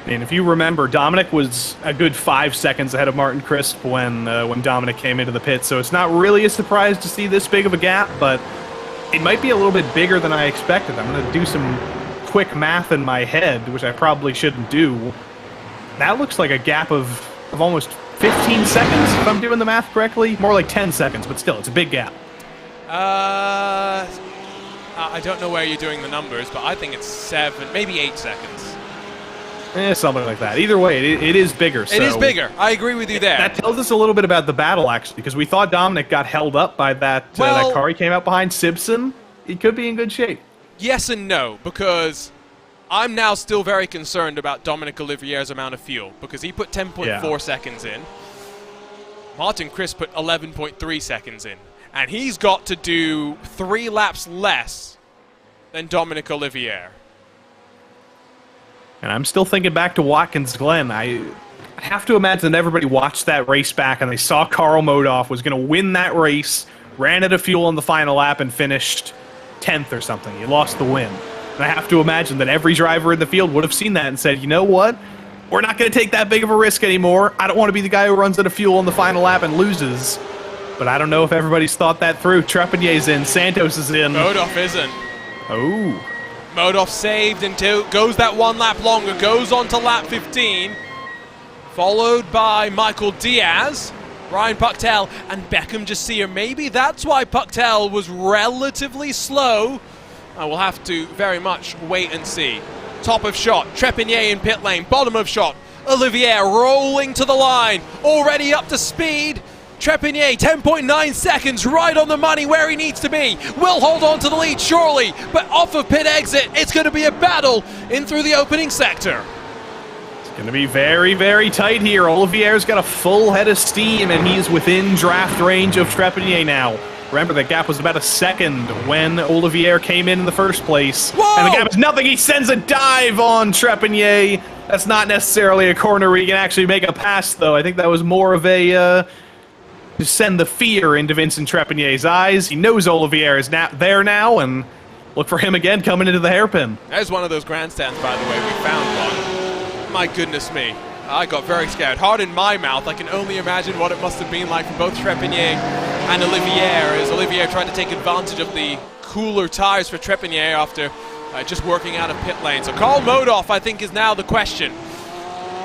And if you remember, Dominic was a good 5 seconds ahead of Martin Crisp when Dominic came into the pit, so it's not really a surprise to see this big of a gap, but it might be a little bit bigger than I expected. I'm going to do some quick math in my head, which I probably shouldn't do. That looks like a gap of almost 15 seconds, if I'm doing the math correctly. More like 10 seconds, but still, it's a big gap. I don't know where you're doing the numbers, but I think it's 7, maybe 8 seconds. Something like that. Either way, it is bigger. So it is bigger. I agree with you there. That tells us a little bit about the battle, actually, because we thought Dominic got held up by that car he came out behind, Simpson. He could be in good shape. Yes and no, because I'm now still very concerned about Dominic Olivier's amount of fuel, because he put 10.4 seconds in. Martin Crisp put 11.3 seconds in. And he's got to do 3 laps less than Dominic Olivier. And I'm still thinking back to Watkins Glen. I have to imagine that everybody watched that race back and they saw Karl Modoff was going to win that race, ran out of fuel on the final lap, and finished 10th or something. He lost the win. And I have to imagine that every driver in the field would have seen that and said, you know what? We're not going to take that big of a risk anymore. I don't want to be the guy who runs out of fuel on the final lap and loses. But I don't know if everybody's thought that through. Trepannier's in. Santos is in. Modoff isn't. Oh. Modoff saved until goes that 1 lap longer, goes on to lap 15, followed by Michael Diaz, Ryan Pucktel, and Beckham Jasier. Maybe that's why Pucktel was relatively slow. We'll have to very much wait and see. Top of shot, Trepanier in pit lane. Bottom of shot, Olivier rolling to the line, already up to speed. Trepanier, 10.9 seconds, right on the money where he needs to be. Will hold on to the lead, surely, but off of pit exit, it's going to be a battle in through the opening sector. It's going to be very, very tight here. Olivier's got a full head of steam, and he's within draft range of Trepanier now. Remember, that gap was about a second when Olivier came in the first place. Whoa! And the gap is nothing. He sends a dive on Trepanier. That's not necessarily a corner where you can actually make a pass, though. I think that was more of a... to send the fear into Vincent Trepanier's eyes. He knows Olivier is there now, and look for him again coming into the hairpin. There's one of those grandstands, by the way. We found one. My goodness me. I got very scared. Heart in my mouth. I can only imagine what it must have been like for both Trepanier and Olivier, as Olivier tried to take advantage of the cooler tires for Trepanier after just working out of pit lane. So Karl Modoff, I think, is now the question.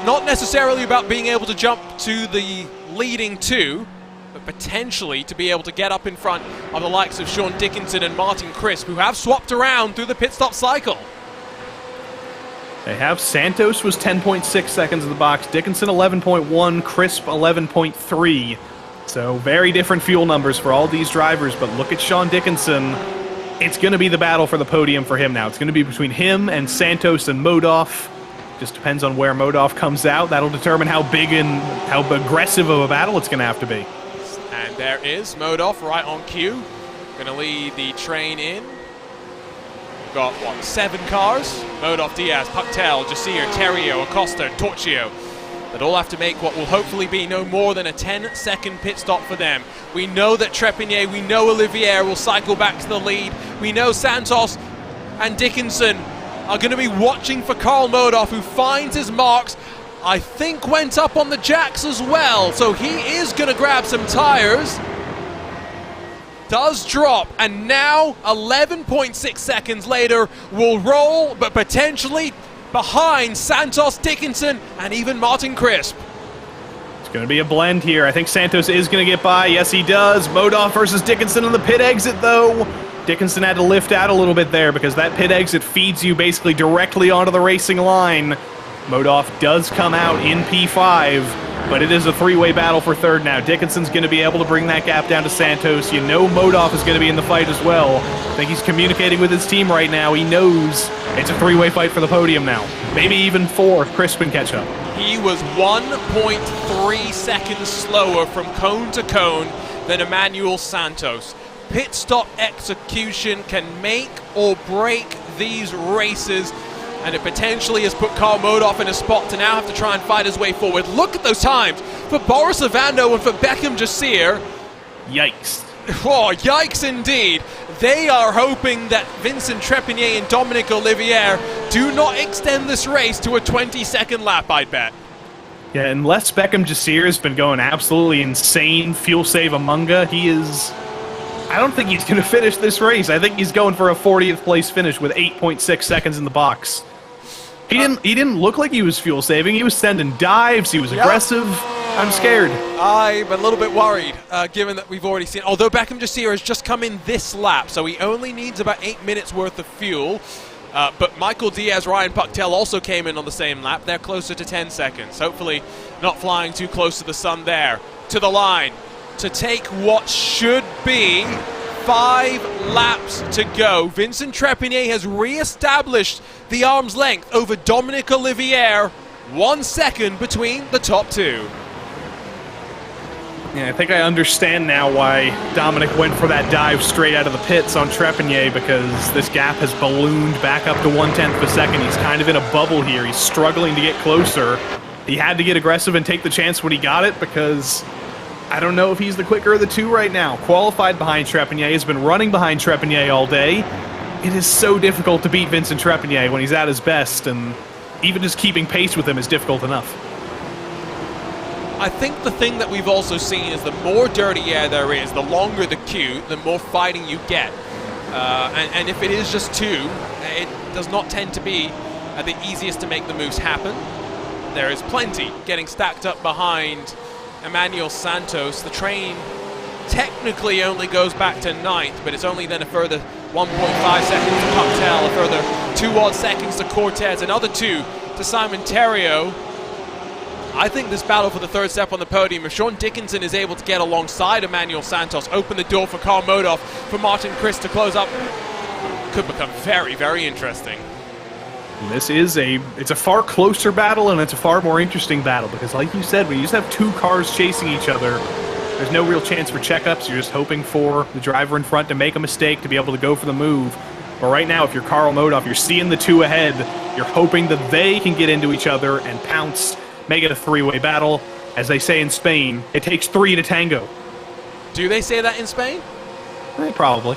Not necessarily about being able to jump to the leading 2, but potentially to be able to get up in front of the likes of Sean Dickinson and Martin Crisp, who have swapped around through the pit stop cycle. They have. Santos was 10.6 seconds in the box, Dickinson 11.1, Crisp 11.3. So very different fuel numbers for all these drivers, but look at Sean Dickinson. It's going to be the battle for the podium for him now. It's going to be between him and Santos and Modoff. Just depends on where Modoff comes out. That'll determine how big and how aggressive of a battle it's going to have to be. And there is Modoff right on cue. Going to lead the train in. We've got, what, 7 cars? Modoff, Diaz, Pucktel, Jasier, Terrio, Acosta, Torchio. That all have to make what will hopefully be no more than a 10-second pit stop for them. We know that Trepanier, we know Olivier will cycle back to the lead. We know Santos and Dickinson are going to be watching for Karl Modoff, who finds his marks. I think went up on the jacks as well, so he is going to grab some tires. Does drop, and now 11.6 seconds later will roll, but potentially behind Santos, Dickinson, and even Martin Crisp. It's going to be a blend here. I think Santos is going to get by. Yes, he does. Modoff versus Dickinson on the pit exit, though. Dickinson had to lift out a little bit there because that pit exit feeds you basically directly onto the racing line. Modoff does come out in P5, but it is a three-way battle for third now. Dickinson's going to be able to bring that gap down to Santos. You know Modoff is going to be in the fight as well. I think he's communicating with his team right now. He knows it's a three-way fight for the podium now. Maybe even four if Crispin catch up. He was 1.3 seconds slower from cone to cone than Emmanuel Santos. Pit stop execution can make or break these races, and it potentially has put Karl Modoff in a spot to now have to try and fight his way forward. Look at those times for Boris Ovando and for Beckham Jasir. Yikes. Oh, yikes indeed. They are hoping that Vincent Trepigny and Dominic Olivier do not extend this race to a 20-second lap, I'd bet. Yeah, unless Beckham Jasir has been going absolutely insane fuel save Amunga, I don't think he's going to finish this race. I think he's going for a 40th place finish with 8.6 seconds in the box. He didn't look like he was fuel saving. He was sending dives. He was aggressive. I'm scared. I'm a little bit worried, given that we've already seen. Although Beckham Jasir has just come in this lap, so he only needs about 8 minutes worth of fuel. But Michael Diaz, Ryan Pucktel also came in on the same lap. They're closer to 10 seconds. Hopefully not flying too close to the sun there. To the line to take what should be 5 laps to go. Vincent Trepigny has re-established the arm's length over Dominic Olivier. 1 second between the top two. Yeah, I think I understand now why Dominic went for that dive straight out of the pits on Trepigny, because this gap has ballooned back up to 1/10 of a second. He's kind of in a bubble here. He's struggling to get closer. He had to get aggressive and take the chance when he got it, because I don't know if he's the quicker of the two right now. Qualified behind Trepigny, has been running behind Trepigny all day. It is so difficult to beat Vincent Trepigny when he's at his best, and even just keeping pace with him is difficult enough. I think the thing that we've also seen is the more dirty air there is, the longer the queue, the more fighting you get. And if it is just two, it does not tend to be the easiest to make the moves happen. There is plenty getting stacked up behind Emmanuel Santos. The train technically only goes back to 9th, but it's only then a further 1.5 seconds to Pucktel, a further 2 odd seconds to Cortez, another 2 to Simon Theriault. I think this battle for the third step on the podium, if Sean Dickinson is able to get alongside Emmanuel Santos, open the door for Karl Modoff, for Martin Chris to close up, could become very, very interesting. This is it's a far closer battle, and it's a far more interesting battle, because like you said, when you just have two cars chasing each other, there's no real chance for checkups. You're just hoping for the driver in front to make a mistake to be able to go for the move. But right now, if you're Karl Modoff, you're seeing the two ahead, you're hoping that they can get into each other and pounce, make it a three-way battle. As they say in Spain, it takes 3 to tango. Do they say that in Spain? Probably.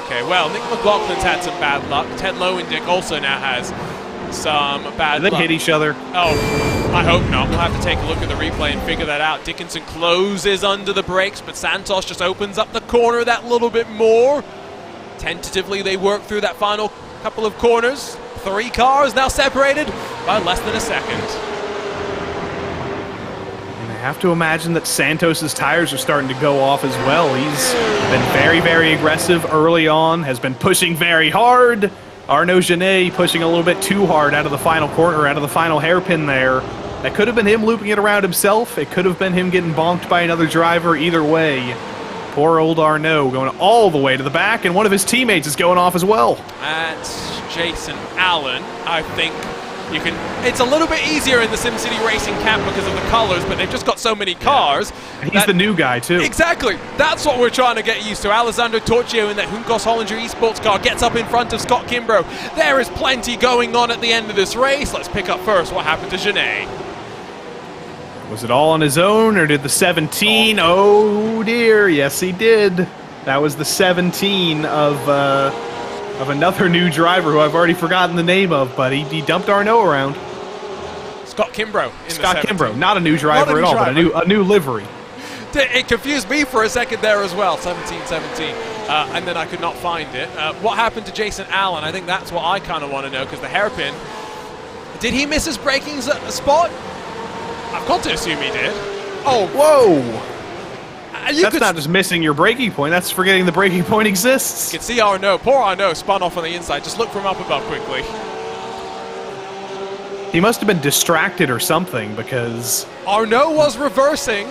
Okay, well, Nick McLaughlin's had some bad luck. Ted Lowendick also now has some bad luck. They hit each other. Oh, I hope not. We'll have to take a look at the replay and figure that out. Dickinson closes under the brakes, but Santos just opens up the corner that little bit more. Tentatively, they work through that final couple of corners. 3 cars now separated by less than a second. I have to imagine that Santos's tires are starting to go off as well. He's been very, very aggressive early on, has been pushing very hard. Arnaud Genet pushing a little bit too hard out of the final corner, out of the final hairpin there. That could have been him looping it around himself. It could have been him getting bonked by another driver. Either way, poor old Arnaud going all the way to the back, and one of his teammates is going off as well. That's Jason Allen, I think. It's a little bit easier in the SimCity Racing camp because of the colors, but they've just got so many cars. And he's the new guy, too. Exactly. That's what we're trying to get used to. Alessandro Torchio in that Juncos Hollinger esports car gets up in front of Scott Kimbrough. There is plenty going on at the end of this race. Let's pick up first what happened to Genet. Was it all on his own, or did the 17? Oh, dear. Yes, he did. That was the 17 of another new driver who I've already forgotten the name of, but he dumped Arnaud around. Scott Kimbrough. Scott Kimbrough, not a new driver at all, but a new livery. It confused me for a second there as well, 17-17, and then I could not find it. What happened to Jason Allen? I think that's what I kind of want to know, because the hairpin, did he miss his braking spot? I've got to assume he did. Oh, whoa! That's not just missing your braking point, that's forgetting the braking point exists. You can see Arnaud, poor Arnaud, spun off on the inside. Just look from up above quickly. He must have been distracted or something, because... Arnaud was reversing.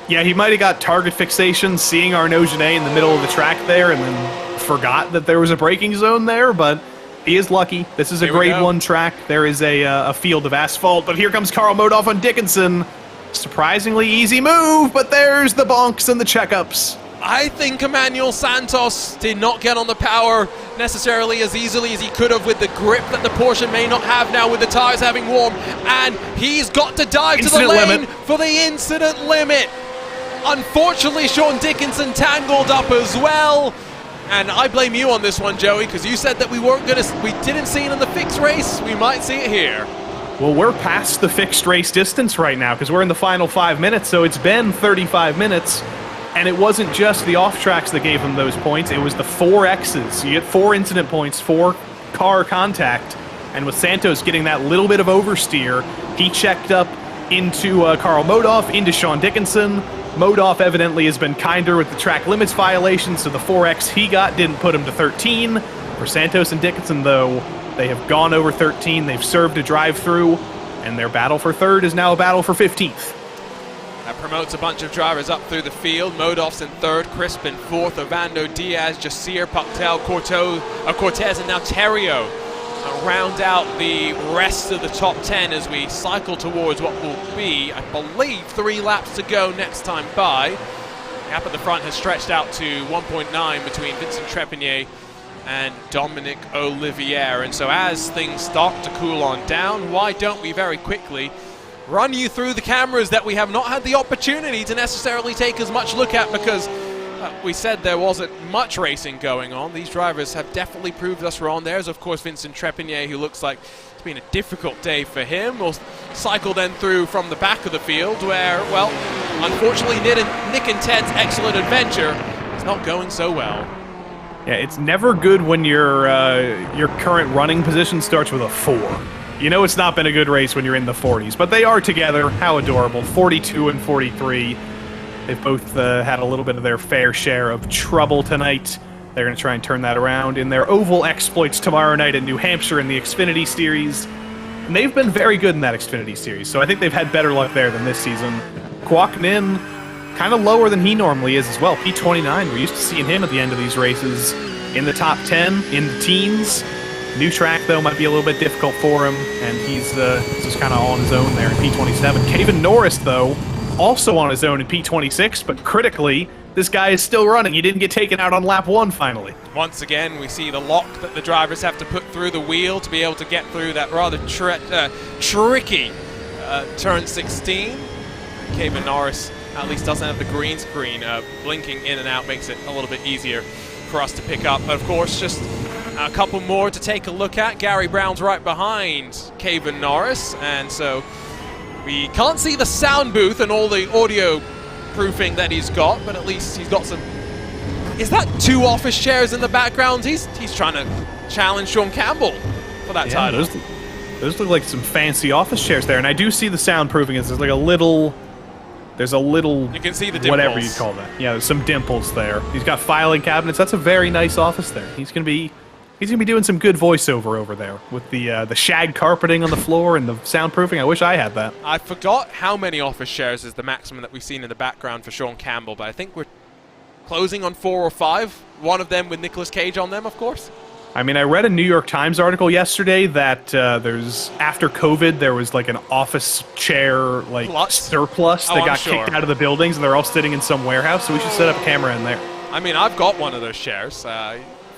Yeah, he might have got target fixation, seeing Arnaud Genet in the middle of the track there, and then forgot that there was a braking zone there, but he is lucky. This is a grade 1 track. There is a field of asphalt, but here comes Karl Modoff on Dickinson. Surprisingly easy move, but there's the bonks and the checkups. I think Emmanuel Santos did not get on the power necessarily as easily as he could have with the grip that the Porsche may not have now with the tires having warmed, and he's got to dive to the lane for the incident limit. Unfortunately, Sean Dickinson tangled up as well, and I blame you on this one, Joey, because you said that we didn't see it in the fixed race. We might see it here. Well, we're past the fixed race distance right now because we're in the final 5 minutes, so it's been 35 minutes. And it wasn't just the off-tracks that gave him those points, it was the 4 X's. You get 4 incident points, 4 car contact, and with Santos getting that little bit of oversteer, he checked up into Karl Modoff, into Sean Dickinson. Modoff evidently has been kinder with the track limits violation, so the 4X he got didn't put him to 13. For Santos and Dickinson, though, they have gone over 13, they've served a drive-through, and their battle for 3rd is now a battle for 15th. That promotes a bunch of drivers up through the field. Modoff's in 3rd, Crisp in 4th, Ovando, Diaz, Jasir, Pactel, Cortez, and now Terrio round out the rest of the top 10 as we cycle towards what will be, I believe, 3 laps to go next time by. The gap at the front has stretched out to 1.9 between Vincent Trepigny and Dominic Olivier. And so as things start to cool on down, why don't we very quickly run you through the cameras that we have not had the opportunity to necessarily take as much look at, because we said there wasn't much racing going on. These drivers have definitely proved us wrong. There's, of course, Vincent Trepigny, who looks like it's been a difficult day for him. We'll cycle then through from the back of the field where, well, unfortunately, Nick and Ted's excellent adventure is not going so well. Yeah, it's never good when your current running position starts with a 4. You know it's not been a good race when you're in the 40s, but they are together. How adorable. 42 and 43. They've both had a little bit of their fair share of trouble tonight. They're going to try and turn that around in their oval exploits tomorrow night in New Hampshire in the Xfinity Series. And they've been very good in that Xfinity Series, so I think they've had better luck there than this season. Kwok Nin, kind of lower than he normally is as well. P29, we're used to seeing him at the end of these races in the top 10, in the teens. New track, though, might be a little bit difficult for him, and he's just kind of on his own there in P27. Kevin Norris, though, also on his own in P26, but critically, this guy is still running. He didn't get taken out on lap 1, finally. Once again, we see the lock that the drivers have to put through the wheel to be able to get through that rather tricky turn 16. Kevin Norris at least doesn't have the green screen blinking in and out, makes it a little bit easier for us to pick up. Of course, just a couple more to take a look at. Gary Brown's right behind Kevin Norris, and so we can't see the sound booth and all the audio proofing that he's got, but at least he's got some... Is that 2 office chairs in the background? He's trying to challenge Sean Campbell for that title. Those look like some fancy office chairs there, and I do see the soundproofing. There's like a little... There's a little... You can see the dimples. Whatever you call that. Yeah, there's some dimples there. He's got filing cabinets. That's a very nice office there. He's going to be doing some good voiceover over there with the shag carpeting on the floor and the soundproofing. I wish I had that. I forgot how many office chairs is the maximum that we've seen in the background for Sean Campbell, but I think we're closing on 4 or 5. One of them with Nicolas Cage on them, of course. I mean, I read a New York Times article yesterday that after COVID, there was like an office chair surplus that got kicked out of the buildings, and they're all sitting in some warehouse, so we should set up a camera in there. I mean, I've got one of those chairs.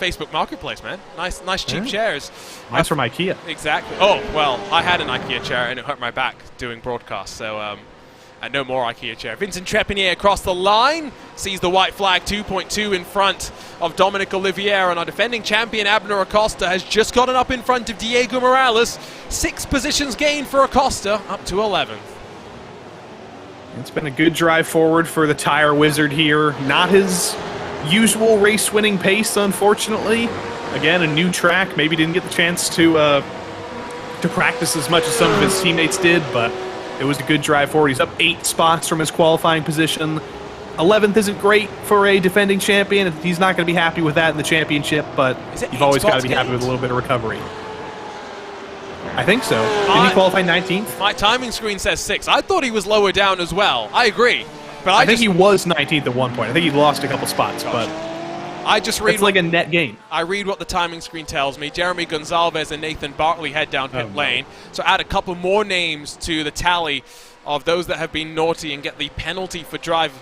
Facebook Marketplace, man. Nice cheap chairs. Mine's from IKEA. Exactly. Oh, well, I had an IKEA chair and it hurt my back doing broadcasts, so no more IKEA chair. Vincent Trepigny across the line, sees the white flag, 2.2 in front of Dominic Olivier, and our defending champion Abner Acosta has just gotten up in front of Diego Morales. 6 positions gained for Acosta, up to 11th. It's been a good drive forward for the tire wizard here. Not his usual race-winning pace, unfortunately. Again, a new track. Maybe didn't get the chance to practice as much as some of his teammates did, but it was a good drive forward. He's up 8 spots from his qualifying position. 11th isn't great for a defending champion. He's not going to be happy with that in the championship, but you've always got to be happy with a little bit of recovery. I think so. Didn't he qualify 19th? My timing screen says 6. I thought he was lower down as well. I agree. But I think he was 19th at one point. I think he lost a couple spots, but I just read it's like a net gain. I read what the timing screen tells me. Jeremy Gonzalez and Nathan Bartley head down pit lane. So add a couple more names to the tally of those that have been naughty and get the penalty for drive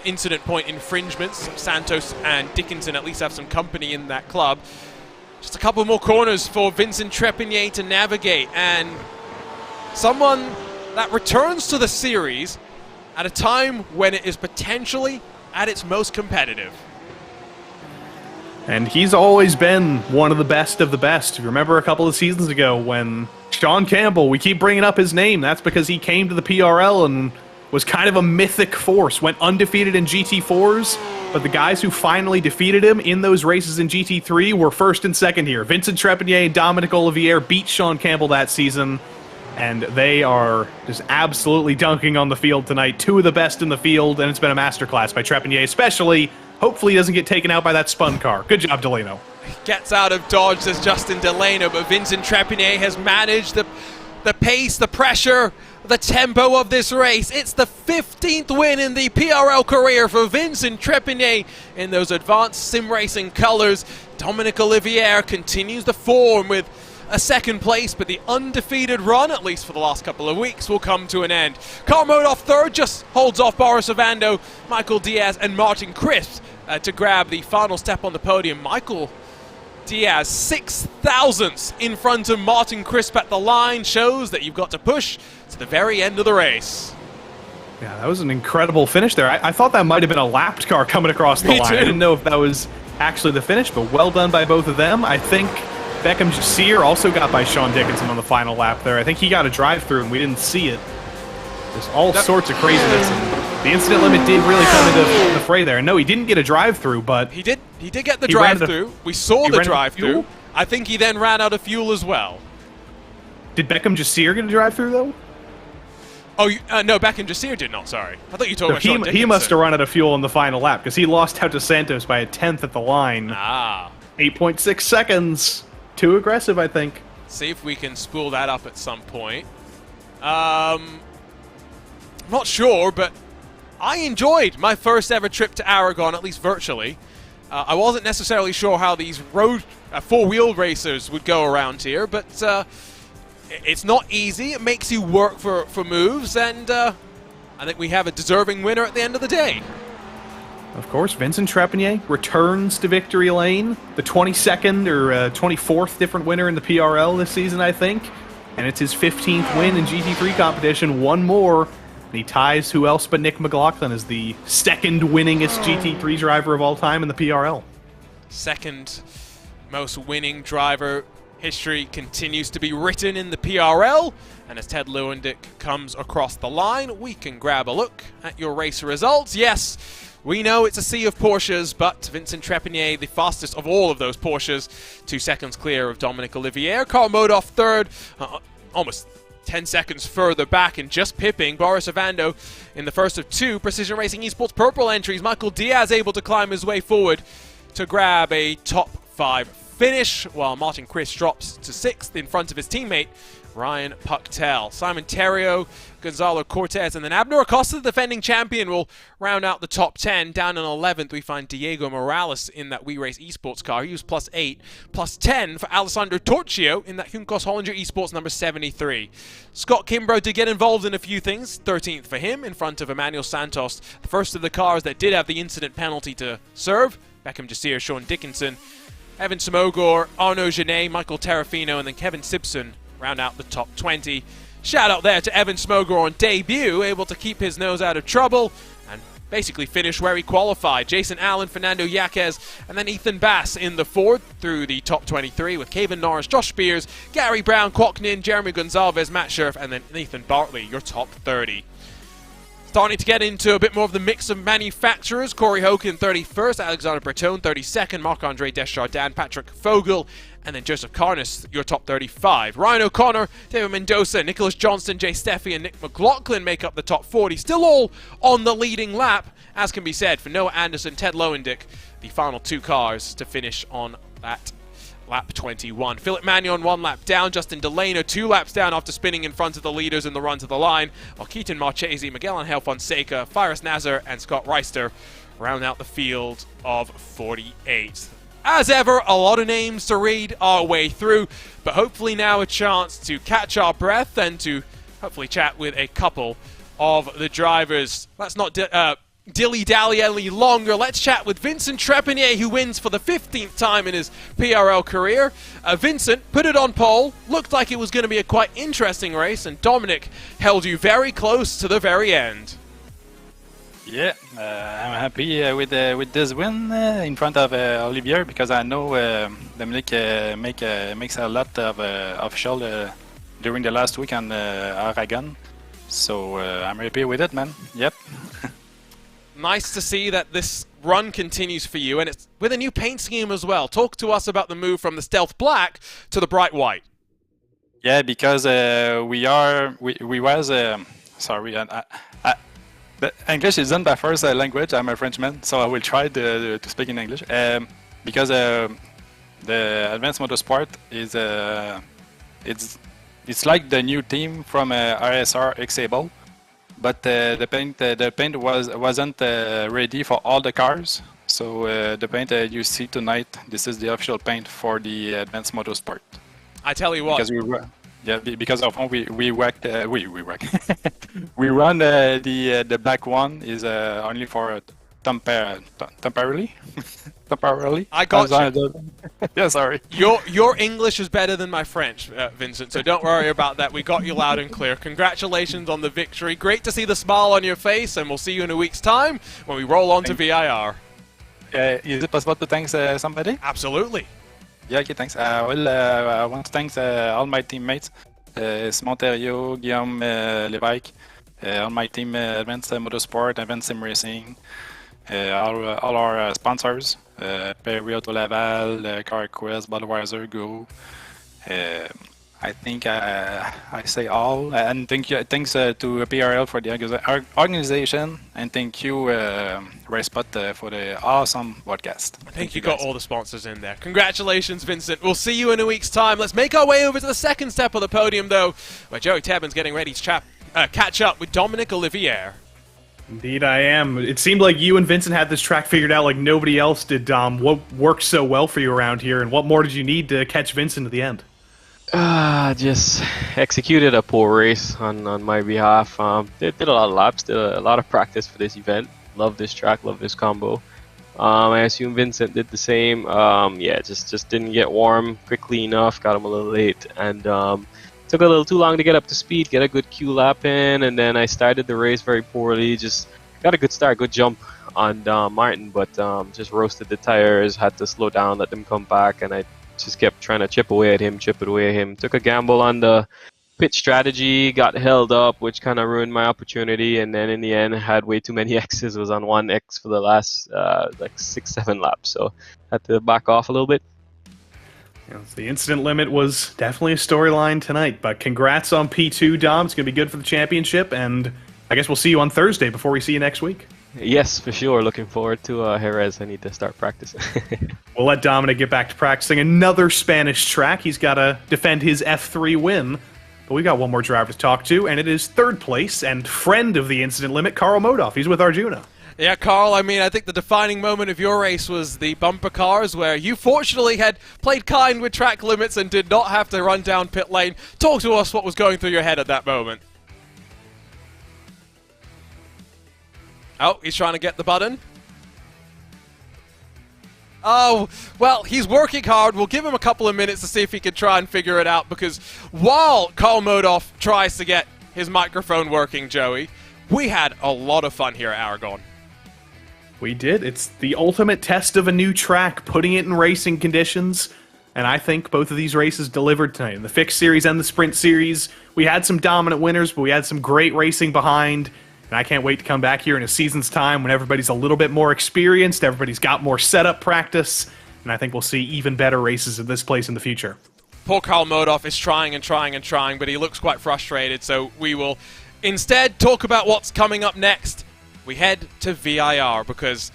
incident point infringements. Santos and Dickinson at least have some company in that club. Just a couple more corners for Vincent Trepigny to navigate, and someone that returns to the series at a time when it is potentially at its most competitive. And he's always been one of the best of the best. If you remember a couple of seasons ago when Sean Campbell, we keep bringing up his name, that's because he came to the PRL and was kind of a mythic force, went undefeated in GT4s, but the guys who finally defeated him in those races in GT3 were first and second here. Vincent Trepigny and Dominic Olivier beat Sean Campbell that season, and they are just absolutely dunking on the field tonight. Two of the best in the field, and it's been a masterclass by Trepigny, especially. Hopefully he doesn't get taken out by that spun car. Good job, Delano. Gets out of dodge, says Justin Delano, but Vincent Trepigny has managed the pace, the pressure, the tempo of this race. It's the 15th win in the PRL career for Vincent Trepigny in those advanced sim racing colors. Dominic Olivier continues the form with a second place, but the undefeated run, at least for the last couple of weeks, will come to an end. Carl Modoff third, just holds off Boris Ovando, Michael Diaz, and Martin Crisp to grab the final step on the podium. Michael Diaz, 6 thousandths in front of Martin Crisp at the line, shows that you've got to push to the very end of the race. Yeah, that was an incredible finish there. I thought that might have been a lapped car coming across the line. I didn't know if that was actually the finish, but well done by both of them. I think Beckham Jasir also got by Sean Dickinson on the final lap there. I think he got a drive-through and we didn't see it. There's all sorts of craziness, and the incident limit did really come into the fray there. And no, he didn't get a drive-through, but he did get the drive-through. We saw the drive-through. I think he then ran out of fuel as well. Did Beckham Jasir get a drive-through though? Oh, no, Beckham Jasir did not, sorry. I thought you told me Sean Dickinson. He must have run out of fuel in the final lap, because he lost out to Santos by a 10th at the line. 8.6 seconds. Too aggressive, I think. See if we can spool that up at some point. Not sure, but I enjoyed my first ever trip to Aragon, at least virtually. I wasn't necessarily sure how these road four-wheel racers would go around here, but it's not easy. It makes you work for moves, and I think we have a deserving winner at the end of the day. Of course, Vincent Trepigny returns to victory lane. The 22nd or 24th different winner in the PRL this season, I think. And it's his 15th win in GT3 competition. One more. And he ties who else but Nick McLaughlin as the second winningest GT3 driver of all time in the PRL. Second most winning driver. History continues to be written in the PRL. And as Ted Lewendick comes across the line, we can grab a look at your race results. Yes, we know it's a sea of Porsches, but Vincent Trepigny, the fastest of all of those Porsches, 2 seconds clear of Dominic Olivier. Carl Modoff third, almost 10 seconds further back, and just pipping Boris Ovando in the first of 2 Precision Racing Esports Purple entries. Michael Diaz able to climb his way forward to grab a top 5 finish, while Martin Crisp drops to 6th in front of his teammate Ryan Pucktel. Simon Terrio, Gonzalo Cortez, and then Abner Acosta, the defending champion, will round out the top 10. Down in 11th, we find Diego Morales in that We Race Esports car. He was +8. +10 for Alessandro Torchio in that Junkos Hollinger Esports number 73. Scott Kimbrough did get involved in a few things. 13th for him in front of Emmanuel Santos, the first of the cars that did have the incident penalty to serve. Beckham Jasir, Sean Dickinson, Evan Samogor, Arnaud Genet, Michael Terrafino, and then Kevin Simpson round out the top 20. Shout out there to Evan Smogor on debut, able to keep his nose out of trouble and basically finish where he qualified. Jason Allen, Fernando Yaquez, and then Ethan Bass in the fourth through the top 23 with Caven Norris, Josh Spears, Gary Brown, Kwoknin, Jeremy Gonzalez, Matt Scherf, and then Nathan Bartley, your top 30. Starting to get into a bit more of the mix of manufacturers. Corey Hoken 31st, Alexander Bertone 32nd, Marc-Andre Deschardin, Patrick Fogel, and then Joseph Carnes, your top 35. Ryan O'Connor, David Mendoza, Nicholas Johnston, Jay Steffi, and Nick McLaughlin make up the top 40. Still all on the leading lap. as can be said for Noah Anderson, Ted Lowendick, the final 2 cars to finish on that lap 21. Philip Magnon 1 lap down, Justin Delano 2 laps down after spinning in front of the leaders in the run to the line, while Keaton Marchese, Miguel Angel Fonseca, Faris Nazar and Scott Reister round out the field of 48. As ever, a lot of names to read our way through, but hopefully now a chance to catch our breath and to hopefully chat with a couple of the drivers. Let's not dilly-dally any longer. Let's chat with Vincent Trepanier, who wins for the 15th time in his PRL career. Vincent put it on pole, looked like it was going to be a quite interesting race, and Dominic held you very close to the very end. Yeah, I'm happy with this win in front of Olivier, because I know Dominic makes a lot of official during the last week on Aragon, so I'm happy with it, man. Yep. Nice to see that this run continues for you, and it's with a new paint scheme as well. Talk to us about the move from the stealth black to the bright white. Yeah, because we was sorry, the English isn't my first language. I'm a Frenchman, so I will try to speak in English. Because the Advanced Motorsport is it's like the new team from RSR Xable, but the paint wasn't ready for all the cars. So the paint you see tonight, this is the official paint for the Advanced Motorsport. I tell you what. Because of we run the black one is only for temporarily. Temporarily. I got you. Yeah, sorry. Your English is better than my French, Vincent, so don't worry about that. We got you loud and clear. Congratulations on the victory. Great to see the smile on your face, and we'll see you in a week's time when we roll on to VIR. Is it possible to thank somebody? Absolutely. Yeah, okay, thanks. I want to thank all my teammates, Simon Thériault, Guillaume Lévesque, all my team, Advanced Motorsport, Advanced Sim Racing, all our sponsors, Perry Auto Laval, CarQuest, Budweiser, Go. I think I say all, and thanks to PRL for the organization, and thank you RaceSpot for the awesome podcast. I think you got all the sponsors in there. Congratulations, Vincent. We'll see you in a week's time. Let's make our way over to the second step of the podium, though, where Joey Tebbin's getting ready to catch up with Dominic Olivier. Indeed I am. It seemed like you and Vincent had this track figured out like nobody else did, Dom. What worked so well for you around here, and what more did you need to catch Vincent at the end? Just executed a poor race on my behalf. Did a lot of laps, did a lot of practice for this event. Love this track, love this combo. I assume Vincent did the same. Yeah, just didn't get warm quickly enough, got him a little late, and took a little too long to get up to speed, get a good Q lap in, and then I started the race very poorly. Just got a good start, good jump on Martin, but just roasted the tires, had to slow down, let them come back, and I just kept trying to chip away at him. Took a gamble on the pit strategy, got held up, which kind of ruined my opportunity, and then in the end had way too many X's, was on 1X for the last like 6-7 laps, so had to back off a little bit. You know, the incident limit was definitely a storyline tonight, but congrats on P2, Dom. It's going to be good for the championship, and I guess we'll see you on Thursday before we see you next week. Yes, for sure. Looking forward to Jerez. I need to start practicing. We'll let Dominic get back to practicing another Spanish track. He's got to defend his F3 win. But we got one more driver to talk to, and it is third place and friend of the incident limit, Carl Modoff. He's with Arjuna. Yeah, Carl, I mean, I think the defining moment of your race was the bumper cars, where you fortunately had played kind with track limits and did not have to run down pit lane. Talk to us what was going through your head at that moment. Oh, he's trying to get the button. Oh, well, he's working hard. We'll give him a couple of minutes to see if he can try and figure it out, because while Carl Modoff tries to get his microphone working, Joey, we had a lot of fun here at Aragon. We did. It's the ultimate test of a new track, putting it in racing conditions, and I think both of these races delivered tonight. In the Fixed Series and the Sprint Series, we had some dominant winners, but we had some great racing behind. And I can't wait to come back here in a season's time when everybody's a little bit more experienced, everybody's got more setup practice, and I think we'll see even better races at this place in the future. Poor Carl Modoff is trying and trying and trying, but he looks quite frustrated, so we will instead talk about what's coming up next we head to VIR, because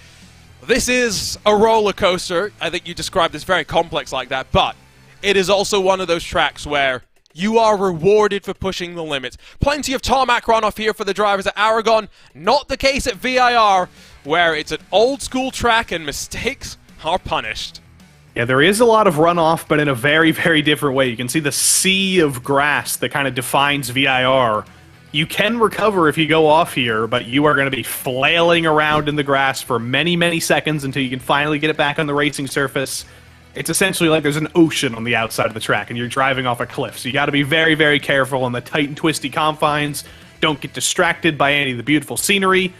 this is a roller coaster. I think you described this very complex like that, but it is also one of those tracks where you are rewarded for pushing the limits. Plenty of tarmac runoff here for the drivers at Aragon. Not the case at VIR, where it's an old school track and mistakes are punished. Yeah, there is a lot of runoff, but in a very, very different way. You can see the sea of grass that kind of defines VIR. You can recover if you go off here, but you are going to be flailing around in the grass for many, many seconds until you can finally get it back on the racing surface. It's essentially like there's an ocean on the outside of the track, and you're driving off a cliff. So you got to be very, very careful on the tight and twisty confines. Don't get distracted by any of the beautiful scenery,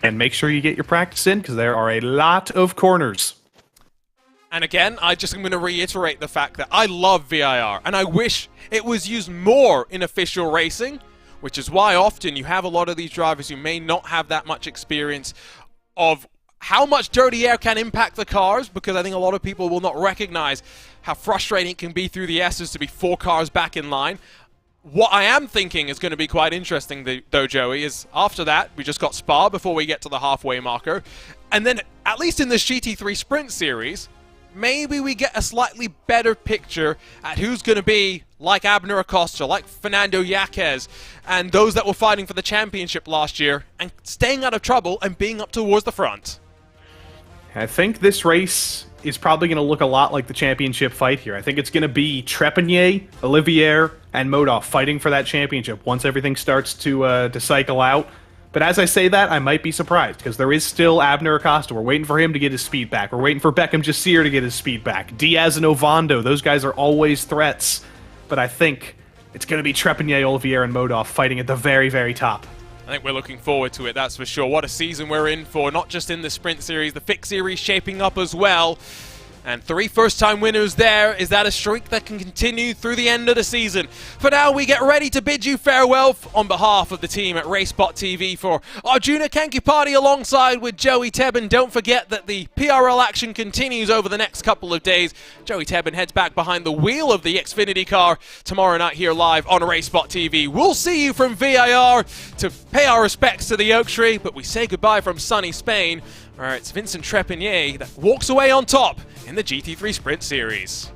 and make sure you get your practice in, because there are a lot of corners. And again, I'm going to reiterate the fact that I love VIR, and I wish it was used more in official racing, which is why often you have a lot of these drivers who may not have that much experience of how much dirty air can impact the cars, because I think a lot of people will not recognize how frustrating it can be through the S's to be 4 cars back in line. What I am thinking is going to be quite interesting, though, Joey, is after that, we just got Spa before we get to the halfway marker, and then, at least in this GT3 Sprint Series, maybe we get a slightly better picture at who's going to be like Abner Acosta, like Fernando Yaquez, and those that were fighting for the championship last year and staying out of trouble and being up towards the front. I think this race is probably going to look a lot like the championship fight here. I think it's going to be Trepanier, Olivier, and Modov fighting for that championship once everything starts to cycle out. But as I say that, I might be surprised, because there is still Abner Acosta. We're waiting for him to get his speed back. We're waiting for Beckham Jasir to get his speed back. Diaz and Ovando, those guys are always threats. But I think it's going to be Trepanier, Olivier, and Modov fighting at the very, very top. I think we're looking forward to it, that's for sure. What a season we're in for, not just in the Sprint Series, the Fix Series shaping up as well. And 3 first-time winners there. Is that a streak that can continue through the end of the season? For now, we get ready to bid you farewell on behalf of the team at RaceSpotTV for Arjuna Kankipati alongside with Joey Tebben. Don't forget that the PRL action continues over the next couple of days. Joey Tebben heads back behind the wheel of the Xfinity car tomorrow night here live on RaceSpotTV. We'll see you from VIR to pay our respects to the Oak Tree, but we say goodbye from sunny Spain. All right, it's Vincent Trepanier that walks away on top in the GT3 Sprint Series.